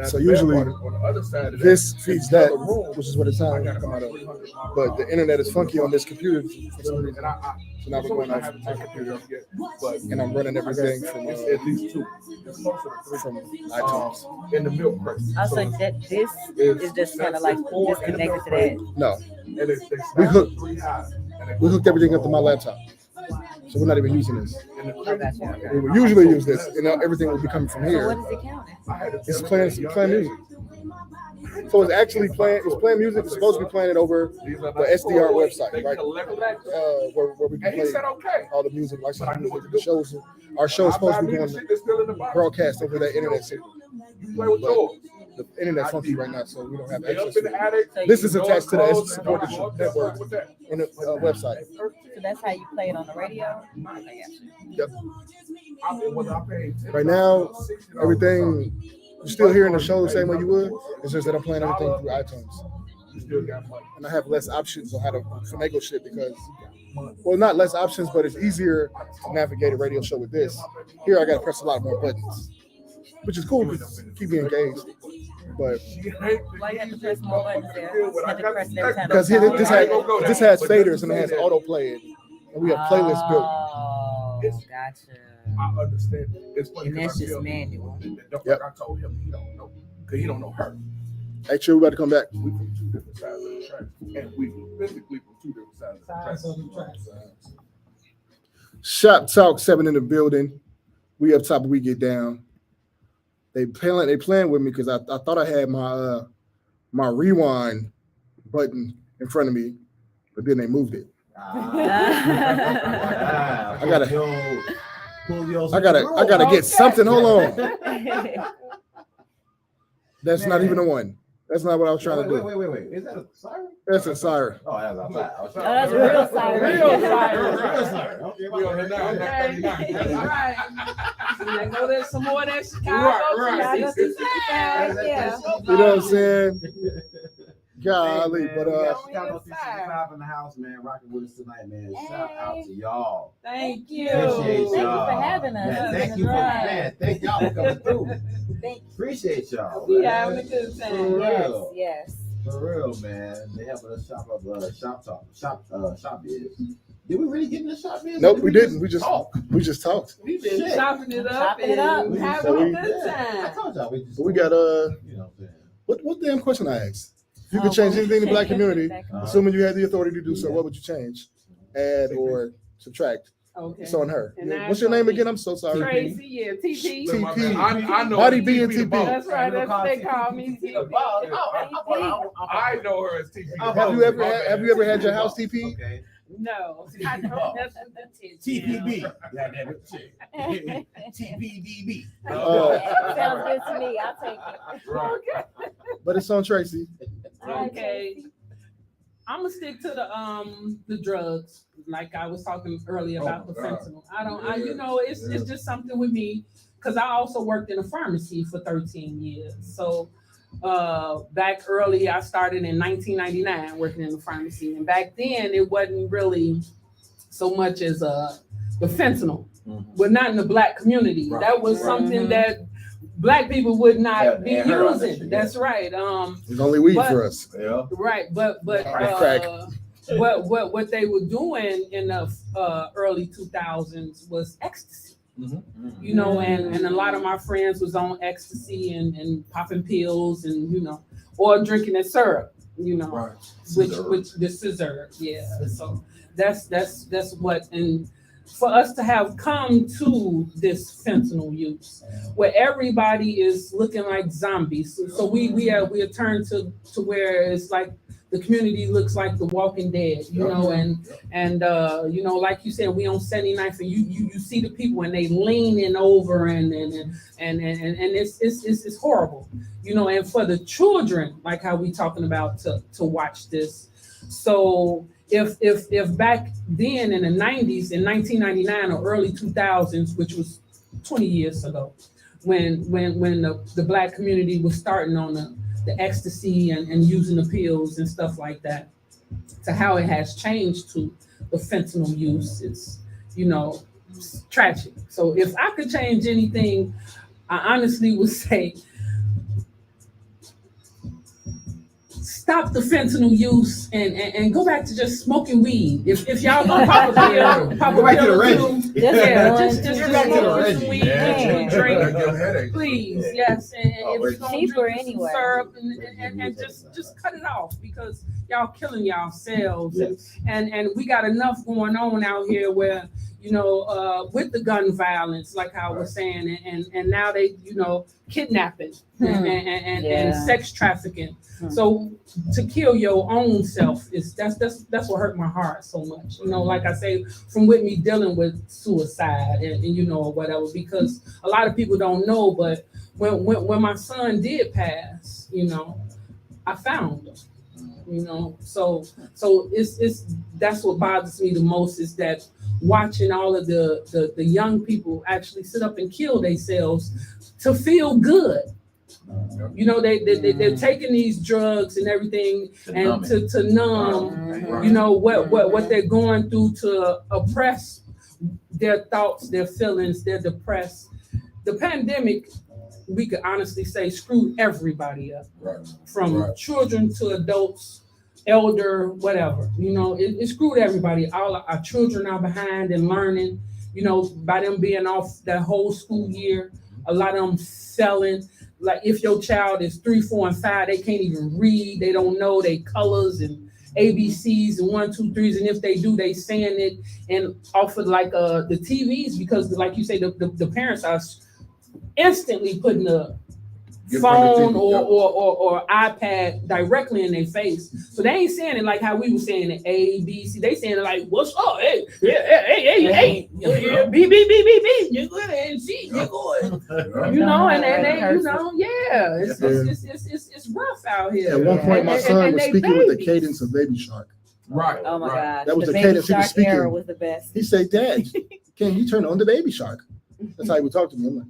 So usually on the other side of this that, feeds in the that, other room, which is where the I sound got come out of. 300 But the internet is funky on this computer for some reason. and I So now we're going I off haven't my taken computer, it yet, but and I'm running everything from it's at least 2. It's closer to 3 from iTunes. in the milk crate. Also, that this is just kind of like disconnected to that. No, And it's We hooked- 3 high. And it we goes hooked everything up to my all laptop, so we're not even using this. in the Oh, crate. gotcha. We would usually use this, and now everything will be coming from So here. what is it counting? I had to It's tell playing them at a playing young music. So it's actually playing. It's playing music. It's supposed to be playing it over age, these are the not SDR toys. website, They right? collect it. Where we can And he play said, okay. all the music, like But I some knew music. what to The do. shows, our show is supposed to be I buy going me the shit that's still in the box. broadcast over that internet signal. You play with But yours. the internet's funky right now, so we don't have They up access in to the it. attic. This is Doors attached to the closed, support and the I'm network with that. in the website. So that's how you play it on the radio? Yep. I paid $10 Right now, $60 everything you're still hearing the show the same way you would. It's just that I'm playing everything through iTunes, You still got money. and I have less options on how to finagle shit because, well, not less options, but it's easier to navigate a radio show with this. Here, I got to press a lot more buttons, which is cool because keep me engaged. But Why you have to press more buttons there? You have to press it every time. because here, this has faders and it has autoplay, and we have playlists built. Oh, gotcha. I understand. It's funny And that's 'cause I just tell manual. him that Yep. I told him he don't know because he don't know her. Hey, chill, we about to come back. We from 2 different sides of the track, and we physically from 2 different sides of the track. Shop Talk 7 in the building. We up top, we get down. They playing with me because I thought I had my my rewind button in front of me, but then they moved it. I gotta get something. Hold on. That's not even a one. That's not what I was trying to do. Wait. Is that a siren? That's a siren. Oh, that's outside. Oh, that's real siren. Real siren. Real siren. Okay, We on the nine, Okay, not 39. that's right. I know there's some more of that Chicago. Right. Chicago 65, yeah. You know what I'm saying? Golly, man, but we got Chicago 365 in the house, man. Rocking with us tonight, man. Shout out to y'all. Thank you. Appreciate Thank you y'all. for having us. Man, It's thank been you a for drive. thank y'all for coming through. Thank you. Appreciate y'all. We man. having a good For time. real. Yes. For real, man. They helping us shop up shop biz. Did we really get in the shop biz? nope, Or we didn't. We just talk? talked. We've been Shit. chopping it up Chopping it up. and We having so a we- good I time. told y'all we just So we got you know what I'm saying. what damn question I asked? If you could change anything in the black community, assuming you had the authority to do so, what would you change? Add or subtract? Okay. It's on her. And What's your name that's again? I'm so sorry. Tracy, yeah, TP. Look, my TP. man, I know Body her B and TP the TP. boss. That's right. That's what they call me. TP. I know her as TP. Have you ever had your house TP? Okay. No, I don't mess with the attention. TPB. Yeah, that shit. TPDB. Sounds good to me. I'll take it. Right. But it's on Tracy. Okay. I'm gonna stick to the drugs, like I was talking earlier about the fentanyl. You know, it's just something with me, because I also worked in a pharmacy for 13 years. So back early, I started in 1999 working in the pharmacy, and back then it wasn't really so much as the fentanyl, but not in the Black community. Right. That was something that Black people would not be Yeah, heard of that using. shit, That's right. It's only weed but- for us. Yeah. Right, but Crack. what they were doing in the early 2000s was ecstasy. You know, and a lot of my friends was on ecstasy and popping pills and, you know, or drinking the syrup, you know, Right. which the scissor, yeah. So that's what, and for us to have come to this fentanyl use, where everybody is looking like zombies. So we are turned to where it's like the community looks like the Walking Dead, you know, and you know, like you said, we on 79th, and you see the people and they leaning over and it's horrible, you know, and for the children, like how we talking about to watch this. So if back then in the 90s, in 1999 or early 2000s, which was 20 years ago, when the Black community was starting on the ecstasy and using the pills and stuff like that, to how it has changed to the fentanyl use, it's, you know, it's tragic. So if I could change anything, I honestly would say stop the fentanyl use and go back to just smoking weed. If y'all gonna pop a pill, pop a Go back to pill the or Reggie. two, yeah, just Get back to the smoke Reggie. some weed, Yeah. get you a drink, Give headaches. please, yes, and if Reggie. you're gonna Cheaper drink some anyway. syrup and just cut it off, because y'all killing yourselves, and we got enough going on out here where, you know, with the gun violence, like I was saying, and now they, you know, kidnapping and sex trafficking. So to kill your own self that's what hurt my heart so much. You know, like I say, from with me dealing with suicide and you know, whatever, because a lot of people don't know, but when my son did pass, you know, I found him. You know, so it's that's what bothers me the most, is that watching all of the young people actually sit up and kill themselves to feel good. You know, they're taking these drugs and everything and to numb, you know, what they're going through, to oppress their thoughts, their feelings. They're depressed. The pandemic, we could honestly say, screwed everybody up, from children to adults, elder, whatever. You know, it screwed everybody. All our children are behind in learning, you know, by them being off that whole school year. A lot of them failing. Like if your child is 3, 4, and 5, they can't even read. They don't know they colors and ABCs and 1, 2, 3s. And if they do, they saying it and off of like the TVs, because like you say, the parents are instantly putting the phone or iPad directly in their face. So they ain't saying it like how we were saying it, A, B, C. They saying it like, what's up? Hey, B, you good, and C, you good. You know, and they, you know, yeah, it's rough out here. At one point, my son and was they speaking with the babies. cadence of Baby Shark. Right. Oh my God. That was the Baby cadence he was Shark era speaking. was the best. He said, "Dad, can you turn on the Baby Shark?" That's how he would talk to me. I'm like,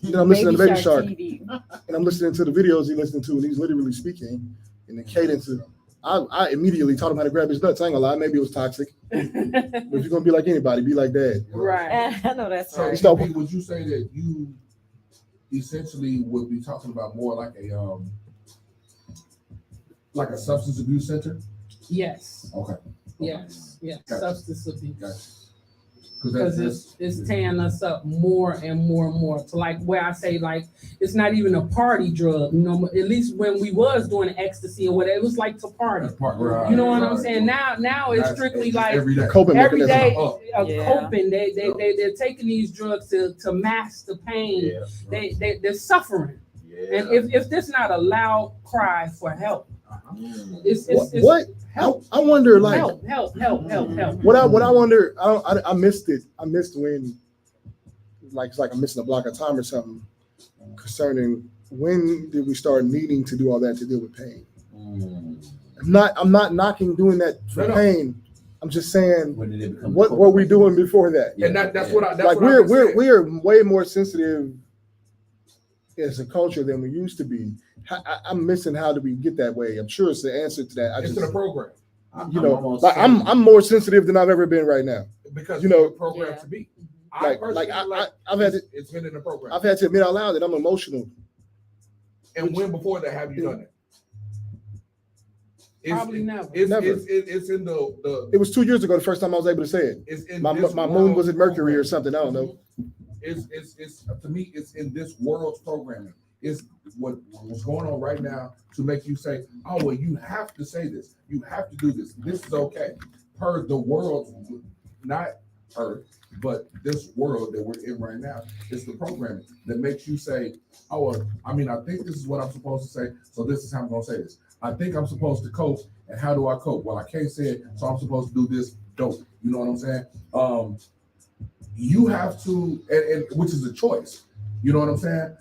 then I'm listening to Baby Shark, TV. and I'm listening to the videos he listened to, and he's literally speaking. and the cadence of, I immediately taught him how to grab his nuts. I ain't gonna lie, maybe it was toxic. But if you're gonna be like anybody, be like dad. Right. I know that's So, right. TP, would you say that you essentially would be talking about more like a substance abuse center? Yes. Okay. Yes. Yes. Gotcha. Substance abuse. Gotcha. Because it's tearing us up more and more and more to like where I say like it's not even a party drug, you know. At least when we was doing ecstasy or whatever, it was like to party. Right, you know what I'm right. saying? Now it's strictly like every day. every day Yeah. coping. They're taking these drugs to mask the pain. Yeah. They're suffering. Yeah. And if there's not a loud cry for help, it's What? help. I wonder, like, help. what I wonder, I missed it. I missed when, like, it's like I'm missing a block of time or something concerning when did we start needing to do all that to deal with pain? I'm not knocking doing that for No. pain. I'm just saying, When did it become what were we doing before that? And that's what I Like we're way more sensitive as a culture than we used to be. I'm missing how do we get that way? I'm sure it's the answer to that. It's in the program. I'm more sensitive than I've ever been right now. Because you know, it's programmed to be. I've had to, it's been in the program. I've had to admit out loud that I'm emotional. And when before that have you done it? Probably never. It's in the. It was 2 years ago the first time I was able to say it. It's in my this moon was at Mercury program. or something. I don't know. It's to me. It's in this world's programming. It's what's going on right now to make you say, oh well, you have to say this. You have to do this. This is okay. Per the world, not Earth, but this world that we're in right now. It's the programming that makes you say, oh well, I mean, I think this is what I'm supposed to say, so this is how I'm gonna say this. I think I'm supposed to cope, and how do I cope? Well, I can't say it, so I'm supposed to do this. Dope. You know what I'm saying? You have to, and which is a choice. You know what I'm saying?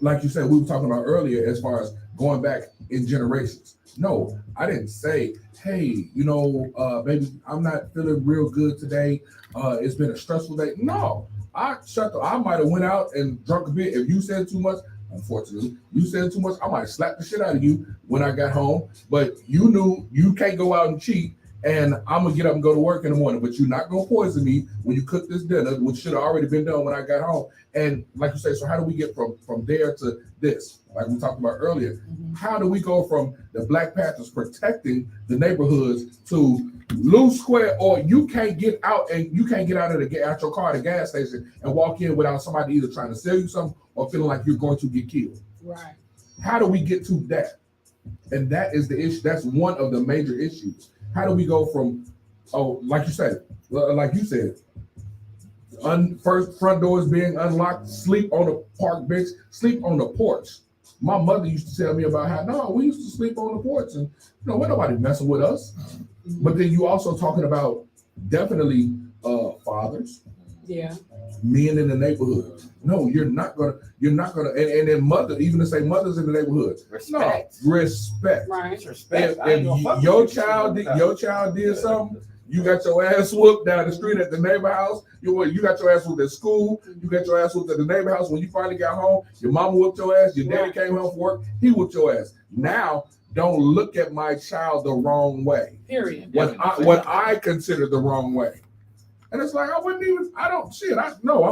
Like you said, we were talking about earlier, as far as going back in generations. No, I didn't say, hey, baby, I'm not feeling real good today. It's been a stressful day. No, I might have went out and drunk a bit. If you said too much, unfortunately, you said too much, I might slap the shit out of you when I got home. But you knew you can't go out and cheat, and I'm gonna get up and go to work in the morning. But you're not gonna poison me when you cook this dinner, which should have already been done when I got home. And like you say, so how do we get from there to this? Like we talked about earlier, how do we go from the Black Panthers protecting the neighborhoods to loose square, or you can't get out and you can't get out out your car at a gas station and walk in without somebody either trying to sell you something or feeling like you're going to get killed? Right. How do we get to that? And that is the issue. That's one of the major issues. How do we go from, like you said, first front doors being unlocked, sleep on the park bench, sleep on the porch. My mother used to tell me about how, we used to sleep on the porch and, when nobody messing with us. But then you also talking about definitely fathers. Yeah. Men in the neighborhood. No, you're not gonna, and then even to say mothers in the neighborhood. Respect. No, respect. Right. Respect. If your child did something, you got your ass whooped down the street at the neighbor house. You got your ass whooped at school. You got your ass whooped at the neighbor house. When you finally got home, your mama whooped your ass. Your daddy came home from work. He whooped your ass. Now, don't look at my child the wrong way. Period. What I consider the wrong way. And it's like, I'm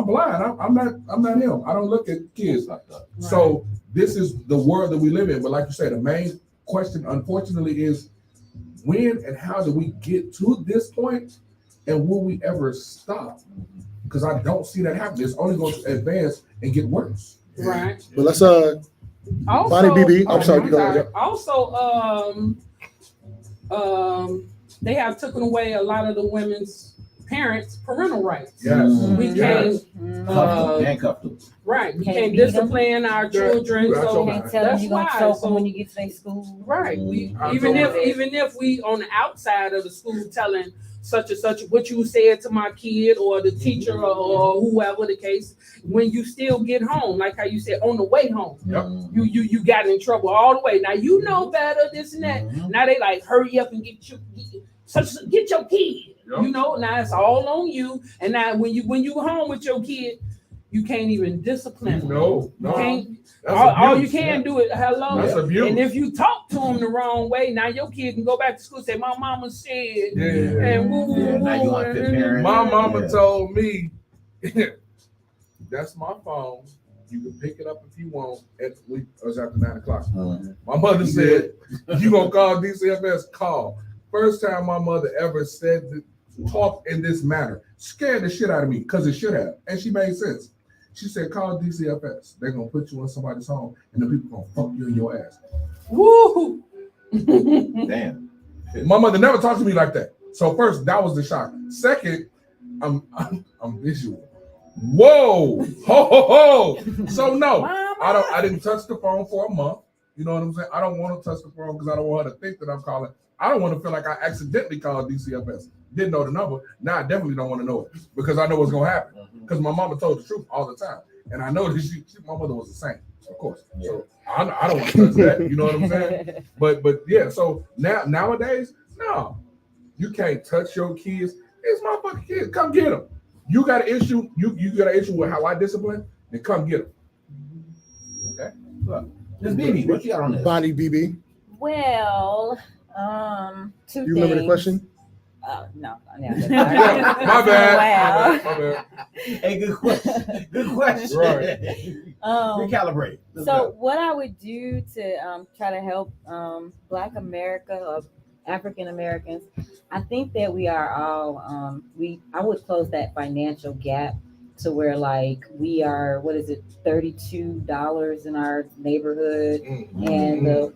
blind. I'm not him. I don't look at kids like that. Right. So this is the world that we live in. But like you said, the main question, unfortunately, is when and how do we get to this point, and will we ever stop? Because I don't see that happening. It's only going to advance and get worse. Right. But let's also, Bonnie BB. I'm sorry. Also, they have taken away a lot of the women's parents' parental rights. Yes. We can't handcuff them. Right. We can't discipline our children. So can't tell them you're gonna choke them when you get to their school. Right. Even if we on the outside of the school telling such and such what you said to my kid or the teacher or whoever the case, when you still get home, like how you said, on the way home, you got in trouble all the way. Now you know better, this and that. Now they like hurry up and get your kid. Yep. Now it's all on you. And now when you home with your kid, you can't even discipline them. No. You can't. That's All you abuse. can do is hello. That's abuse. And if you talk to them the wrong way, now your kid can go back to school and say, "My mama said," and woo, woo, now you woo, unfit parent. My mama told me, "That's my phone. You can pick it up if you want." It was after 9 o'clock. My mother said, "You gonna call DCFS? Call." First time my mother ever said talk in this manner scared the shit out of me because it should have, and she made sense. She said, "Call DCFS. They're gonna put you in somebody's home, and the people gonna fuck you in your ass." Woo! Damn. My mother never talked to me like that. So first, that was the shock. Second, I'm visual. Whoa, ho ho ho. So no, I didn't touch the phone for a month. You know what I'm saying? I don't want to touch the phone because I don't want her to think that I'm calling. I don't want to feel like I accidentally called DCFS. Didn't know the number. Now I definitely don't want to know it because I know what's gonna happen. Because my mama told the truth all the time, and I know that my mother was the same, of course. So I don't want to touch that. You know what I'm saying? But yeah. So nowadays, no, you can't touch your kids. It's my fucking kids. Come get them. You got an issue. You got an issue with how I discipline? Then come get them. Okay. Look, Ms. BB, what you got on this? Bonnie BB. Well, two You remember the things. question? No. My bad. My bad. Hey, good question. Good question. Right. Recalibrate. Let's So go. what I would do to try to help Black America or African Americans, I think that we are all I would close that financial gap to where like we are, what is it, $32 in our neighborhood, and the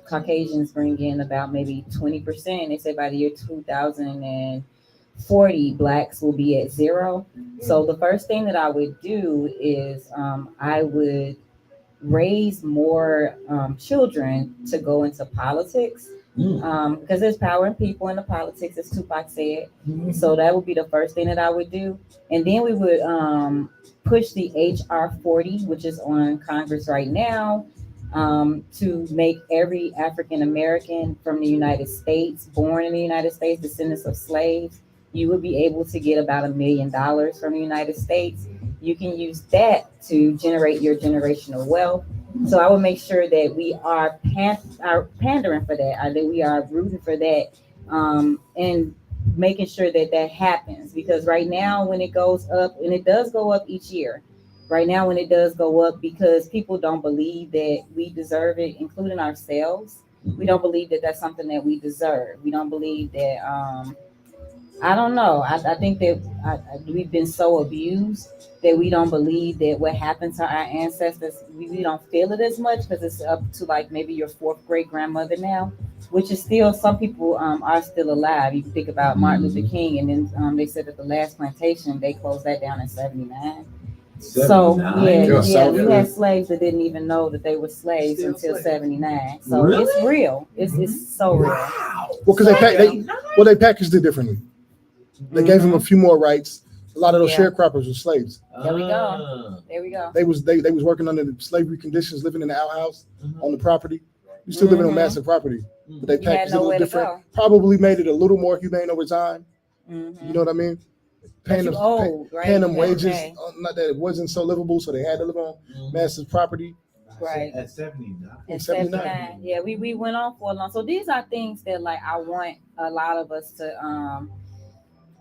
Caucasians bring in about maybe 20%. They say by the year 2040, Blacks will be at 0. So the first thing that I would do is I would raise more children to go into politics, because there's power in people in the politics, as Tupac said. So that would be the first thing that I would do. And then we would push the HR 40, which is on Congress right now, to make every African American from the United States, born in the United States, descendants of slaves, you would be able to get about $1 million from the United States. You can use that to generate your generational wealth. So I would make sure that we are pandering for that, that we are rooting for that, and making sure that that happens. Because right now, when it goes up, and it does go up each year, right now when it does go up, because people don't believe that we deserve it, including ourselves. We don't believe that that's something that we deserve. We don't believe that, I don't know. I think that we've been so abused that we don't believe that what happened to our ancestors, we don't feel it as much because it's up to like maybe your 4th great grandmother now, which is still, some people are still alive. You can think about Martin Luther King, and then they said that the last plantation, they closed that down in 79. So yeah, we had slaves that didn't even know that they were slaves until 79. So Really? it's real. It's so real. Well, because they packaged it differently. They gave them a few more rights. A lot of those sharecroppers were slaves. There we go. There we go. They was working under the slavery conditions, living in the outhouse on the property. You still living on massive property, but they packaged it a little different. Probably made it a little more humane over time. You know what I mean? Paying them wages, not that it wasn't so livable, so they had to live on massive property. Right. At 79. At 79. Yeah, we went on for a long. So these are things that like I want a lot of us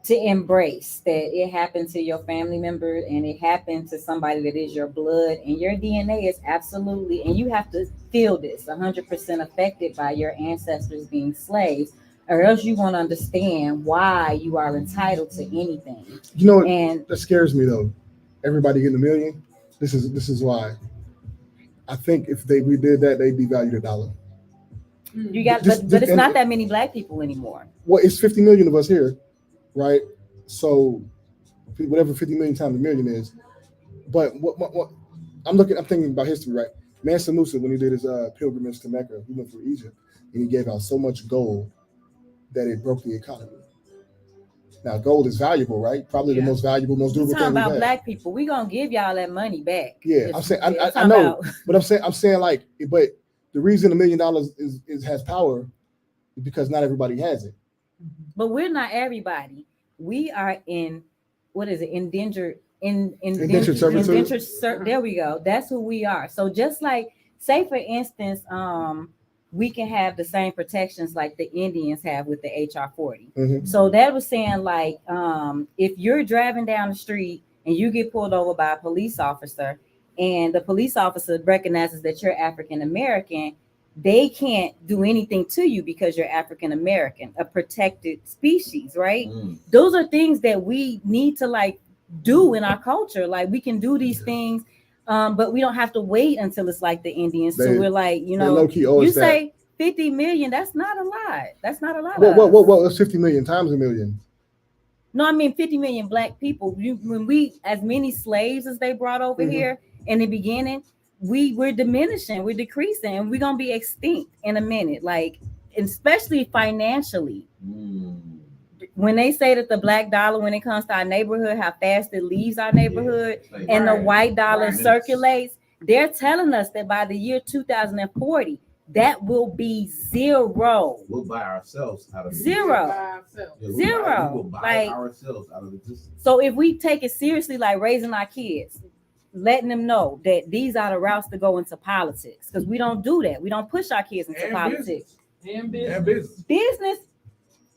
to embrace, that it happened to your family member and it happened to somebody that is your blood, and your DNA is absolutely, and you have to feel this 100% affected by your ancestors being slaves, or else you won't understand why you are entitled to anything. You know, and that scares me though. Everybody getting $1 million. This is why. I think if we did that, they'd devalue the dollar. You got, but it's not that many Black people anymore. Well, it's 50 million of us here, right? So whatever 50 million times $1 million is. But what I'm thinking about history, right? Mansa Musa, when he did his pilgrimage to Mecca, he went through Egypt and he gave out so much gold that it broke the economy. Now, gold is valuable, right? Probably the most valuable, most durable thing. Talking about Black people, we gonna give y'all that money back. Yeah, I'm saying I know, but I'm saying like, but the reason $1 million has power is because not everybody has it. But we're not everybody. We are in endangered Indentured servitude. There we go. That's who we are. So just like, say for instance, we can have the same protections like the Indians have with the HR 40. Mm-hmm. So that was saying like, if you're driving down the street and you get pulled over by a police officer, and the police officer recognizes that you're African American, they can't do anything to you because you're African American, a protected species, right? Those are things that we need to like do in our culture. Like we can do these things, but we don't have to wait until it's like the Indians. So we're like, you know, you say 50 million, that's not a lot. That's not a lot. Well, it's 50 million times a million. No, I mean 50 million black people. When we, as many slaves as they brought over here in the beginning, we're diminishing, we're decreasing, and we're gonna be extinct in a minute, like especially financially. When they say that the black dollar, when it comes to our neighborhood, how fast it leaves our neighborhood, and the white dollar circulates, they're telling us that by the year 2040, that will be zero. We'll buy ourselves out of zero. Zero. We'll buy like ourselves out of existence. So if we take it seriously, like raising our kids, letting them know that these are the routes to go into politics, because we don't do that. We don't push our kids into politics. Business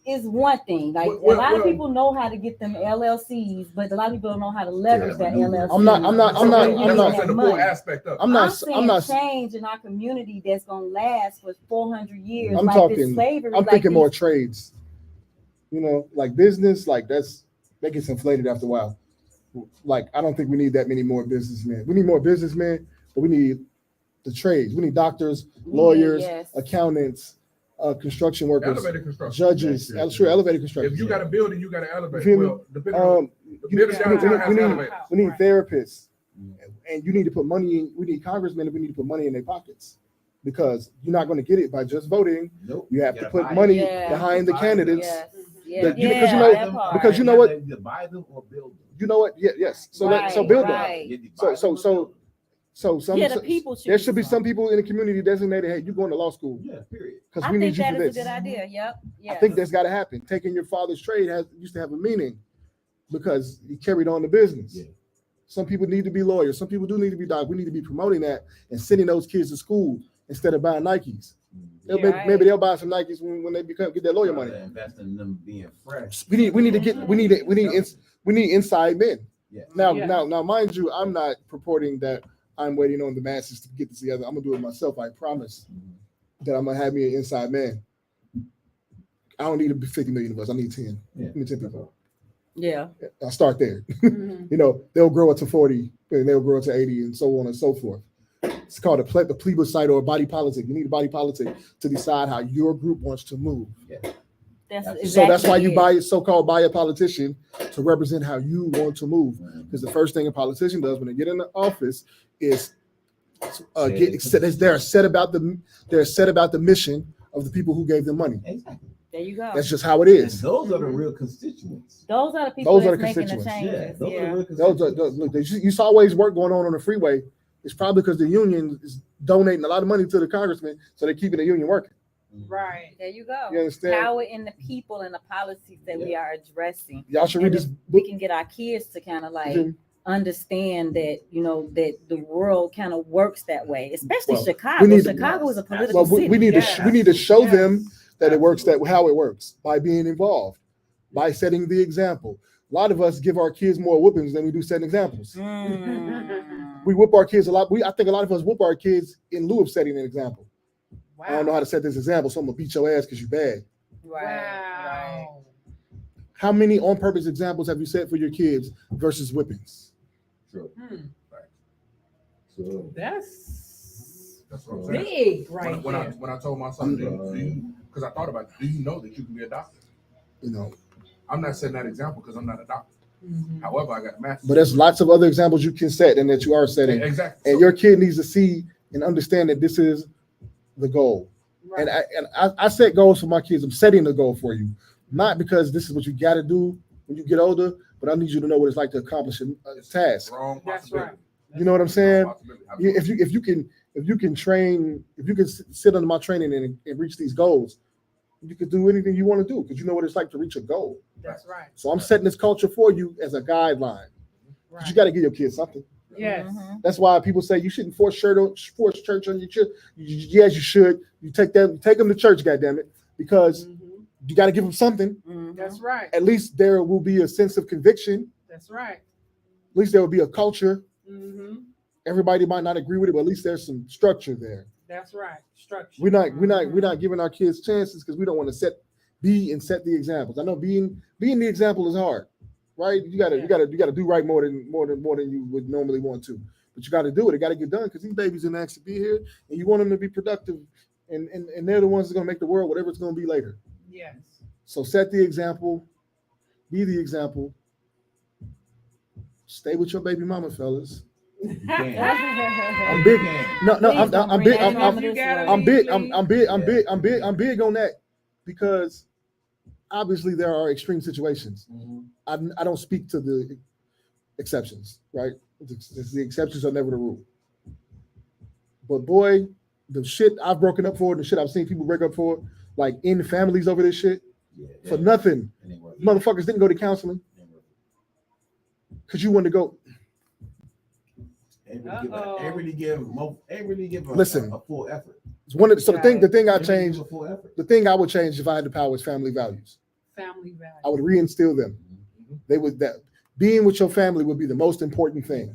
is one thing. Like a lot of people know how to get them LLCs, but a lot of people don't know how to leverage that LLC. I'm not saying change in our community that's gonna last for 400 years. I'm thinking more trades. You know, like business, like that gets inflated after a while. Like, I don't think we need that many more businessmen. We need more businessmen, but we need the trades. We need doctors, lawyers, accountants, construction workers, judges. Elevated construction. If you got a building, you got to elevate. Well, we need therapists, and you need to put money in. We need congressmen, and we need to put money in their pockets, because you're not going to get it by just voting. Nope. You have to put money behind the candidates. Because you know what? Either buy them or build them. You know what? Yes. So build them. So the people there should be some people in the community designated. Hey, you're going to law school. Yeah. Period. Because we need you for this. That is a good idea. Yep. I think that's got to happen. Taking your father's trade used to have a meaning, because he carried on the business. Yeah. Some people need to be lawyers. Some people do need to be doctors. We need to be promoting that and sending those kids to school instead of buying Nikes. Maybe they'll buy some Nikes when they get their lawyer money. Invest in them being fresh. We need inside men. Yeah. Now, mind you, I'm not purporting that I'm waiting on the masses to get this together. I'm gonna do it myself. I promise that I'm gonna have me an inside man. I don't need 50 million of us. I need 10. Yeah. I need 10 people. Yeah. I'll start there. You know, they'll grow up to 40, and they'll grow up to 80, and so on and so forth. It's called a plebiscite or a body politic. You need a body politic to decide how your group wants to move. Yeah. That's why you buy a politician to represent how you want to move. Because the first thing a politician does when they get in the office is they're set about the mission of the people who gave them money. Exactly. There you go. That's just how it is. And those are the real constituents. Those are the people that's making the changes. Look, you saw ways work going on the freeway. It's probably because the union is donating a lot of money to the congressman, so they're keeping the union working. Right. There you go. You understand? Power in the people and the policies that we are addressing. Y'all should read this book. We can get our kids to kind of like understand that, you know, that the world kind of works that way, especially Chicago. Chicago is a political city. We need to show them that it works, how it works, by being involved, by setting the example. A lot of us give our kids more whoopings than we do setting examples. We whoop our kids a lot. I think a lot of us whoop our kids in lieu of setting an example. Wow. I don't know how to set this example, so I'm gonna beat your ass because you're bad. Wow. How many on-purpose examples have you set for your kids versus whippings? True. So that's what I'm big, saying. right? When I told my son, because I thought about it, do you know that you can be a doctor? You know, I'm not setting that example because I'm not a doctor. However, I got a master's. But there's lots of other examples you can set and that you are setting. Exactly. And your kid needs to see and understand that this is the goal. Right. And I set goals for my kids. I'm setting the goal for you, not because this is what you got to do when you get older, but I need you to know what it's like to accomplish a task. That's right. You know what I'm saying? If you can sit under my training and reach these goals, you can do anything you want to do because you know what it's like to reach a goal. That's right. So I'm setting this culture for you as a guideline. But you got to give your kids something. Yes. That's why people say you shouldn't force church on your children. Yes, you should. You take them to church, goddammit, because you got to give them something. That's right. At least there will be a sense of conviction. That's right. At least there will be a culture. Mm-hmm. Everybody might not agree with it, but at least there's some structure there. That's right. Structure. We're not giving our kids chances because we don't want to set the examples. I know being the example is hard, right? You gotta do right more than you would normally want to. But you gotta do it. It gotta get done because these babies didn't actually be here, and you want them to be productive, and they're the ones that's gonna make the world whatever it's gonna be later. Yes. So set the example, be the example. Stay with your baby mama, fellas. You can. I'm big. No, I'm big. I'm big on that because obviously there are extreme situations. I don't speak to the exceptions, right? The exceptions are never the rule. But boy, the shit I've broken up for, the shit I've seen people break up for, like in families over this shit, for nothing. Motherfuckers didn't go to counseling because you wanted to go. Everybody give Listen, a full effort. It's one of the, so the thing I changed, the thing I would change if I had the power is family values. Family values. I would reinstill them. They would that being with your family would be the most important thing.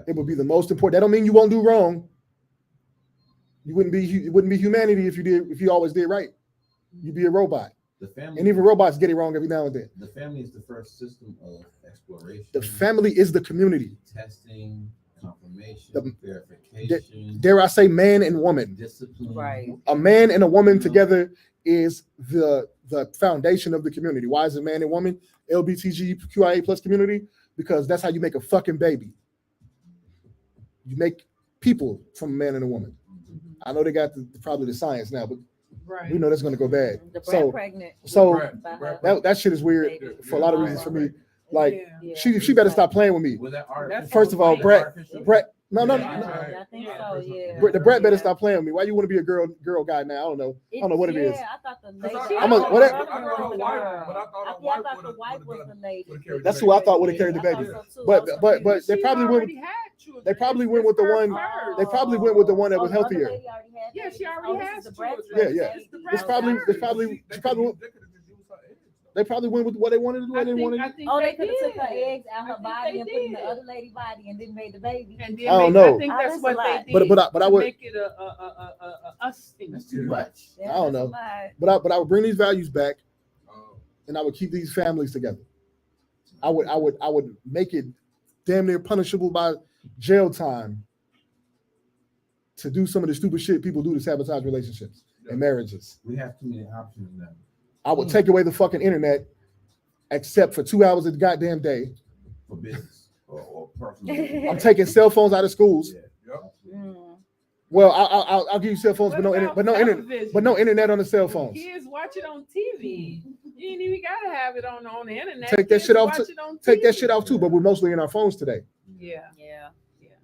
It would be the most important. That don't mean you won't do wrong. It wouldn't be humanity if you always did right. You'd be a robot. The family, and even robots get it wrong every now and then. The family is the first system of exploration. The family is the community. Testing, confirmation, verification. Dare I say man and woman. Discipline. Right. A man and a woman together is the foundation of the community. Why is it man and woman? LBTGQIA plus community? Because that's how you make a fucking baby. You make people from a man and a woman. I know they got probably the science now, but we know that's going to go bad. Pregnant. So that shit is weird for a lot of reasons for me. Like she better stop playing with me. First of all, Brett. No. I think so. Yeah. The Brett better stop playing with me. Why you want to be a girl guy now? I don't know what it is. Yeah, I thought the lady. I thought the wife was the lady. That's who I thought would have carried the baby. But they probably went. They probably went with the one. They probably went with the one that was healthier. Yeah, she already has children. Yeah. They probably went with what they wanted to do. They could have took her eggs out her body and put in the other lady body and then made the baby. And I don't know. I think that's what they did. But I would make it a us thing. That's too much. I don't know. But I would bring these values back, and I would keep these families together. I would make it damn near punishable by jail time to do some of the stupid shit people do to sabotage relationships and marriages. We have too many options now. I would take away the fucking internet, except for 2 hours of the goddamn day. For business or personal. I'm taking cell phones out of schools. Yeah. Well, I'll give you cell phones, but no internet on the cell phones. Kids watch it on TV. You ain't even gotta have it on the internet. Take that shit off. Take that shit off too. But we're mostly in our phones today. Yeah.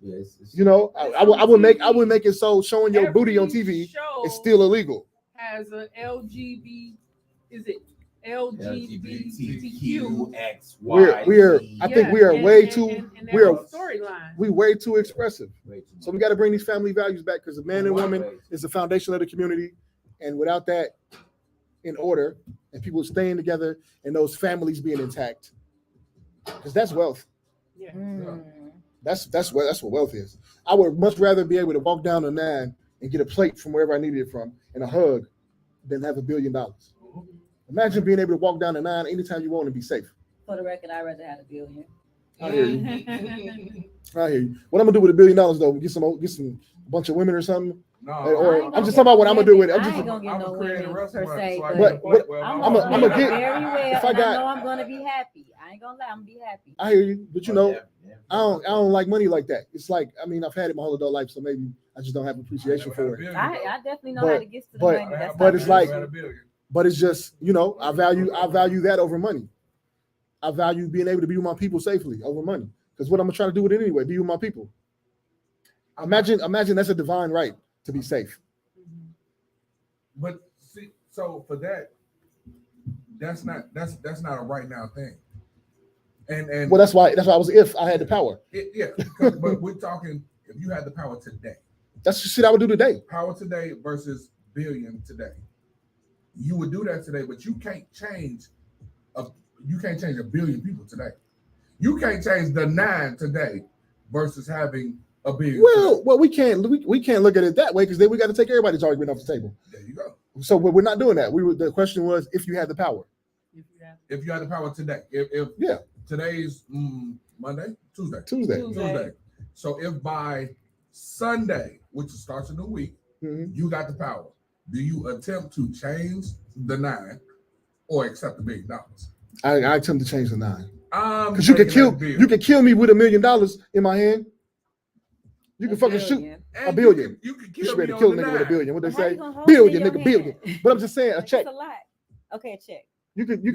You know, I would make it so showing your booty on TV is still illegal. Has a LGBTQXY. I think we are way too way too expressive. So we got to bring these family values back because the man and woman is the foundation of the community, and without that in order and people staying together and those families being intact, because that's wealth. Yeah. That's what wealth is. I would much rather be able to walk down the 9 and get a plate from wherever I needed it from and a hug than have $1 billion. Imagine being able to walk down the 9 anytime you want and be safe. For the record, I'd rather have $1 billion. I hear you. What I'm gonna do with $1 billion though? Get some bunch of women or something. No, or I'm just talking about what I'm gonna do with it. I ain't gonna get no women per se, but I'm gonna get very well. If I got, I know I'm gonna be happy. I ain't gonna lie, I'm gonna be happy. I hear you, but you know, I don't like money like that. It's like, I mean, I've had it my whole adult life, so maybe I just don't have appreciation for it. I definitely know how to get to the money. But it's like, but it's just, you know, I value that over money. I value being able to be with my people safely over money. Because what I'm gonna try to do with it anyway, be with my people. Imagine that's a divine right to be safe. But see, so for that, that's not a right now thing. And Well, that's why I was if I had the power. But we're talking if you had the power today. That's the shit I would do today. Power today versus billion today. You would do that today, but you can't change a billion people today. You can't change the 9 today versus having a billion. Well, we can't look at it that way because then we got to take everybody's argument off the table. There you go. So we're not doing that. The question was if you had the power. If you had the power today, if today's Monday, Tuesday. So if by Sunday, which starts a new week, you got the power, do you attempt to change the 9 or accept $1 billion? I attempt to change the 9. Because you can kill me with $1 million in my hand. You can fucking shoot $1 billion. You can You should kill be me able to kill a on the nigga with $1 9. billion. What they How you say? gonna hold Billion, it in nigga, your billion. hand? But I'm just saying, a check. That's a lot. Okay, a check. You can A kill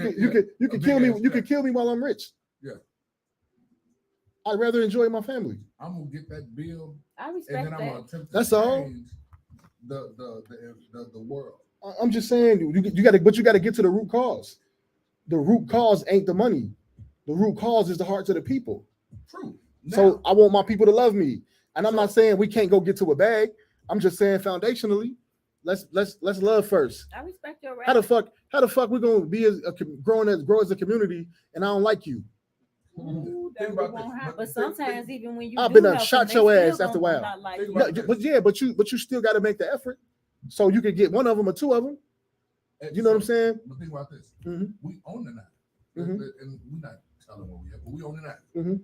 me. big You ass can check. kill me while I'm rich. Yeah. I'd rather enjoy my family. I'm gonna get that bill, I and respect then I'm gonna that. attempt to That's all. change the world. I'm just saying, you got to get to the root cause. The root cause ain't the money. The root cause is the hearts of the people. True. So I want my people to love me, and I'm not saying we can't go get to a bag. I'm just saying foundationally, let's love first. I respect your right. How the fuck we gonna be grow as a community, and I don't like you? Ooh, Think that about won't this. happen. But sometimes even when you I've do been help done shot them, your they ass still after a gonna while. not like Think you. about But you still got to make the effort, so you can get one of them or two of them. You know what I'm saying? But think about this. Mhm. We own the 9, Mhm. and we're not telling where we at, but we own the 9. Mhm.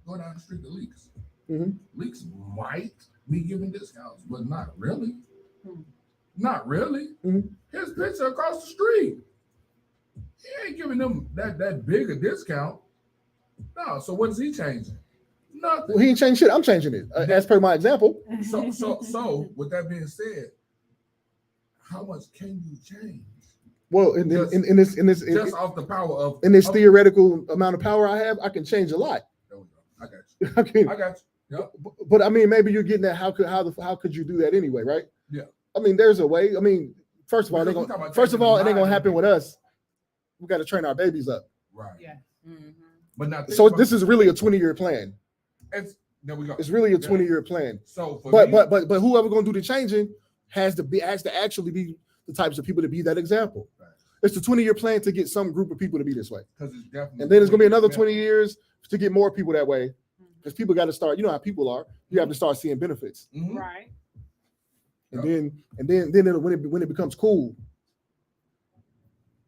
Go down the street to Leaks. Mhm. Leaks might be giving discounts, but not really. Hmm. Not really. Mhm. His picture across the street. He ain't giving them that big a discount. No. So what is he changing? Nothing. Well, he ain't changed shit. I'm changing it as per my example. So with that being said, how much can you change? Well, in this Just off the power of in this theoretical amount of power I have, I can change a lot. There we go. I got you. I I got you. Yep. but I mean, maybe you're getting at how could you do that anyway, right? Yeah. I mean, there's a way. I mean, first of all, Because we talking about it ain't changing gonna the happen mind. with us. We got to train our babies up. Right. Yeah. Mhm. But not So this is really a 20-year plan. There we go. It's really a 20-year plan. So for But me, but whoever gonna do the changing has to actually be the types of people to be that example. Right. It's the 20-year plan to get some group of people to be this way, because it's definitely, and then it's gonna be another 20 years to get more people that way. Because people got to start. You know how people are. You have to start seeing benefits, Mhm. Right. and then when it becomes cool.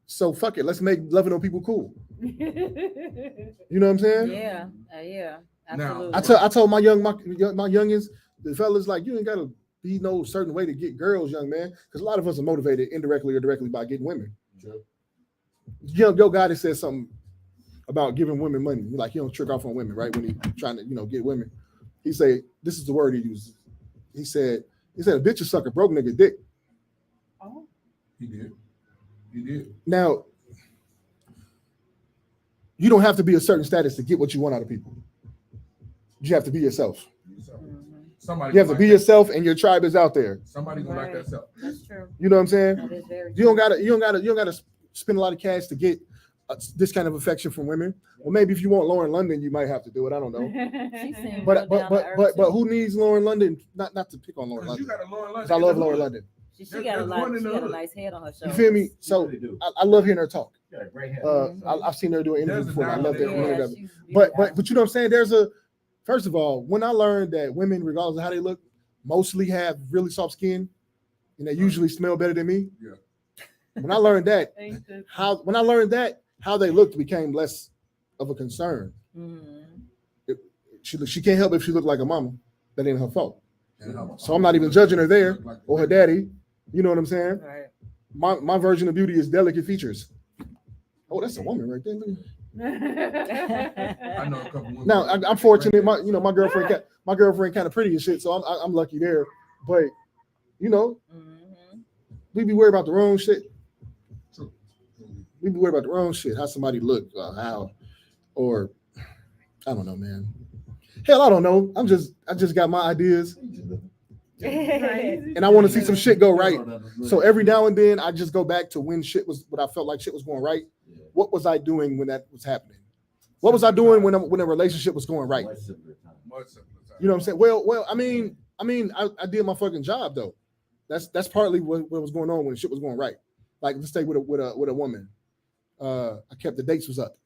So fuck it. Let's make loving on people cool. You know what I'm saying? Yeah, yeah, Now, absolutely. I told my youngins, the fellas, like, you ain't gotta be no certain way to get girls, young man, because a lot of us are motivated indirectly or directly by getting women. Sure. Your guy that said something about giving women money, like he don't trick off on women, right? When he trying to get women, he say this is the word he uses. He said a bitch will suck a broke nigga dick. Oh. He did. Now, you don't have to be a certain status to get what you want out of people. You have to be yourself. Somebody You have to be yourself, and your tribe is out there. Somebody gonna like that self. That's true. You know what I'm saying? That is very You don't gotta spend a lot of cash to get this kind of affection from women. Well, maybe if you want Lauren London, you might have to do it. I don't know. She seems But real down to earth, but too. who needs Lauren London? Not to pick on Lauren Because you London. got a Lauren London. Because I love Lauren London. She got a lot. She got a nice head on her You shoulders. feel me? So I love hearing her talk. Yeah, great hair. I've seen her do an interview There's a before. And I love that. dynamic. I love Yeah, that. she's But beautiful. you know what I'm saying? First of all, when I learned that women, regardless of how they look, mostly have really soft skin, and they usually smell better than me. Yeah. When I learned that, how they looked became less of a concern. Mhm. She can't help if she looked like a mama. That ain't her fault. And So I'm not even judging her there Like- or her daddy. You know what I'm saying? Right. My version of beauty is delicate features. Oh, that's a woman right there. Look at- I know a couple women. Now I'm fortunate. My girlfriend kind of pretty and shit, so I'm lucky there. But Mhm. we be worried about the wrong shit. True. We be worried about the wrong shit. How somebody look, or I don't know, man. Hell, I don't know. I just got my ideas, and I want to see some shit go right. So every now and then, I just go back to when I felt like shit was going right. What was I doing when that was happening? What was I doing when a relationship was going right? Much simpler time. Much simpler time. You know what I'm saying? Well, I mean, I did my fucking job though. That's partly what was going on when shit was going right. Like let's stay with a woman. I kept the dates was up.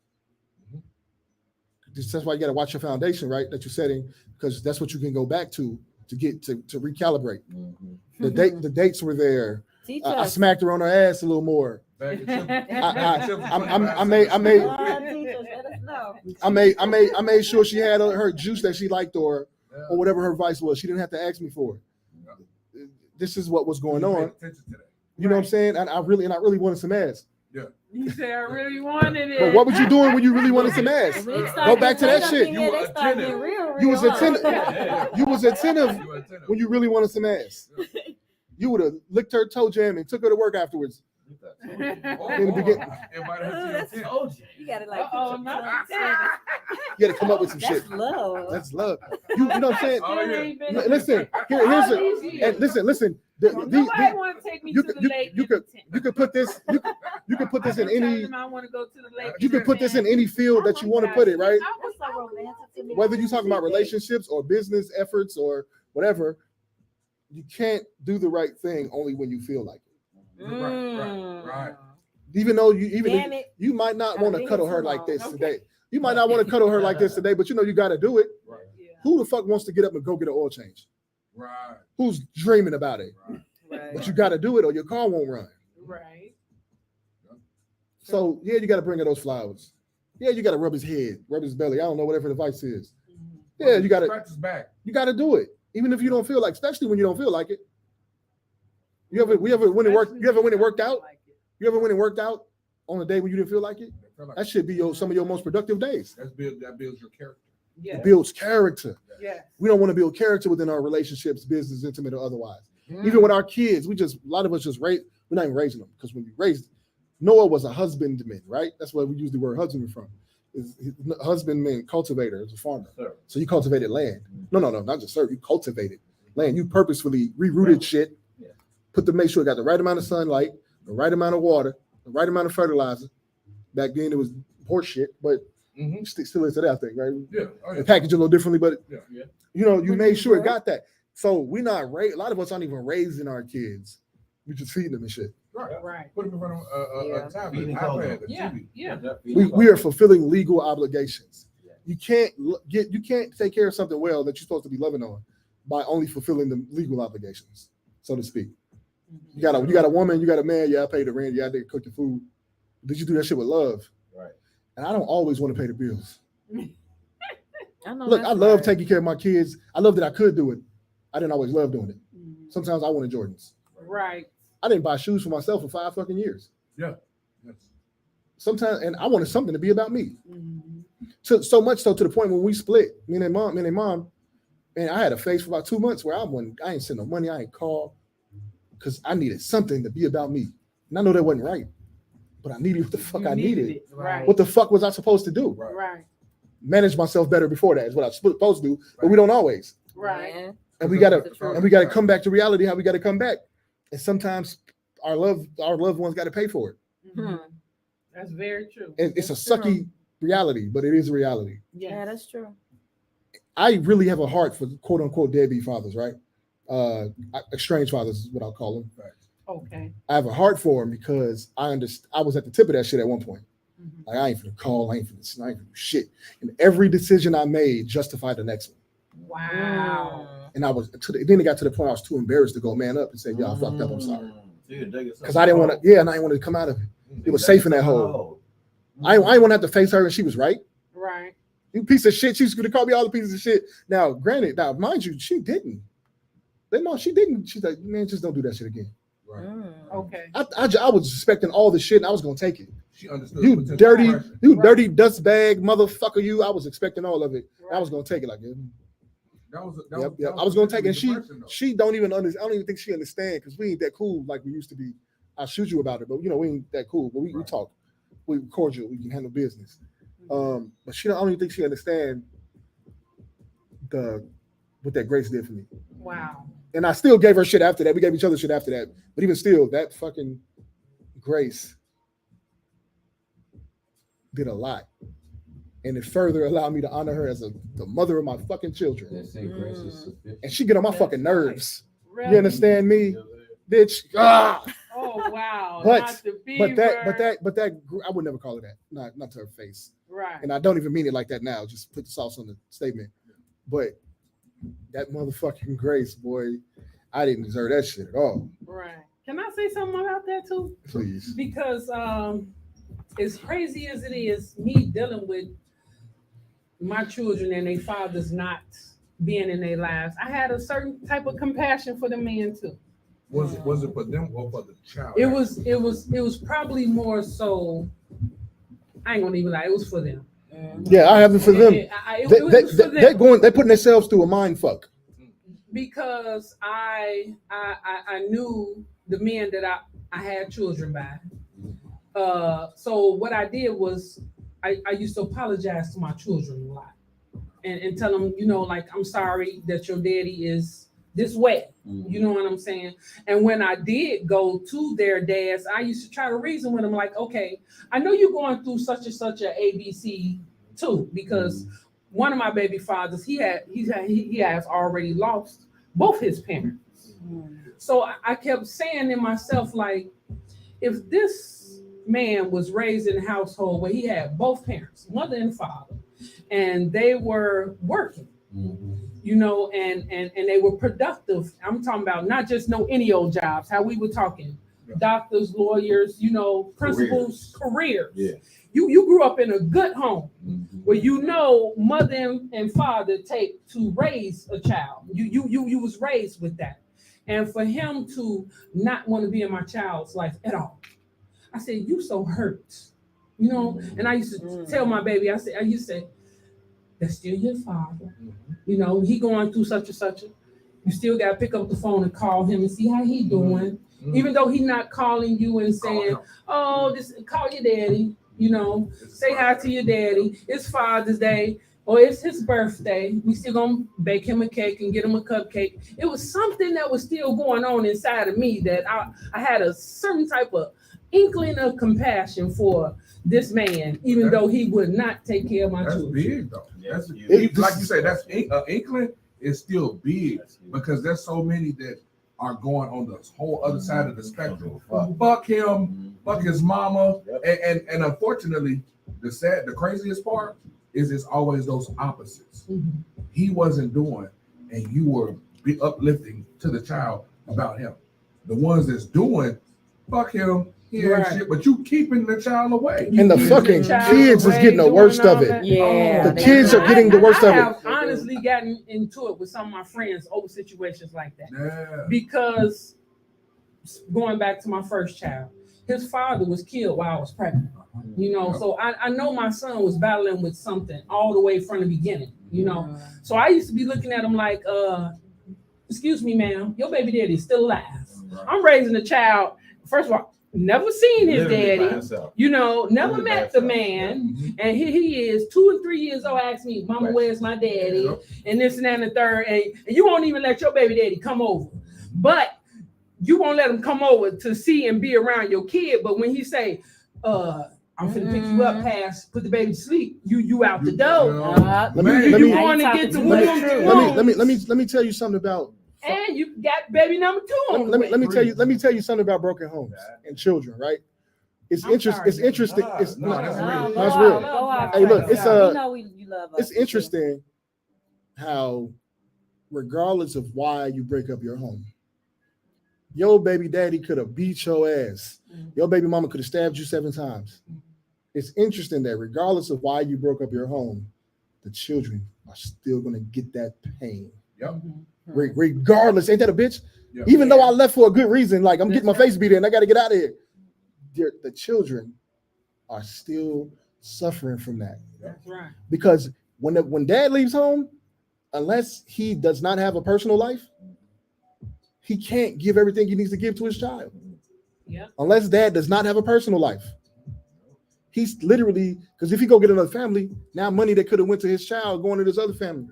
That's why you got to watch your foundation, right? That you're setting, because that's what you can go back to get to recalibrate. Mm-hmm. The dates were there. I smacked her on her ass a little more. I made sure she had her juice that she liked or whatever her vice was. She didn't have to ask me for it. This is what was going on. You know what I'm saying? And I really wanted some ass. Yeah. You say I really wanted it. But what was you doing when you really wanted some ass? Go back to that shit. You was attentive. You was attentive when you really wanted some ass. You would have licked her toe jam and took her to work afterwards. In the beginning. You gotta like. You gotta come up with some shit. That's love. You know what I'm saying? Listen, listen. Nobody want to take me to the lake. You could put this. You could put this in any. I want to go to the lake. You could put this in any field that you want to put it, right? That's so romantic to me. Whether you're talking about relationships or business efforts or whatever, you can't do the right thing only when you feel like it. Right. Even though you might not want to cuddle her like this today. You might not want to cuddle her like this today, but you know you got to do it. Right. Yeah. Who the fuck wants to get up and go get an oil change? Right. Who's dreaming about it? Right. But you got to do it or your car won't run. Right. So yeah, you got to bring her those flowers. Yeah, you got to rub his head, rub his belly. I don't know whatever the vice is. Yeah, you got to scratch his back. You got to do it, even if you don't feel like, especially when you don't feel like it. You ever when it worked? You ever when it worked out? You ever when it worked out on a day when you didn't feel like it? That should be some of your most productive days. That builds your character. Yeah. It builds character. Yeah. We don't want to build character within our relationships, business, intimate, or otherwise. Even with our kids, a lot of us just raise. We're not even raising them because when we raised Noah was a husbandman, right? That's where we use the word husbandman from. His husbandman, cultivator, is a farmer. So you cultivated land. No, not just serve. You cultivated land. You purposefully rerouted shit. Make sure it got the right amount of sunlight, the right amount of water, the right amount of fertilizer. Back then it was horse shit, but still is today, I think, right? Yeah. And packaged a little differently, but Yeah. you know, you made sure it got that. So we're not a lot of us aren't even raising our kids. We just feeding them and shit. Right. Put them in front of a tablet, iPad, a TV. Yeah. We are fulfilling legal obligations. You can't take care of something well that you're supposed to be loving on by only fulfilling the legal obligations, so to speak. You got a woman, you got a man, I pay the rent, I did cook the food. Did you do that shit with love? Right. And I don't always want to pay the bills. Look, I love taking care of my kids. I love that I could do it. I didn't always love doing it. Sometimes I wanted Jordans. Right. I didn't buy shoes for myself for 5 fucking years. Yeah. Yes. Sometimes, and I wanted something to be about me. So much so to the point when we split, me and their mom, and I had a phase for about 2 months where I ain't send no money, I ain't call, because I needed something to be about me. And I know that wasn't right, but I needed what the fuck I needed. Right. What the fuck was I supposed to do? Right. Manage myself better before that is what I was supposed to do, but we don't always. Right. And we gotta come back to reality. How we gotta come back, and sometimes our loved ones got to pay for it. That's very true. And it's a sucky reality, but it is a reality. Yeah, that's true. I really have a heart for quote unquote deadbeat fathers, right? Estranged fathers is what I'll call them. Okay. I have a heart for them because I was at the tip of that shit at one point. Like I ain't finna call, I ain't finna do shit. And every decision I made justified the next one. Wow. And then it got to the point I was too embarrassed to go man up and say, "Yo, I fucked up. I'm sorry." Because I didn't want to. Yeah, and I didn't want to come out of it. It was safe in that hole. I didn't want to have to face her, and she was right. Right. You piece of shit. She was going to call me all the pieces of shit. Now, granted, mind you, she didn't. She didn't. She's like, man, just don't do that shit again. Right. Okay. I was expecting all the shit, and I was going to take it. She understood. You dirty dust bag motherfucker. You. I was expecting all of it. I was going to take it like it. I was going to take it. And she don't even understand. I don't even think she understand because we ain't that cool like we used to be. I'll shoot you about it, but we ain't that cool. But we talk. We cordial. We can handle business. But I don't even think she understand what that Grace did for me. Wow. And I still gave her shit after that. We gave each other shit after that. But even still, that fucking Grace did a lot. and it further allowed me to honor her as the mother of my fucking children. They say grace is sufficient. And she get on my fucking nerves. Really? You understand me, bitch? Ah! Oh wow! But Not the but fever. that I would never call her that. Not to her face. Right. And I don't even mean it like that now. Just put the sauce on the statement. But that motherfucking grace, boy, I didn't deserve that shit at all. Right. Can I say something about that too? Please. Because as crazy as it is, me dealing with my children and their fathers not being in their lives, I had a certain type of compassion for the men too. Was it for them or for the child? It was probably more so. I ain't gonna even lie. It was for them. Yeah, I have it for them. It was for them. They're putting themselves through a mind fuck. Because I knew the men that I had children by. So what I did was I used to apologize to my children a lot and tell them, like, I'm sorry that your daddy is this way. You know what I'm saying? And when I did go to their dads, I used to try to reason with them, like, okay, I know you're going through such and such a ABC too, because one of my baby fathers, he has already lost both his parents. So I kept saying to myself, like, if this man was raised in a household where he had both parents, mother and father, and they were working, and they were productive. I'm talking about not just any old jobs, how we were talking, doctors, lawyers, principals, careers. Yeah. You grew up in a good home where mother and father take to raise a child. You was raised with that. And for him to not want to be in my child's life at all, I said, you so hurt. And I used to tell my baby, I used to say, that's still your father. He going through such and such. You still got to pick up the phone and call him and see how he doing. Even though he not calling you and saying, call your daddy. Say hi to your daddy. It's Father's Day or it's his birthday. We still gonna bake him a cake and get him a cupcake. It was something that was still going on inside of me that I had a certain type of inkling of compassion for this man, even though he would not take care of my children. That's big though. Like you say, that's inkling is still big because there's so many that are going on the whole other side of the spectrum. Fuck him, fuck his mama, and unfortunately, the craziest part is it's always those opposites. He wasn't doing, and you were uplifting to the child about him. The ones that's doing, fuck him, he ain't shit, but you keeping the child away. And the fucking kids is getting the worst of it. Yeah, the kids are getting the worst of it. I have honestly gotten into it with some of my friends over situations like that. Yeah. Because going back to my first child, his father was killed while I was pregnant. So I know my son was battling with something all the way from the beginning, So I used to be looking at him like, excuse me, ma'am, your baby daddy is still alive. I'm raising a child, first of all, never seen his daddy, never met the man. And here he is, 2 and 3 years old, asks me, Mama, where's my daddy? And this and that and the third. And you won't even let your baby daddy come over. But you won't let him come over to see and be around your kid. But when he say, I'm finna pick you up, put the baby to sleep, you out the door. You want to get to let me tell you something about. And you got baby number 2 on let me tell you something about broken homes and children, right? It's interesting. It's interesting. It's real. Hey, look, it's interesting how, regardless of why you break up your home, your baby daddy could have beat your ass. Your baby mama could have stabbed you 7 times. It's interesting that regardless of why you broke up your home, the children are still going to get that pain. Regardless, ain't that a bitch? Even though I left for a good reason, like I'm getting my face beat in, I got to get out of here. The children are still suffering from that. That's right. Because when dad leaves home, unless he does not have a personal life, he can't give everything he needs to give to his child. Unless dad does not have a personal life. He's literally, because if he go get another family, now money that could have went to his child going to this other family.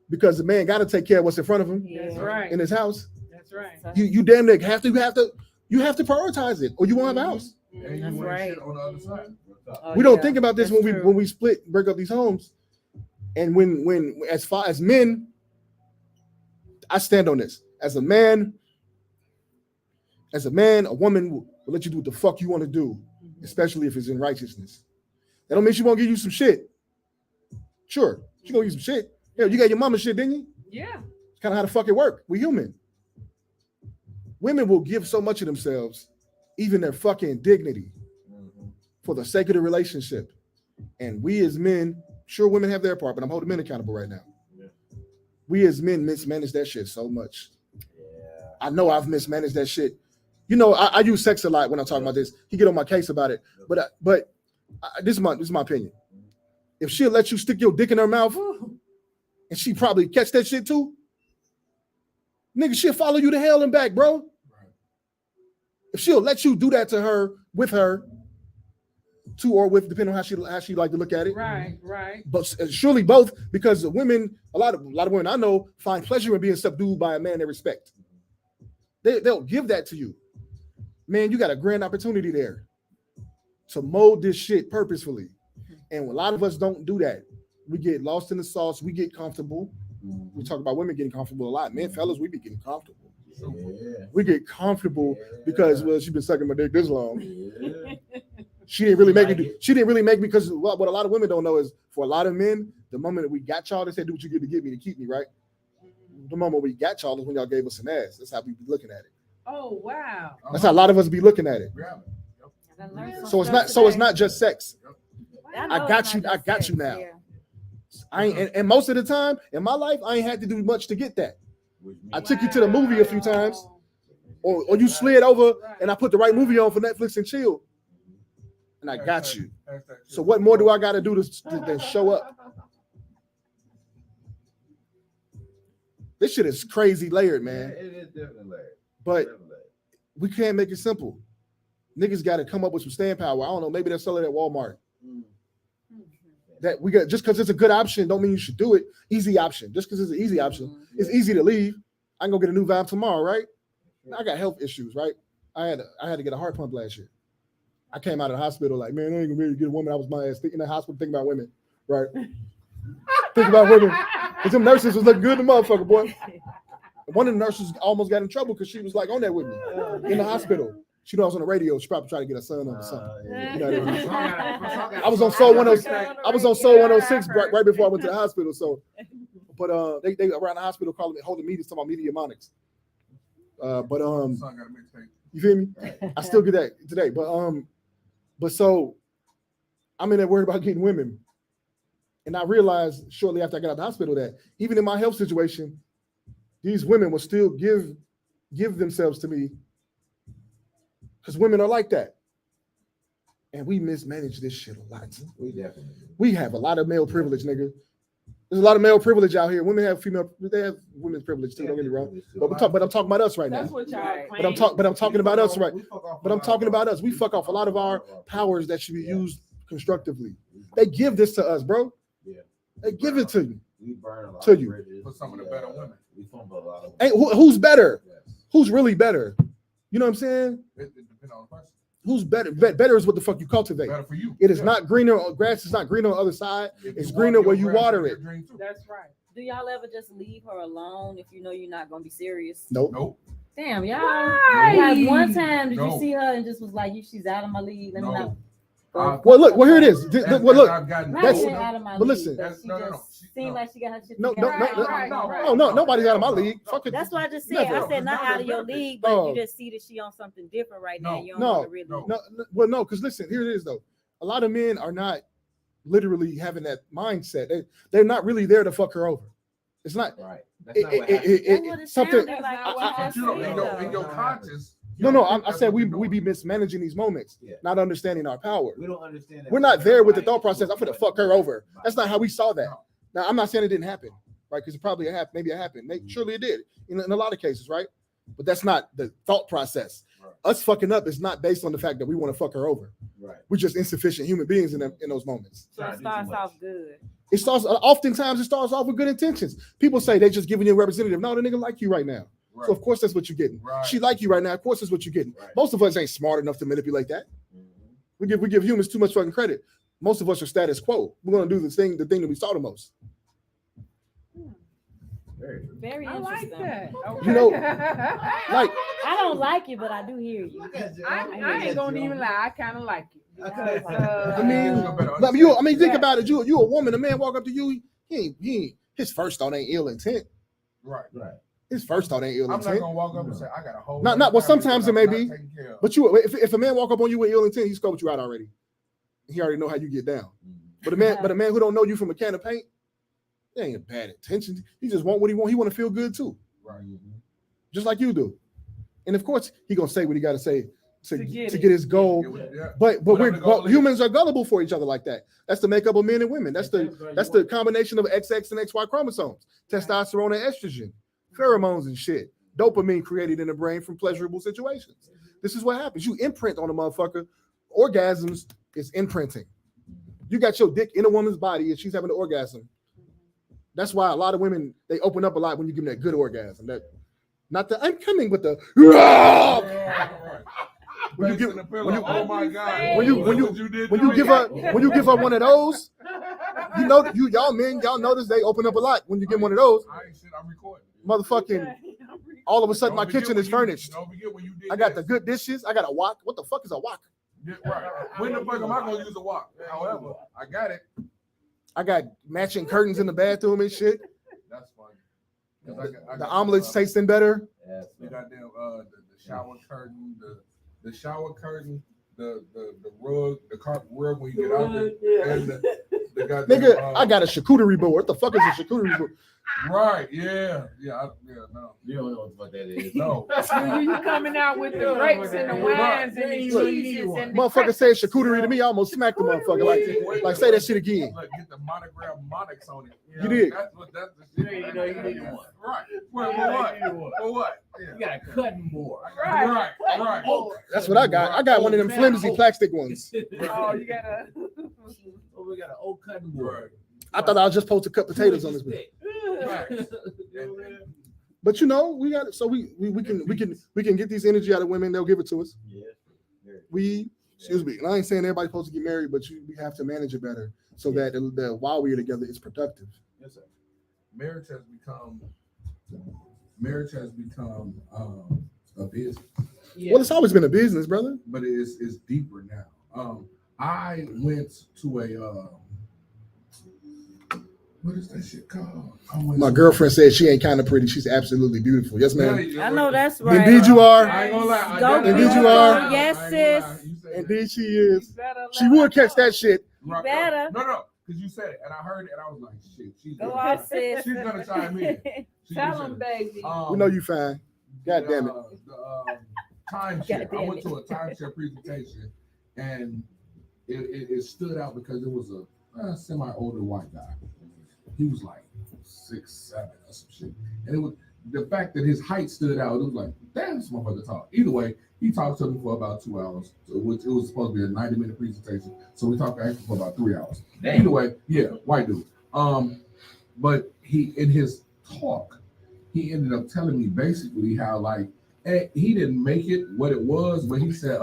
Because the man got to take care of what's in front of him in his house. That's right. You damn near have to prioritize it, or you won't have a house. And you want shit on the other side. We don't think about this when we break up these homes. And when as far as men, I stand on this. As a man, a woman will let you do what the fuck you want to do, especially if it's in righteousness. That don't mean she won't give you some shit. Sure, she gonna give you some shit. Yeah, you got your mama shit, didn't you? Yeah. It's kind of how the fuck it work. We human. Women will give so much of themselves, even their fucking dignity, for the sake of the relationship. And we as men, sure, women have their part, but I'm holding men accountable right now. Yeah. We as men mismanage that shit so much. Yeah. I know I've mismanaged that shit. You know, I use sex a lot when I'm talking about this. He get on my case about it, but this is my opinion. If she'll let you stick your dick in her mouth, and she probably catch that shit too, nigga, she'll follow you to hell and back, bro. Right. If she'll let you do that to her, with her, to or with, depending on how she like to look at it. Right. But surely both, because the women, a lot of women I know find pleasure in being subdued by a man they respect. They'll give that to you. Man, you got a grand opportunity there to mold this shit purposefully. And a lot of us don't do that. We get lost in the sauce. We get comfortable. We talk about women getting comfortable a lot. Men, fellas, we be getting comfortable. Yeah. We get comfortable because, well, she's been sucking my dick this long. Yeah. She didn't really make me. She didn't really make me, because what a lot of women don't know is, for a lot of men, the moment that we got y'all, they said, do what you get to get me to keep me, right? The moment we got y'all is when y'all gave us some ass. That's how we be looking at it. Oh wow. That's how a lot of us be looking at it. So it's not just sex. I got you now. I ain't, and most of the time in my life, I ain't had to do much to get that. I took you to the movie a few times, or you slid over and I put the right movie on for Netflix and chill, and I got you. So what more do I got to do to show up? This shit is crazy layered, man. Yeah, it is definitely layered. But we can't make it simple. Niggas got to come up with some staying power. I don't know. Maybe they'll sell it at Walmart. That we got, just because it's a good option, don't mean you should do it. Easy option. Just because it's an easy option, it's easy to leave. I can go get a new Vibe tomorrow, right? I got health issues, right? I had to get a heart pump last year. I came out of the hospital like, man, I ain't gonna be able to get a woman. I was my ass in the hospital thinking about women, right? Think about women. Because them nurses was looking good in the motherfucker, boy. One of the nurses almost got in trouble because she was like on that with me in the hospital. She knew I was on the radio. She probably tried to get her son on or something. You know what I mean? I was on Soul 106. I was on Soul 106 right before I went to the hospital. So, but they around the hospital calling me, holding meetings, talking about media mnemonics. You feel me? I still get that today. But so I'm in there worried about getting women, and I realized shortly after I got out of the hospital that even in my health situation, these women will still give themselves to me. Because women are like that. And we mismanage this shit a lot. We definitely do. We have a lot of male privilege, nigga. There's a lot of male privilege out here. Women have they have women's privilege too, don't get me wrong. But I'm talking about us right now. That's what y'all but I'm talking about us right. But I'm talking about us. We fuck off a lot of our powers that should be used constructively. They give this to us, bro. Yeah. They give it to you. We burn a lot to you. For some of the better women. We fumble a lot of women. Hey, who's better? Yes. Who's really better? You know what I'm saying? It depends on the person. Who's better? Better is what the fuck you cultivate. Better for you. It is not greener. Grass is not greener on the other side. It's greener where you water it. That's right. Do y'all ever just leave her alone if you know you're not gonna be serious? Nope. Damn, y'all. Like one time did you see her and just was like, she's out of my league. Let me not. Well, look. Well, here it is. Well, look. That's out of my but league, listen. but she just seemed like she got her shit No, together. no, nobody's out of my league. Fuck it. That's what I just said. I said not out of your league, but you just see that she on something different right now. You don't want to really. Well, no, because listen, here it is though. A lot of men are not literally having that mindset. They're not really there to fuck her over. It's not right. That's not what happened. Something. In your conscious. No. I said we be mismanaging these moments, not understanding our power. We don't understand that. We're not there with the thought process. I'm gonna fuck her over. That's not how we saw that. Now I'm not saying it didn't happen, right? Because it probably happened. Maybe it happened. Surely it did in a lot of cases, right? But that's not the thought process. Right. Us fucking up is not based on the fact that we want to fuck her over. Right. We're just insufficient human beings in those moments. So it starts off good. Oftentimes it starts off with good intentions. People say they just giving you a representative. No, the nigga like you right now. Right. So of course that's what you're getting. Right. She like you right now. Of course that's what you're getting. Right. Most of us ain't smart enough to manipulate that. Mm-hmm. We give humans too much fucking credit. Most of us are status quo. We're gonna do the thing that we saw the most. Very I like interesting. that. You know, like I don't like it, but I do hear you. I ain't gonna even lie. I kind of like it. I mean, think about it. You a woman. A man walk up to you. He ain't. His first thought ain't ill intent. Right. His first thought ain't ill I'm intent. not gonna walk up and say I got a whole. Not well. Sometimes it may be. But if a man walk up on you with ill intent, he scoped you out already. He already know how you get down. But a man who don't know you from a can of paint, it ain't bad intentions. He just want what he want. He want to feel good too. Right. Just like you do. And of course, he gonna say what he got to say to get his goal. Yeah. But humans are gullible for each other like that. That's the makeup of men and women. That's the combination of XX and XY chromosomes, testosterone and estrogen, pheromones and shit, dopamine created in the brain from pleasurable situations. This is what happens. You imprint on a motherfucker. Orgasms is imprinting. You got your dick in a woman's body and she's having an orgasm. That's why a lot of women, they open up a lot when you give them that good orgasm. That not the I'm coming with the when you give oh my God. when you give her one of those, y'all men, y'all notice they open up a lot when you get one of those. I'm recording. Motherfucking all of a sudden my kitchen is furnished. Don't forget when you did I got the good dishes. I got a wok. What the fuck is a wok? Yeah, right. When the fuck am I gonna use a wok? However, I got it. I got matching curtains in the bathroom and shit. That's funny. The omelets tasting better. You got the shower curtain, the shower curtain, the rug, the carpet rug when you get out there, and the goddamn, nigga, I got a charcuterie board. What the fuck is a charcuterie board? Right, no. You don't know what the fuck that is. No. You coming out with the grapes and the wines and the cheeses and the motherfucker said charcuterie to me. I almost smacked the motherfucker. Like say that shit again. Look, get the monogram Monix on it. You did. That's the shit. You need one. Right. For what? For what? You got a cutting board. Right. That's what I got. I got one of them flimsy plastic ones. oh, you gotta. We got an old cutting board. I thought I was just supposed to cut potatoes on this bitch. But we got it. So we can get these energy out of women. They'll give it to us. Excuse me. And I ain't saying everybody's supposed to get married, but we have to manage it better so that while we're together, it's productive. Yes, sir. Marriage has become a business. Yeah. Well, it's always been a business, brother. But it's deeper now. I went to a what is that shit called? My girlfriend said she ain't kind of pretty. She's absolutely beautiful. Yes, ma'am. I know that's right. Indeed, you are. I ain't gonna lie. Indeed, you are. Yes, sis. Indeed, she is. She would catch that shit. You better. No, because you said it, and I heard it, and I was like, shit. She's on, sis. She's gonna chime in. Tell them, baby. We know you fine. God damn it. Timeshare. I went to a timeshare presentation, and it stood out because it was a semi-older white guy. He was like 6'7" or some shit. And it was the fact that his height stood out, it was like, damn, this motherfucker talk. Either way, he talked to me for about 2 hours, which it was supposed to be a 90-minute presentation. So we talked actually for about 3 hours. Damn. Either way, yeah, white dude. But he, in his talk, he ended up telling me basically how like he didn't make it what it was, but he said,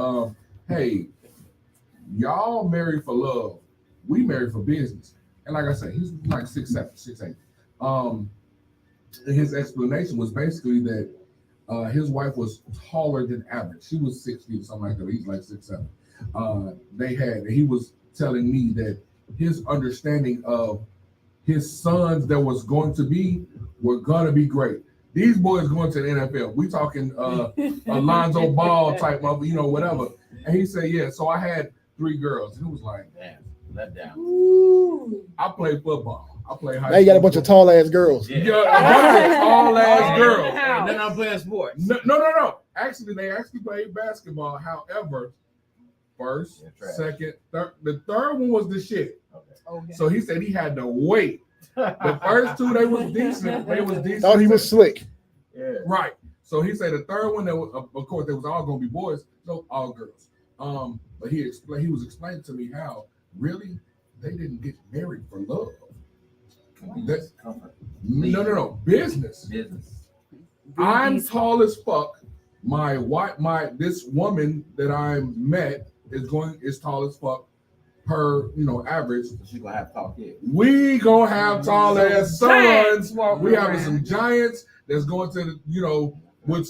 hey, y'all married for love. We married for business. And like I said, he's like 6'7", 6'8". His explanation was basically that his wife was taller than average. She was 6 feet or something like that. He's like 6'7". He was telling me that his understanding of his sons that was going to be were gonna be great. These boys going to the NFL. We talking Alonzo Ball type of, whatever. And he said, yeah. So I had 3 girls. And it was like, damn. Let down. I play football. I play high school. Now you got a bunch of tall ass girls. Yeah, a bunch of tall ass girls. And then I'm playing sports. No. Actually, they play basketball. However, first, second, third. The third one was the shit. Okay. So he said he had to wait. The first 2, they was decent. Thought he was slick. Yeah. Right. So he said the third one, of course, they was all gonna be boys. No, all girls. But he was explaining to me how really they didn't get married for love. No, business. I'm tall as fuck. This woman that I met is tall as fuck per average. So she gonna have tall kids. We gonna have tall ass sons. walking We having around. some giants that's going to which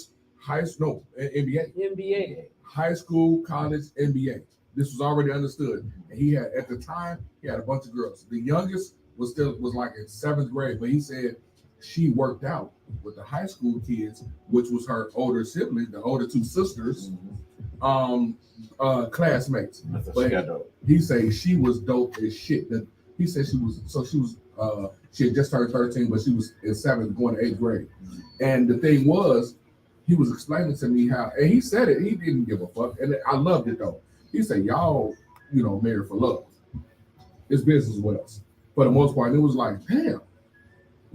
NBA, high school, college, NBA. This was already understood, and he had at the time a bunch of girls. The youngest was like in 7th grade, but he said she worked out with the high school kids, which was her older sibling, the older 2 sisters, classmates. But he said she was dope as shit. He said she had just turned 13, but she was in 7th going to 8th grade. And the thing was, he was explaining to me how, and he said it, he didn't give a fuck. And I loved it though. He said, y'all, married for love. It's business with us. For the most part. And it was like, damn.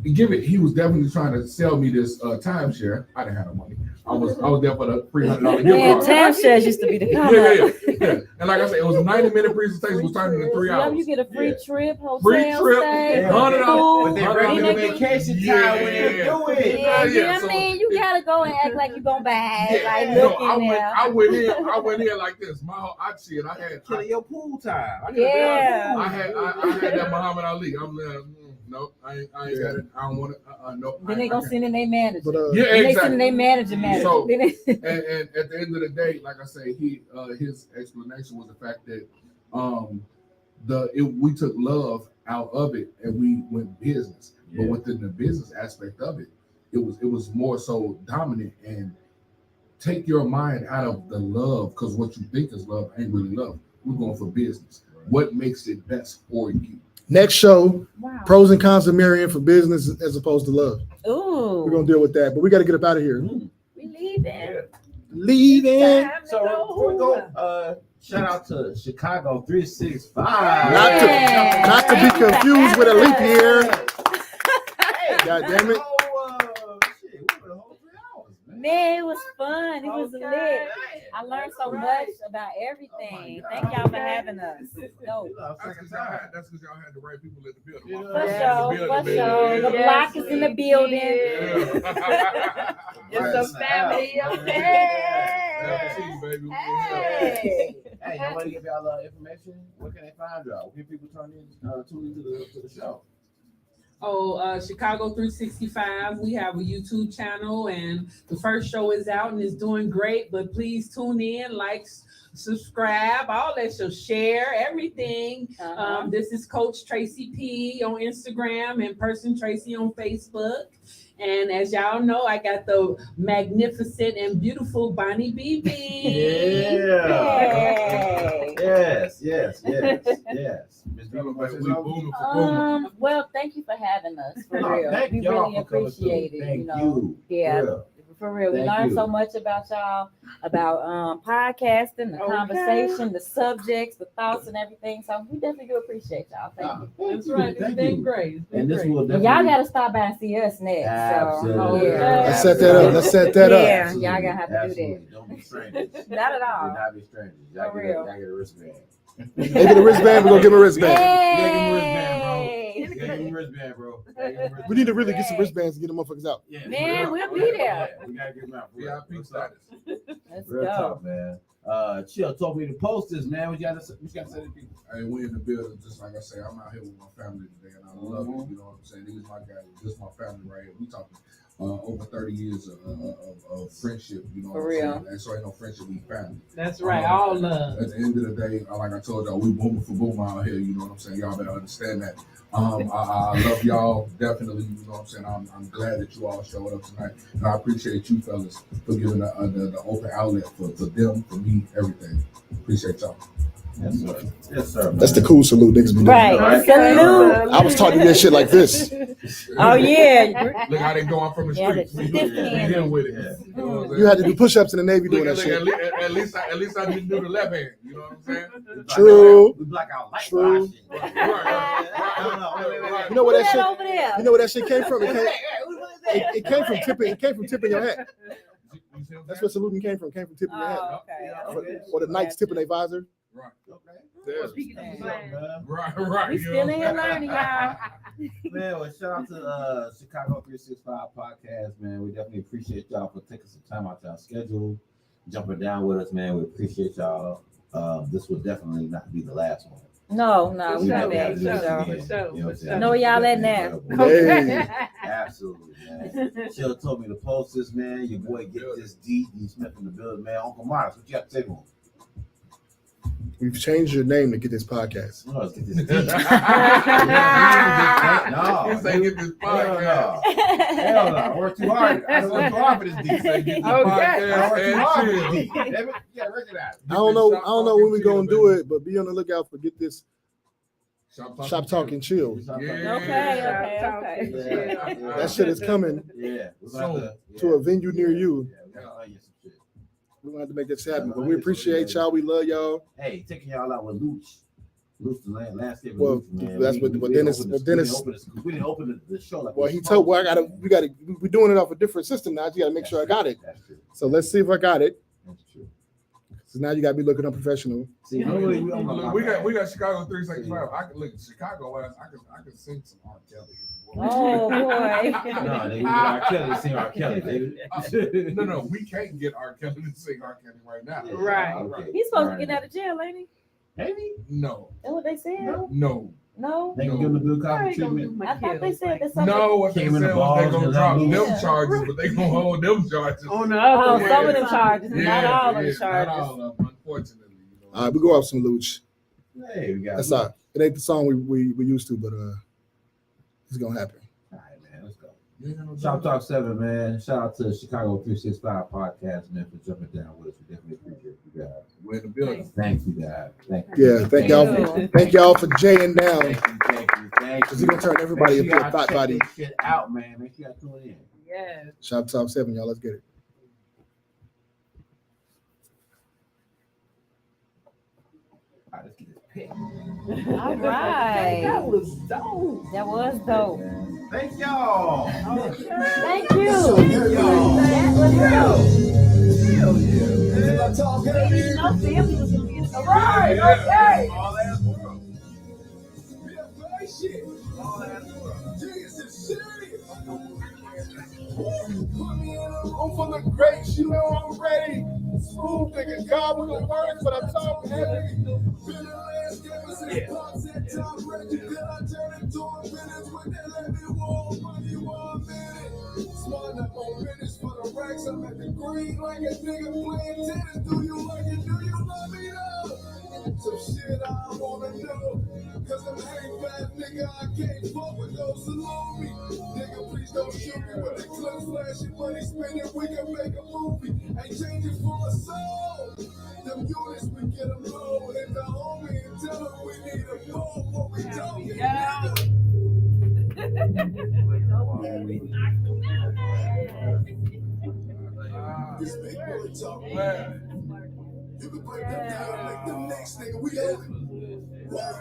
He was definitely trying to sell me this timeshare. I didn't have no money. I was there for the $300 gift Man, card. timeshares used to be the come Yeah. And like I said, it was a 90-minute presentation. Was turned into 3 Yeah, hours. you get a free trip, hotel Free trip, stay, $100. food. But they bring you They to get- vacation time when they do it. Yeah, you know Yeah, what so- I mean? You gotta go and act like you gonna bag, like No, look in there. I went in like this. I had Killing your pool time. Yeah. I had that Muhammad Ali. I'm nope, I ain't got it. I don't want it. Nope. Then they gonna send in their manager. But Yeah, Then they exactly. send in their manager. So- Then they- And at the end of the day, like I say, his explanation was the fact that we took love out of it and we went business. Yeah. But within the business aspect of it, it was more so dominant and take your mind out of the love, because what you think is love ain't really love. We're going for business. What makes it best for you? next show, wow. pros and cons of marrying for business as opposed to love. Ooh. We're gonna deal with that, but we got to get up out of here. We leaving. Leaving. Time to So before we go, shout out to Chicago 365. Not to be confused with a leap year. God damn it. Man, it was fun. It was lit. I learned so much about everything. Thank y'all for having us. No. That's because y'all had the right people in the building. For sure. The block is in the building. It's a family affair. Hey. Hey, I want to give y'all information. Where can they find y'all? Where can people tune into the show? Chicago 365. We have a YouTube channel, and the first show is out and it's doing great. But please tune in, like, subscribe, all that. So share everything. This is Coach Tracy P on Instagram and Person Tracy on Facebook. And as y'all know, I got the magnificent and beautiful Bonnie BB. Yeah. Yes. Well, thank you for having us. For real. Thank We y'all really for coming appreciate it. through. Thank You know. you. Yeah. For real. For real, we Thank learned you. so much about y'all, about podcasting, the conversation, the subjects, the thoughts, and everything. So we definitely do appreciate y'all. Thank you. That's right. It's been great. And this will And definitely. y'all got to stop by and see us next. Absolutely. So, yeah. Let's set that up. Let's set that up. Yeah, y'all gonna have to do Absolutely. Don't be strangers. Not at all. Do not be strangers. Y'all For get real. a wristband. They get a wristband. We're gonna give him a wristband. Hey. Give him a wristband, bro. We need to really get some wristbands to get the motherfuckers out. Yeah, Man, for we'll real. be there. We gotta get them out. VIP status. Let's Real go. talk, man. Chill. Told me to post this, man. We got to say to people. Hey, we in the building, just like I say, I'm out here with my family today, and I love it. You know what I'm saying? These my guys, this is my family right here. We talking over 30 years of friendship. You know, For what I'm real. saying? And so ain't no friendship, we family. That's right. All love. At the end of the day, like I told y'all, we booming for boom out here. You know what I'm saying? Y'all better understand that. I love y'all definitely. You know what I'm saying? I'm glad that you all showed up tonight, and I appreciate you fellas for giving the open outlet for them, for me, everything. Appreciate y'all. Yes, sir. Yes, sir. That's the cool salute niggas be doing. Right. Salute. I was taught to do that shit like this. Oh, yeah. Look how they going from the Yeah, streets. the We stiff we hand. deal with it. Yeah. You know what I'm You saying? had to do push-ups in the Navy doing Look, that shit. at least I didn't do the left hand. You know what I'm saying? True. We black out light. True. Right. You know where that Put shit? over there. You know where that shit came from? It came from tipping. It came from tipping your hat. That's where saluting came from. It came from tipping your hat. Oh, okay. Or the knights tipping their visor. Right. Man, Right. We You know still what in I'm here learning, y'all. well, shout out to Chicago 365 podcast, man. We definitely appreciate y'all for taking some time out your schedule, jumping down with us, man. We appreciate y'all. this will definitely not be the last one. No, For we got sure, that. for For sure, sure. for sure, You know what I'm for saying? sure. Know where y'all at now. Hey. Absolutely, man. She'll told me to post this, man. Your boy get this D Smith in the building, man. Uncle Marcus, what you got to say for him? We've changed your name to get this podcast. No, let's get this D. He say get this podcast. Hell no, I worked too hard. I don't work too hard for this D. Say get this podcast. I worked too hard for this D. Damn it. You gotta recognize it. I don't know when we're gonna do it, but be on the lookout for Get This Shop Talk and Chill. Okay. That shit is coming Yeah. to a venue near you. Yeah, we gotta find you some shit. We're gonna have to make this happen. But we appreciate y'all. We love y'all. Hey, taking y'all out with Luch. Luch, the landscape. Well, man. that's what Dennis. We didn't open the show like. Well, he told. Well, we're doing it off a different system now. You gotta make sure I got it. That's true. So let's see if I got it. That's true. So now you gotta be looking unprofessional. See, Look, we got Chicago 365. I can look at Chicago. I can sing some R. Kelly. Oh boy. No, they get R. Kelly to sing R. Kelly, baby. No, we can't get R. Kelly to sing R. Kelly right now. Right. Okay. He's supposed to get out of jail, ain't he? Maybe. No. That's what they said. No. No. They can give him the Bill Cosby treatment. I thought they said that something. No, what they Came in said the was they balls gonna and drop that them Yeah. charges, but they gonna hold them charges. On the Oh, other some of one. them charges, not all of the Not charges. all of them, unfortunately. All right, we go off some Luch. Hey, we got. That's all. It ain't the song we used to, but it's gonna happen. All right, man. Let's go. Shop Talk 7, man. Shout out to Chicago 365 podcast, man, for jumping down with us. We definitely appreciate you guys. We're in the building. Thank you, guys. Thank you. Yeah, thank y'all for jaying down. Thank you. Cause you're gonna turn everybody into a thought body. Check this shit out, man. Make sure y'all tune in. Yes. Shop Talk 7, y'all. Let's get it. All right, let's get this pick. All right. That was dope. That was dope. Thank y'all. Thank you. Hell That was dope. Hell yeah. If I talk heavy, You know, family was gonna be a Right, okay. All ass world. be a play shit. All ass world. Jesus is serious. Put me in a room full of grapes, you know I'm ready. Smooth nigga, God with the words, but I'm talking heavy. Been a landscaper since pops and top ready. Then I turn into a business with that let me walk money 1 minute. Smart up on business for the racks. I'm at the green like a nigga playing tennis. Do you like it? Do you love me though? Some shit I wanna know. Cause I'm hang bad nigga, I can't fuck with those who love me. Nigga, please don't shoot me with the clip flashing, money spinning, we can make a movie. Ain't changing for a soul. Them units, we get them low. And the homie and tell them we need a more. What we talking about? This big boy talk. You can break them down like them next nigga. We open. What?